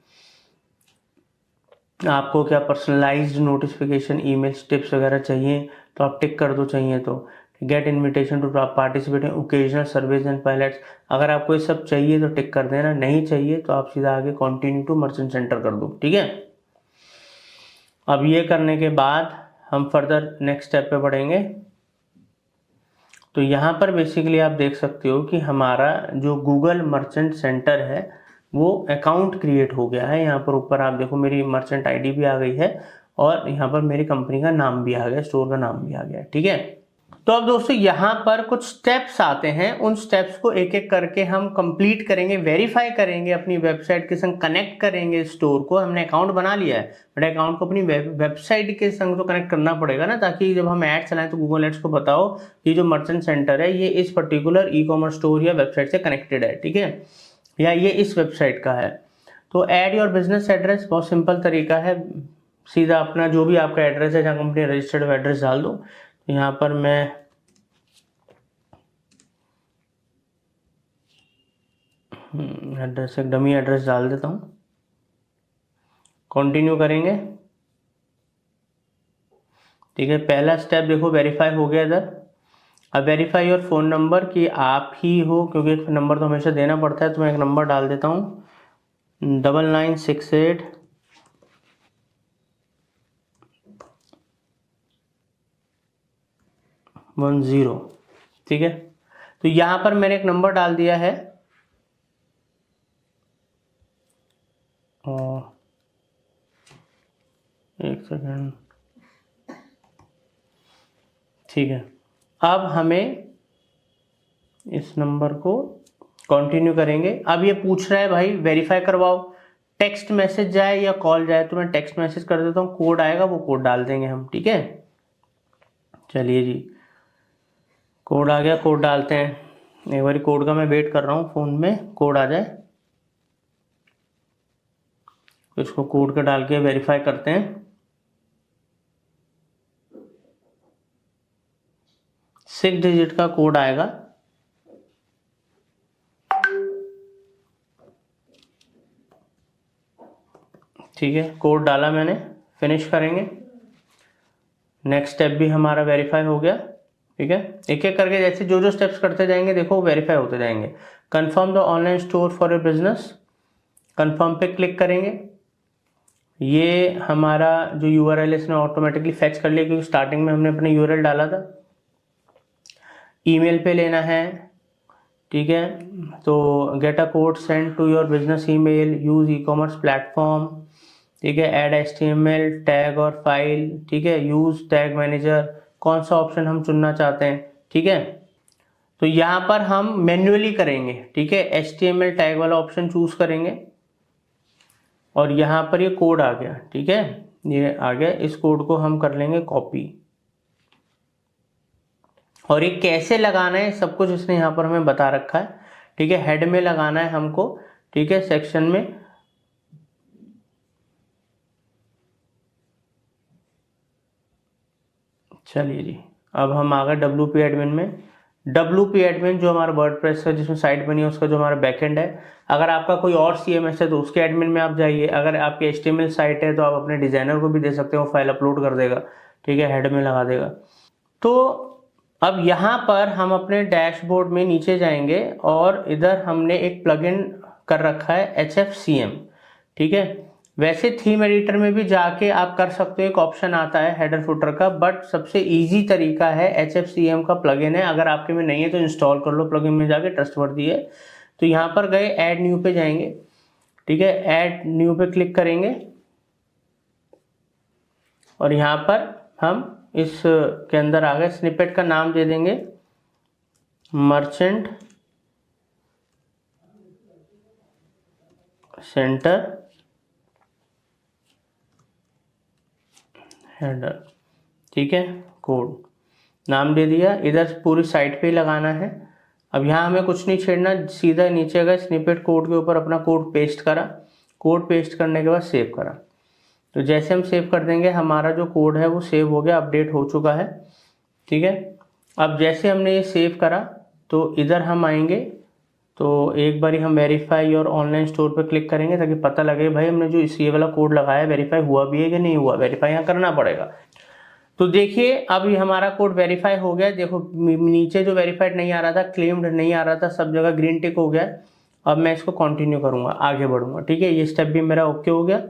आपको क्या पर्सनलाइज्ड नोटिफिकेशन ईमेल्स टिप्स वगैरह चाहिए तो आप टिक कर दो, चाहिए तो। Get invitation to participate in occasional surveys and pilots, अगर आपको ये सब चाहिए तो टिक कर देना, नहीं चाहिए तो आप सीधा आगे कंटिन्यू टू मर्चेंट सेंटर कर दो, ठीक है। अब ये करने के बाद हम फर्दर नेक्स्ट स्टेप पे बढ़ेंगे। तो यहाँ पर बेसिकली आप देख सकते हो कि हमारा जो गूगल मर्चेंट सेंटर है वो अकाउंट क्रिएट हो गया है। यहाँ पर ऊपर आप देखो मेरी मर्चेंट आईडी भी आ गई है और यहाँ पर मेरी कंपनी का नाम भी आ गया, स्टोर का नाम भी आ गया, ठीक है। तो अब दोस्तों यहाँ पर कुछ स्टेप्स आते हैं, उन स्टेप्स को एक एक करके हम कंप्लीट करेंगे, वेरीफाई करेंगे, अपनी वेबसाइट के संग कनेक्ट करेंगे स्टोर को। हमने अकाउंट बना लिया है, बट अकाउंट को अपनी वेबसाइट के संग तो कनेक्ट करना पड़ेगा ना, ताकि जब हम ऐड चलाएं तो गूगल एड्स को बताओ कि जो मर्चेंट सेंटर है ये इस पर्टिकुलर ई कॉमर्स स्टोर या वेबसाइट से कनेक्टेड है, ठीक है, या ये इस वेबसाइट का है। तो ऐड योर बिजनेस एड्रेस, बहुत सिंपल तरीका है, सीधा अपना जो भी आपका एड्रेस है जहाँ कंपनी रजिस्टर्ड एड्रेस डाल दो। यहाँ पर मैं एड्रेस, एक डमी एड्रेस डाल देता हूँ, कंटिन्यू करेंगे, ठीक है। पहला स्टेप देखो वेरीफाई हो गया इधर। अब वेरीफाई योर फ़ोन नंबर कि आप ही हो, क्योंकि एक नंबर तो हमेशा देना पड़ता है, तो मैं एक नंबर डाल देता हूँ 9968 10, ठीक है। तो यहाँ पर मैंने एक नंबर डाल दिया है और एक सेकेंड, ठीक है। अब हमें इस नंबर को कंटिन्यू करेंगे। अब ये पूछ रहा है भाई वेरीफाई करवाओ, टेक्स्ट मैसेज जाए या कॉल जाए, तो मैं टेक्स्ट मैसेज कर देता हूँ, कोड आएगा वो कोड डाल देंगे हम, ठीक है। चलिए जी, कोड आ गया, कोड डालते हैं। एक बार कोड का मैं वेट कर रहा हूँ, फ़ोन में कोड आ जाए, इसको कोड का डाल के वेरीफाई करते हैं। 6 डिजिट का कोड आएगा, ठीक है। कोड डाला मैंने, फिनिश करेंगे। नेक्स्ट स्टेप भी हमारा वेरीफाई हो गया, ठीक है। एक एक करके जैसे जो जो स्टेप्स करते जाएंगे देखो वेरीफाई होते जाएंगे। Confirm the online store for your business, confirm पे क्लिक करेंगे। ये हमारा जो यूआरएल है इसने ऑटोमेटिकली फेच कर लिया, क्योंकि स्टार्टिंग में हमने अपना यूआरएल डाला था। ईमेल पे लेना है, ठीक है, तो get a code send to your business email, use e commerce platform, ठीक है, ऐड HTML टैग और फाइल, ठीक है, यूज टैग मैनेजर, कौन सा ऑप्शन हम चुनना चाहते हैं, ठीक है। तो यहाँ पर हम मैन्युअली करेंगे, ठीक है, HTML टैग वाला ऑप्शन चूज करेंगे और यहाँ पर ये कोड आ गया, ठीक है, ये आ गया। इस कोड को हम कर लेंगे कॉपी और ये कैसे लगाना है सब कुछ इसने यहाँ पर हमें बता रखा है, ठीक है। हेड में लगाना है हमको, ठीक है, सेक्शन में। चलिए जी, अब हम आ गए WP एडमिन में। WP एडमिन जो हमारा वर्डप्रेस का जिसमें साइट बनी है उसका जो हमारा बैकएंड है। अगर आपका कोई और CMS है तो उसके एडमिन में आप जाइए। अगर आपकी HTML साइट है तो आप अपने डिजाइनर को भी दे सकते हो, फाइल अपलोड कर देगा, ठीक है, हेड में लगा देगा। तो अब यहाँ पर हम अपने डैशबोर्ड में नीचे जाएंगे और इधर हमने एक प्लगइन कर रखा है HFCM, ठीक है। वैसे थीम एडिटर में भी जाके आप कर सकते हो, एक ऑप्शन आता है हेडर फुटर का, बट सबसे इजी तरीका है HFCM का प्लगइन है। अगर आपके में नहीं है तो इंस्टॉल कर लो, प्लगइन में जाके, ट्रस्टवर्दी है। तो यहाँ पर गए, ऐड न्यू पे जाएंगे, ठीक है, ऐड न्यू पे क्लिक करेंगे और यहाँ पर हम इस के अंदर आ गए। स्निपेट का नाम दे देंगे मर्चेंट सेंटर हेडर, ठीक है, कोड नाम दे दिया। इधर पूरी साइट पे ही लगाना है। अब यहाँ हमें कुछ नहीं छेड़ना, सीधा नीचे गए, स्निपेट कोड के ऊपर अपना कोड पेस्ट करा। कोड पेस्ट करने के बाद सेव करा। तो जैसे हम सेव कर देंगे हमारा जो कोड है वो सेव हो गया, अपडेट हो चुका है, ठीक है। अब जैसे हमने ये सेव करा तो इधर हम आएंगे, तो एक बारी हम वेरीफाई और ऑनलाइन स्टोर पे क्लिक करेंगे ताकि पता लगे भाई हमने जो ये वाला कोड लगाया वेरीफाई हुआ भी है कि नहीं हुआ। वेरीफाई यहाँ करना पड़ेगा। तो देखिए अब ये हमारा कोड वेरीफाई हो गया। देखो नीचे जो वेरीफाइड नहीं आ रहा था, क्लेम्ड नहीं आ रहा था, सब जगह ग्रीन टिक हो गया। अब मैं इसको कंटिन्यू करूंगा, आगे बढ़ूंगा, ठीक है। ये स्टेप भी मेरा ओके हो गया।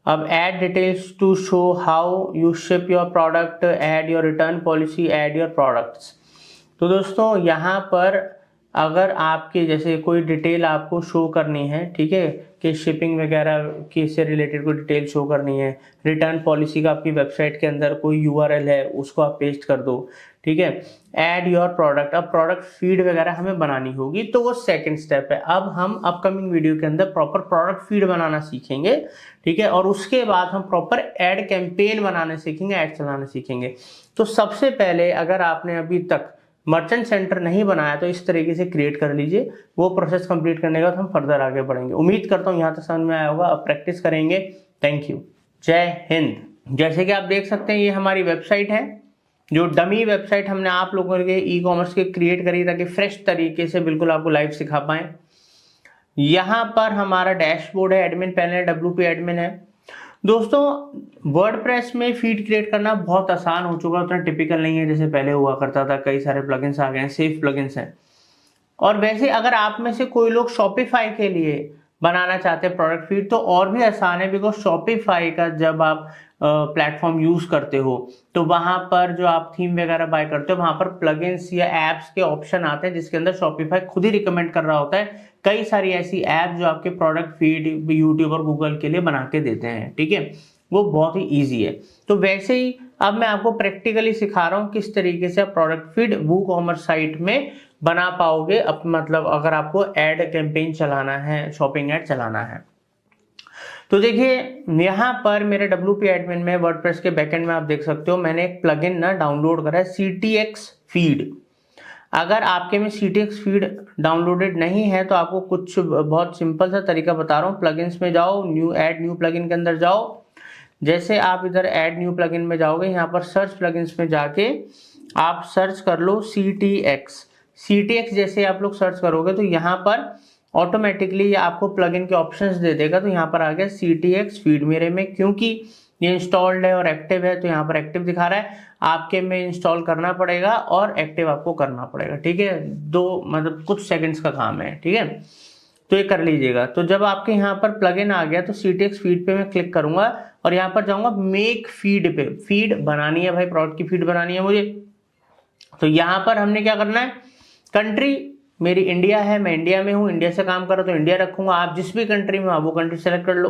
अब add details to show how you ship your product, add your return policy, add your products. तो दोस्तों यहाँ पर अगर आपके जैसे कोई डिटेल आपको शो करनी है, ठीक है, कि शिपिंग वगैरह की से रिलेटेड कोई डिटेल शो करनी है, रिटर्न पॉलिसी का आपकी वेबसाइट के अंदर कोई URL है उसको आप पेस्ट कर दो, ठीक है। ऐड योर प्रोडक्ट, अब प्रोडक्ट फीड वगैरह हमें बनानी होगी, तो वो सेकंड स्टेप है। अब हम अपकमिंग वीडियो के अंदर प्रॉपर प्रोडक्ट फीड बनाना सीखेंगे, ठीक है, और उसके बाद हम प्रॉपर ऐड कैंपेन बनाने सीखेंगे, ऐड चलाना सीखेंगे। तो सबसे पहले अगर आपने अभी तक मर्चेंट सेंटर नहीं बनाया तो इस तरीके से क्रिएट कर लीजिए। वो प्रोसेस कंप्लीट करने के बाद हम फर्दर आगे बढ़ेंगे। उम्मीद करता हूँ यहाँ तक समझ में आया होगा। अब प्रैक्टिस करेंगे। थैंक यू, जय हिंद। जैसे कि आप देख सकते हैं ये हमारी वेबसाइट है, जो डमी वेबसाइट हमने आप लोगों के ई-कॉमर्स के क्रिएट करी ताकि फ्रेश तरीके से बिल्कुल आपको लाइव सिखा पाए। यहाँ पर हमारा डैशबोर्ड है, एडमिन पैनल, WP एडमिन है। दोस्तों वर्डप्रेस में फीड क्रिएट करना बहुत आसान हो चुका है, उतना टिपिकल नहीं है जैसे पहले हुआ करता था। कई सारे प्लगइन्स आ गए हैं, सेफ प्लगइन्स हैं। और वैसे अगर आप में से कोई लोग शॉपिफाई के लिए बनाना चाहते हैं प्रोडक्ट फीड तो और भी आसान है, बिकॉज शॉपिफाई का जब आप प्लेटफॉर्म यूज करते हो तो वहां पर जो आप थीम वगैरह बाय करते हो वहां पर प्लगइन्स या एप्स के ऑप्शन आते हैं जिसके अंदर शॉपिफाई खुद ही रिकमेंड कर रहा होता है कई सारी ऐसी ऐप जो आपके प्रोडक्ट फीड यूट्यूब और गूगल के लिए बना के देते हैं, ठीक है। वो बहुत ही ईजी है। तो वैसे ही अब मैं आपको प्रैक्टिकली सिखा रहा हूँ किस तरीके से आप प्रोडक्ट फीड वूकॉमर्स साइट में बना पाओगे। अब मतलब अगर आपको एड कैंपेन चलाना है, शॉपिंग एड चलाना है। तो देखिए यहाँ पर मेरे WP एडमिन में वर्डप्रेस के बैकएंड में आप देख सकते हो मैंने एक प्लगइन ना डाउनलोड करा है, CTX फीड। अगर आपके में CTX फीड डाउनलोडेड नहीं है तो आपको कुछ बहुत सिंपल सा तरीका बता रहा हूँ। प्लगइन्स में जाओ, ऐड न्यू प्लगइन के अंदर जाओ। जैसे आप इधर ऐड न्यू प्लगइन में जाओगे, यहाँ पर सर्च प्लगइन्स में जाके आप सर्च कर लो CTX जैसे आप लोग सर्च करोगे तो यहाँ पर ऑटोमेटिकली आपको प्लगइन के ऑप्शंस दे देगा। तो यहाँ पर आ गया CTX फीड मेरे में, क्योंकि ये इंस्टॉल्ड है और एक्टिव है, तो यहाँ पर एक्टिव दिखा रहा है, आपके में इंस्टॉल करना पड़ेगा और एक्टिव आपको करना पड़ेगा, ठीक है। मतलब कुछ सेकंड्स का काम है, ठीक है, तो ये कर लीजिएगा। तो जब आपके यहाँ पर प्लगइन आ गया तो CTX फीड पे मैं क्लिक करूंगा और यहाँ पर जाऊंगा मेक फीड पे। फीड बनानी है भाई, प्रोडक्ट की फीड बनानी है मुझे। तो यहाँ पर हमने क्या करना है, कंट्री मेरी इंडिया है, मैं इंडिया में हूँ, इंडिया से काम कर रहा हूँ तो इंडिया रखूंगा। आप जिस भी कंट्री में आप वो कंट्री सेलेक्ट कर लो।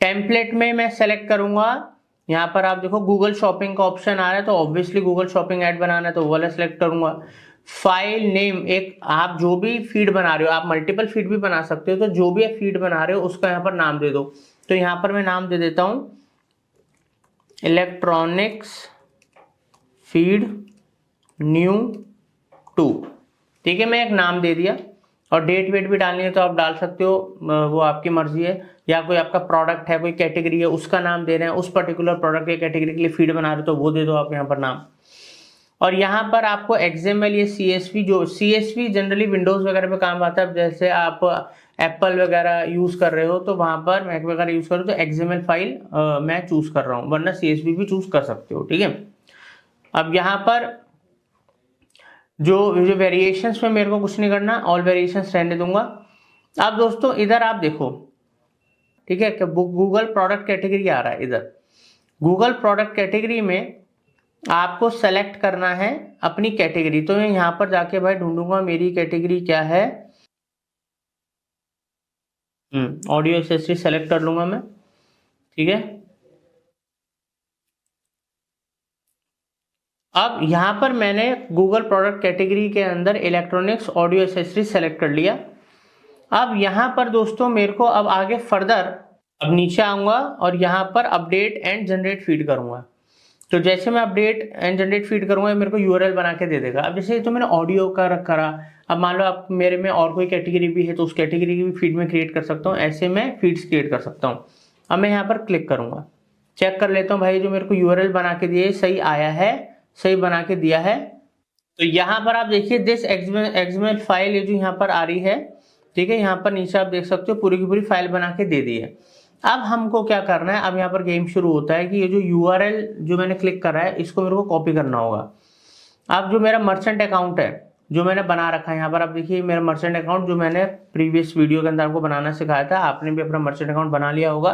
टेम्पलेट में मैं सेलेक्ट करूंगा, यहाँ पर आप देखो गूगल शॉपिंग का ऑप्शन आ रहा है, तो ऑब्वियसली गूगल शॉपिंग ऐड बनाना है तो वो वाला सेलेक्ट करूंगा। फाइल नेम, एक आप जो भी फीड बना रहे हो, आप मल्टीपल फीड भी बना सकते हो, तो जो भी आप फीड बना रहे हो उसका यहाँ पर नाम दे दो। तो यहाँ पर मैं नाम दे देता हूँ इलेक्ट्रॉनिक्स फीड न्यू 2, ठीक है, मैं एक नाम दे दिया। और डेट वेट भी डालनी है तो आप डाल सकते हो, वो आपकी मर्जी है। या कोई आपका प्रोडक्ट है, कोई कैटेगरी है, उसका नाम दे रहे हैं, उस पर्टिकुलर प्रोडक्ट के कैटेगरी के लिए फीड बना रहे हो तो वो दे दो आप यहाँ पर नाम। और यहाँ पर आपको XML या CSV, जो CSV जनरली विंडोज वगैरह पे काम आता है, जैसे आप एप्पल वगैरह यूज कर रहे हो तो वहां पर मैक वगैरह यूज कर रहे हो तो XML फाइल मैं चूज कर रहा हूँ, वरना CSV भी चूज कर सकते हो, ठीक है। अब यहाँ पर जो वेरिएशंस में मेरे को कुछ नहीं करना, ऑल वेरिएशंस रहने दूंगा। अब दोस्तों इधर आप देखो, ठीक है, गूगल प्रोडक्ट कैटेगरी आ रहा है। इधर गूगल प्रोडक्ट कैटेगरी में आपको सेलेक्ट करना है अपनी कैटेगरी। तो मैं यहाँ पर जाके भाई ढूंढूंगा मेरी कैटेगरी क्या है, ऑडियो एक्सेसरी सेलेक्ट कर लूंगा मैं, ठीक है। अब यहाँ पर मैंने गूगल प्रोडक्ट कैटेगरी के अंदर इलेक्ट्रॉनिक्स ऑडियो एक्सेसरी सेलेक्ट कर लिया। अब यहाँ पर दोस्तों मेरे को अब आगे फर्दर, अब नीचे आऊंगा और यहाँ पर अपडेट एंड जनरेट फीड करूंगा। तो जैसे मैं अपडेट एंड जनरेट फीड करूंगा मेरे को URL बना के दे देगा। अब जैसे तो मैंने ऑडियो का करा, अब मान लो आप मेरे में और कोई कैटेगरी भी है तो उस कैटेगरी की भी फीड में क्रिएट कर सकता हूँ, ऐसे मैं फीड्स क्रिएट कर सकता हूँ। अब मैं यहाँ पर क्लिक करूंगा, चेक कर लेता हूँ भाई जो मेरे को URL बना के दिए सही आया है, सही बना के दिया है। तो यहाँ पर आप देखिए दिस XML फाइल, ये जो यहाँ पर आ रही है, ठीक है, यहाँ पर नीचे आप देख सकते हो पूरी की पूरी फाइल बना के दे दी है। अब हमको क्या करना है, अब यहाँ पर गेम शुरू होता है कि ये जो URL जो मैंने क्लिक करा है इसको मेरे को कॉपी करना होगा। अब जो मेरा मर्चेंट अकाउंट है जो मैंने बना रखा है, यहाँ पर आप देखिए मेरा मर्चेंट अकाउंट जो मैंने प्रीवियस वीडियो के अंदर आपको बनाना सिखाया था, आपने भी अपना मर्चेंट अकाउंट बना लिया होगा।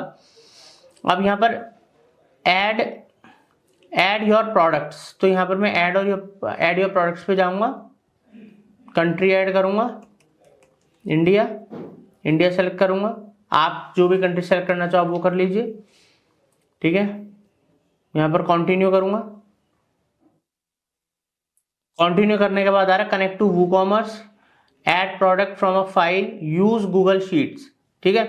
अब यहाँ पर ऐड योर प्रोडक्ट्स, तो यहाँ पर मैं ऐड योर प्रोडक्ट्स पे जाऊंगा, कंट्री ऐड करूंगा, इंडिया सेलेक्ट करूंगा। आप जो भी कंट्री सेलेक्ट करना चाहो वो कर लीजिए, ठीक है। यहाँ पर कंटिन्यू करूंगा, कंटिन्यू करने के बाद आ रहा है connect to WooCommerce, add product from a file, use Google Sheets, ठीक है।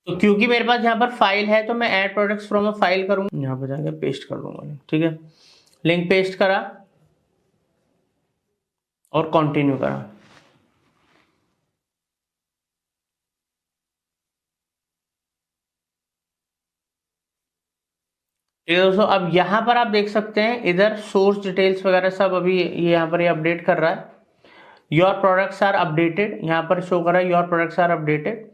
तो क्योंकि मेरे पास यहाँ पर फाइल है तो मैं add products from a file करूंगा, यहाँ पर जाकर पेस्ट कर दूंगा, ठीक है। लिंक पेस्ट करा और कंटिन्यू करा। ठीक है दोस्तों, अब यहाँ पर आप देख सकते हैं इधर सोर्स डिटेल्स वगैरह सब अभी ये यहाँ पर ये अपडेट कर रहा है। योर प्रोडक्ट्स आर अपडेटेड, यहाँ पर शो कर रहा है योर प्रोडक्ट्स आर अपडेटेड।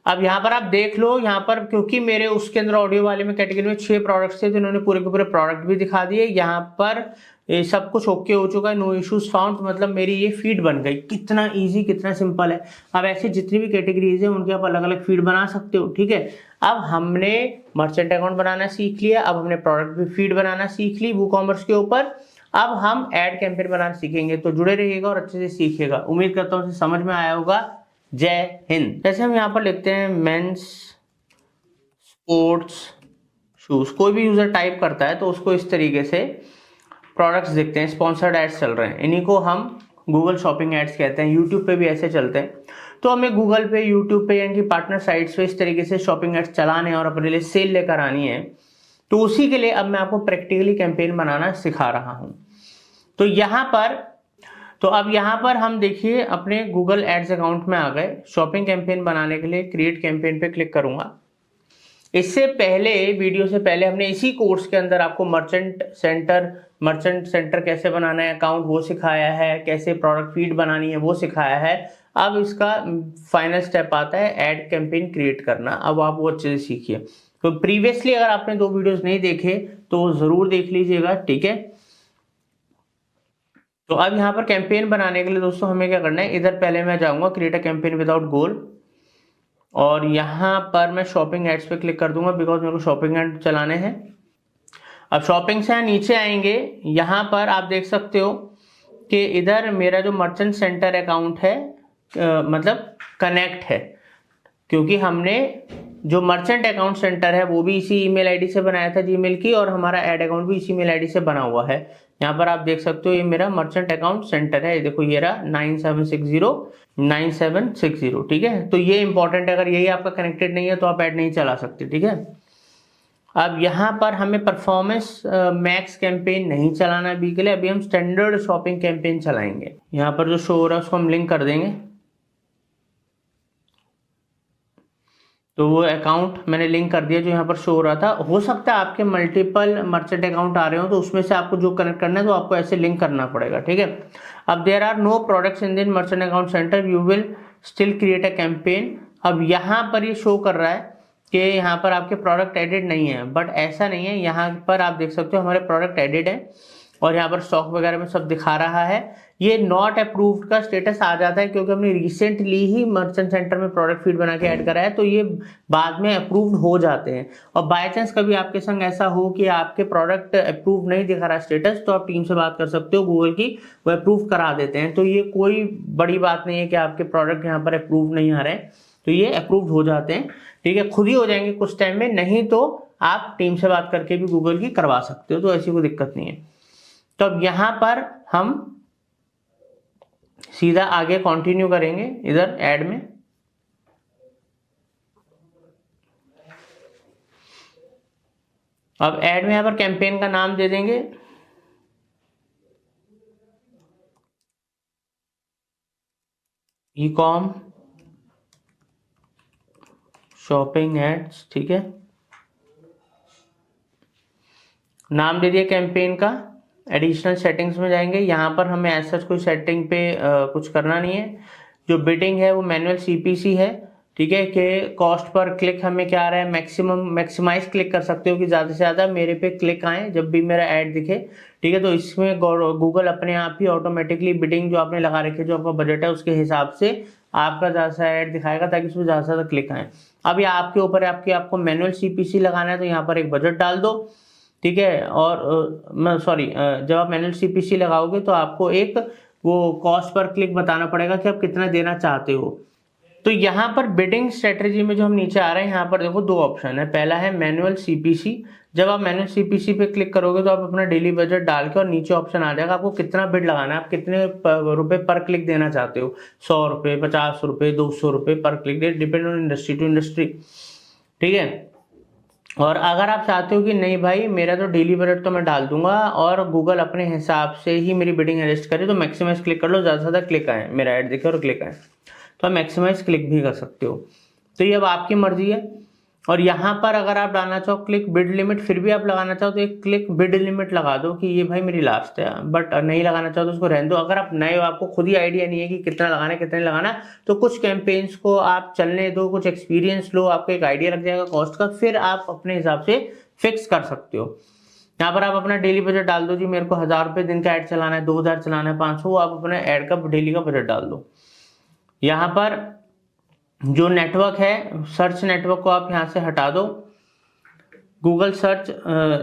अब यहाँ पर आप देख लो, यहाँ पर क्योंकि मेरे उसके अंदर ऑडियो वाले में कैटेगरी में 6 प्रोडक्ट्स थे तो इन्होंने पूरे के पूरे प्रोडक्ट भी दिखा दिए। यहाँ पर ये सब कुछ ओके हो चुका है, नो इश्यूज फाउंड, मतलब मेरी ये फीड बन गई। कितना इजी, कितना सिंपल है। अब ऐसी जितनी भी कैटेगरीज है उनके आप अलग अलग फीड बना सकते हो, ठीक है। अब हमने मर्चेंट अकाउंट बनाना सीख लिया, अब हमने प्रोडक्ट भी फीड बनाना सीख ली वूकॉमर्स के ऊपर। अब हम एड कैंपेन बनाना सीखेंगे, तो जुड़े रहिएगा और अच्छे से सीखिएगा। उम्मीद करता हूँ समझ में आया होगा। जय हिंद। जैसे हम यहाँ पर लिखते हैं मेंस स्पोर्ट्स शूज, कोई भी यूजर टाइप करता है तो उसको इस तरीके से प्रोडक्ट्स दिखते हैं, स्पॉन्सर्ड एड्स चल रहे हैं, इन्हीं को हम गूगल शॉपिंग एड्स कहते हैं। यूट्यूब पे भी ऐसे चलते हैं। तो हमें गूगल पे, यूट्यूब पे, यानी कि पार्टनर साइट्स पे इस तरीके से शॉपिंग एड्स चलाने और अपने लिए सेल लेकर आनी है। तो उसी के लिए अब मैं आपको प्रैक्टिकली कैंपेन बनाना सिखा रहा हूं। तो अब यहाँ पर हम देखिए अपने गूगल एड्स अकाउंट में आ गए। शॉपिंग कैंपेन बनाने के लिए क्रिएट कैंपेन पे क्लिक करूंगा। इससे पहले, वीडियो से पहले, हमने इसी कोर्स के अंदर आपको मर्चेंट सेंटर कैसे बनाना है अकाउंट वो सिखाया है, कैसे प्रोडक्ट फीड बनानी है वो सिखाया है। अब इसका फाइनल स्टेप आता है ऐड कैंपेन क्रिएट करना। अब आप वो अच्छे से सीखिए। तो प्रीवियसली अगर आपने 2 वीडियोस नहीं देखे तो जरूर देख लीजिएगा, ठीक है। तो अब यहाँ पर कैंपेन बनाने के लिए दोस्तों हमें क्या करना है, इधर पहले मैं जाऊंगा क्रिएट अ कैंपेन विदाउट गोल, और यहाँ पर मैं शॉपिंग एड्स पे क्लिक कर दूंगा बिकॉज मेरे को शॉपिंग एड चलाने हैं। अब शॉपिंग से नीचे आएंगे, यहाँ पर आप देख सकते हो कि इधर मेरा जो मर्चेंट सेंटर अकाउंट है मतलब कनेक्ट है, क्योंकि हमने जो मर्चेंट अकाउंट सेंटर है वो भी इसी ईमेल आईडी से बनाया था जीमेल की, और हमारा ऐड अकाउंट भी इसी ईमेल आईडी से बना हुआ है। यहाँ पर आप देख सकते हो ये मेरा मर्चेंट अकाउंट सेंटर है, देखो ये रहा 9760 ठीक है। तो ये इंपॉर्टेंट है, अगर यही आपका कनेक्टेड नहीं है तो आप ऐड नहीं चला सकते, ठीक है। अब यहाँ पर हमें परफॉर्मेंस मैक्स कैंपेन नहीं चलाना अभी के लिए, अभी हम स्टैंडर्ड शॉपिंग कैंपेन चलाएंगे। यहाँ पर जो शो हो रहा है उसको हम लिंक कर देंगे। तो वो अकाउंट मैंने लिंक कर दिया जो यहाँ पर शो हो रहा था। हो सकता है आपके मल्टीपल मर्चेंट अकाउंट आ रहे हो, तो उसमें से आपको जो कनेक्ट करना है तो आपको ऐसे लिंक करना पड़ेगा, ठीक है। अब there are no products in the merchant account centre, you will still create a campaign. अब यहाँ पर ये शो कर रहा है कि यहाँ पर आपके प्रोडक्ट एडिड नहीं है, बट ऐसा नहीं है। यहाँ पर आप देख सकते हो हमारे प्रोडक्ट एडिड है और यहाँ पर स्टॉक वगैरह में सब दिखा रहा है। ये नॉट अप्रूव्ड का स्टेटस आ जाता है क्योंकि हमने रिसेंटली ही मर्चेंट सेंटर में प्रोडक्ट फीड बना के ऐड करा है, तो ये बाद में अप्रूव्ड हो जाते हैं। और बाय चांस कभी आपके संग ऐसा हो कि आपके प्रोडक्ट अप्रूव नहीं दिखा रहा स्टेटस, तो आप टीम से बात कर सकते हो गूगल की, वो अप्रूव करा देते हैं। तो ये कोई बड़ी बात नहीं है कि आपके प्रोडक्ट यहाँ पर अप्रूव नहीं आ रहे हैं, तो ये अप्रूव्ड हो जाते हैं, ठीक है। खुद ही हो जाएंगे कुछ टाइम में, नहीं तो आप टीम से बात करके भी गूगल की करवा सकते हो, तो ऐसी कोई दिक्कत नहीं है। तो अब यहाँ पर हम सीधा आगे कंटिन्यू करेंगे इधर ऐड में। अब ऐड में यहाँ पर कैंपेन का नाम दे देंगे ई कॉम शॉपिंग एड्स, ठीक है। नाम दे दिया कैंपेन का। एडिशनल सेटिंग्स में जाएंगे, यहाँ पर हमें ऐसा कोई सेटिंग पे कुछ करना नहीं है। जो बिडिंग है वो मैनुअल सीपीसी है, ठीक है। कि कॉस्ट पर क्लिक हमें क्या आ रहा है, मैक्सिमाइज क्लिक कर सकते हो कि ज़्यादा से ज़्यादा मेरे पे क्लिक आए जब भी मेरा ऐड दिखे, ठीक है। तो इसमें गूगल अपने आप ही ऑटोमेटिकली बिडिंग जो आपने लगा रखी है, जो आपका बजट है उसके हिसाब से आपका ज़्यादा से ऐड दिखाएगा ताकि उसमें ज़्यादा से ज़्यादा क्लिक आए। अब ये आपके ऊपर है, आपको मैनुअल सीपीसी लगाना है तो यहाँ पर एक बजट डाल दो, ठीक है। और जब आप मैनुअल सीपीसी लगाओगे तो आपको एक वो कॉस्ट पर क्लिक बताना पड़ेगा कि आप कितना देना चाहते हो। तो यहाँ पर बिडिंग स्ट्रेटेजी में जो हम नीचे आ रहे हैं, यहाँ पर देखो 2 ऑप्शन है। पहला है मैनुअल सीपीसी। जब आप मैनुअल सीपीसी पे क्लिक करोगे तो आप अपना डेली बजट डाल के और नीचे ऑप्शन आ जाएगा आपको कितना बिड लगाना है, आप कितने रुपए पर क्लिक देना चाहते हो, 100 रुपये, 50 रुपये, 200 रुपये पर click, depend on industry to industry, ठीक है। और अगर आप चाहते हो कि नहीं भाई मेरा तो डेली बजट तो मैं डाल दूंगा और गूगल अपने हिसाब से ही मेरी बिडिंग एडजस्ट करे, तो मैक्सिमाइज क्लिक कर लो, ज़्यादा से ज़्यादा क्लिक आए, मेरा ऐड दिखे और क्लिक आए, तो आप मैक्सिमाइज क्लिक भी कर सकते हो। तो ये अब आपकी मर्जी है। और यहाँ पर अगर आप डालना चाहो क्लिक बिड लिमिट, फिर भी आप लगाना चाहो तो एक क्लिक बिड लिमिट लगा दो कि ये भाई मेरी लास्ट है, बट नहीं लगाना चाहो तो उसको रहने दो। अगर आप नए हो, आपको खुद ही आइडिया नहीं है कि कितना लगाना है कितना लगाना, तो कुछ कैंपेन्स को आप चलने दो, कुछ एक्सपीरियंस लो, आपको एक आइडिया लग जाएगा कॉस्ट का, फिर आप अपने हिसाब से फिक्स कर सकते हो। यहाँ पर आप अपना डेली बजट डाल दो जी, मेरे को 1000 रुपये दिन का ऐड चलाना है, 2000 चलाना है, 500, आप अपने ऐड का डेली का बजट डाल दो। यहाँ पर जो नेटवर्क है, सर्च नेटवर्क को आप यहाँ से हटा दो। गूगल सर्च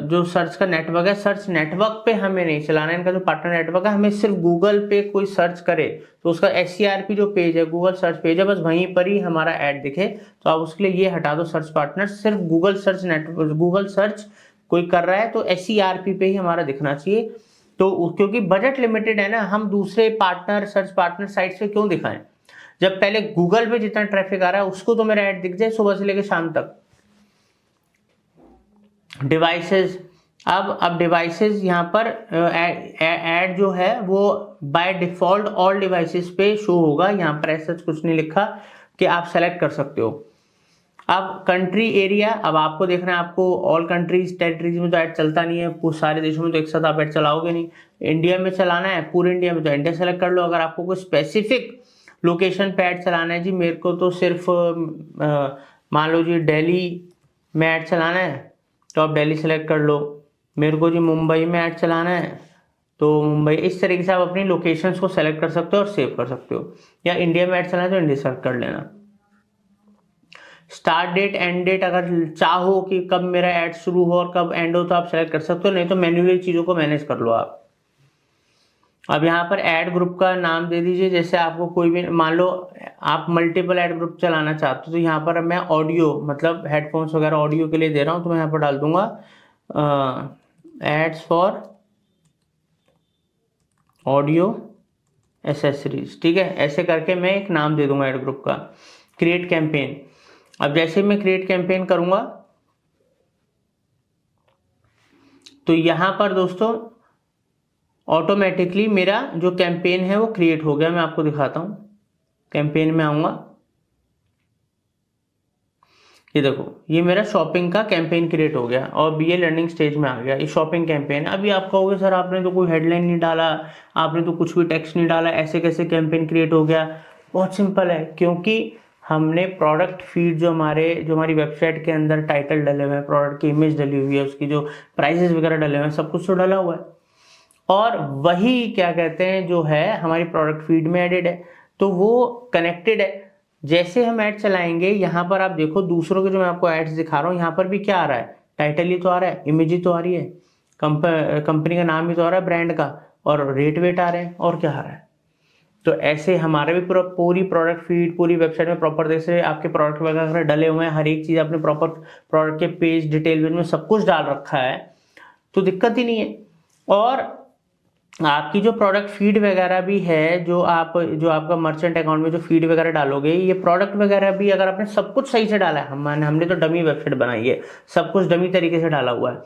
जो सर्च का नेटवर्क है, सर्च नेटवर्क पे हमें नहीं चलाना है। इनका जो पार्टनर नेटवर्क है, हमें सिर्फ गूगल पे कोई सर्च करे तो उसका SCRP जो पेज है, गूगल सर्च पेज है, बस वहीं पर ही हमारा ऐड दिखे, तो आप उसके लिए ये हटा दो सर्च पार्टनर। सिर्फ Google search network, Google search कोई कर रहा है तो SCRP पे ही हमारा दिखना चाहिए। तो क्योंकि बजट लिमिटेड है ना, हम दूसरे पार्टनर सर्च पार्टनर साइट से क्यों दिखाएं, जब पहले गूगल पे जितना ट्रैफिक आ रहा है उसको तो मेरा ऐड दिख जाए सुबह से लेकर शाम तक। डिवाइसेस, अब डिवाइसेस यहाँ पर ऐड जो है वो बाय डिफॉल्ट ऑल डिवाइसेस पे शो होगा। यहाँ पर ऐसा कुछ नहीं लिखा कि आप सेलेक्ट कर सकते हो। अब कंट्री एरिया, अब आपको देखना है आपको ऑल कंट्रीज टेरिटरीज में तो ऐड चलता नहीं है, सारे देशों में तो एक साथ आप ऐड चलाओगे नहीं। इंडिया में चलाना है, पूरे इंडिया में तो इंडिया सेलेक्ट कर लो। अगर आपको कोई स्पेसिफिक लोकेशन पे ऐड चलाना है जी, मेरे को तो सिर्फ मान लो जी दिल्ली में ऐड चलाना है तो आप दिल्ली सेलेक्ट कर लो, मेरे को जी मुंबई में ऐड चलाना है तो मुंबई। इस तरीके से आप अपनी लोकेशंस को सेलेक्ट कर सकते हो और सेव कर सकते हो, या इंडिया में ऐड चलाना है तो इंडिया सेलेक्ट कर लेना। स्टार्ट डेट एंड डेट अगर चाहो कि कब मेरा ऐड शुरू हो और कब एंड हो तो आप सेलेक्ट कर सकते हो, नहीं तो मैन्युअली चीज़ों को मैनेज कर लो आप। अब यहाँ पर ऐड ग्रुप का नाम दे दीजिए, जैसे आपको कोई भी, मान लो आप मल्टीपल ऐड ग्रुप चलाना चाहते हो तो यहाँ पर मैं ऑडियो मतलब हेडफोन्स वगैरह ऑडियो के लिए दे रहा हूँ तो मैं यहाँ पर डाल दूंगा एड्स फॉर ऑडियो एसेसरीज, ठीक है। ऐसे करके मैं एक नाम दे दूंगा ऐड ग्रुप का, क्रिएट कैंपेन। अब जैसे मैं क्रिएट कैंपेन करूंगा तो यहां पर दोस्तों ऑटोमेटिकली मेरा जो कैंपेन है वो क्रिएट हो गया। मैं आपको दिखाता हूं, कैंपेन में आऊंगा, ये देखो ये मेरा शॉपिंग का कैंपेन क्रिएट हो गया और बीए लर्निंग स्टेज में आ गया। ये शॉपिंग कैंपेन। अभी आप कहोगे सर आपने तो कोई हेडलाइन नहीं डाला, आपने तो कुछ भी टेक्स्ट नहीं डाला, ऐसे कैसे कैंपेन क्रिएट हो गया? बहुत सिंपल है, क्योंकि हमने प्रोडक्ट फीड जो हमारी वेबसाइट के अंदर टाइटल डले हुए हैं, प्रोडक्ट की इमेज डली हुई है, उसकी जो प्राइसेस वगैरह डले हुए हैं, सब कुछ तो डला हुआ है और वही क्या कहते हैं जो है हमारी प्रोडक्ट फीड में एडेड है, तो वो कनेक्टेड है। जैसे हम ऐड चलाएंगे यहाँ पर आप देखो दूसरों के जो मैं आपको एड्स दिखा रहा हूँ यहाँ पर भी क्या आ रहा है, टाइटल ही तो आ रहा है, इमेज ही तो आ रही है, कंपनी का नाम ही तो आ रहा है, ब्रांड का, और रेट वेट आ रहे हैं, और क्या आ रहा है। तो ऐसे हमारे भी पूरी प्रोडक्ट फीड पूरी वेबसाइट में प्रॉपर जैसे आपके प्रोडक्ट वगैरह डले हुए हैं, हर एक चीज़ आपने प्रॉपर प्रोडक्ट के पेज डिटेल में सब कुछ डाल रखा है तो दिक्कत ही नहीं है। और आपकी जो प्रोडक्ट फीड वगैरह भी है, जो आपका मर्चेंट अकाउंट में जो फीड वगैरह डालोगे, ये प्रोडक्ट वगैरह भी अगर आपने सब कुछ सही से डाला है, हमने तो डमी वेबसाइट बनाई है, सब कुछ डमी तरीके से डाला हुआ है,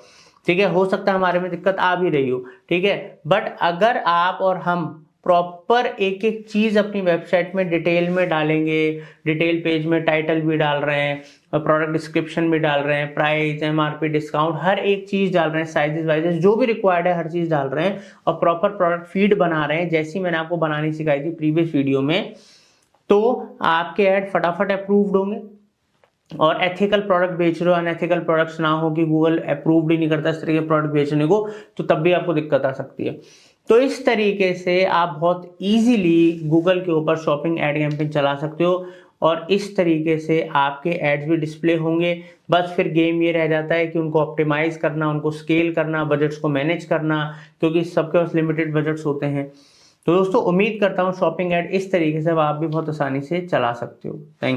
ठीक है। हो सकता है हमारे में दिक्कत आ भी रही हो, ठीक है, बट अगर आप और हम प्रॉपर एक एक चीज अपनी वेबसाइट में डिटेल में डालेंगे, डिटेल पेज में टाइटल भी डाल रहे हैं और प्रोडक्ट डिस्क्रिप्शन भी डाल रहे हैं, प्राइस, एमआरपी, डिस्काउंट, हर एक चीज डाल रहे हैं, साइजेस वाइजेस जो भी रिक्वायर्ड है हर चीज डाल रहे हैं और प्रॉपर प्रोडक्ट फीड बना रहे हैं जैसी मैंने आपको बनानी सिखाई थी प्रीवियस वीडियो में, तो आपके ऐड फटाफट अप्रूव्ड होंगे। और एथिकल प्रोडक्ट बेच रहे हो, अनएथिकल प्रोडक्ट्स ना हो कि गूगल अप्रूव्ड ही नहीं करता इस तरह के प्रोडक्ट बेचने को, तो तब भी आपको दिक्कत आ सकती है। तो इस तरीके से आप बहुत इजीली गूगल के ऊपर शॉपिंग एड कैंपेन चला सकते हो और इस तरीके से आपके एड्स भी डिस्प्ले होंगे। बस फिर गेम ये रह जाता है कि उनको ऑप्टिमाइज करना, उनको स्केल करना, बजट्स को मैनेज करना, क्योंकि सबके पास लिमिटेड बजट्स होते हैं। तो दोस्तों उम्मीद करता हूँ शॉपिंग एड इस तरीके से आप भी बहुत आसानी से चला सकते हो। Thank you.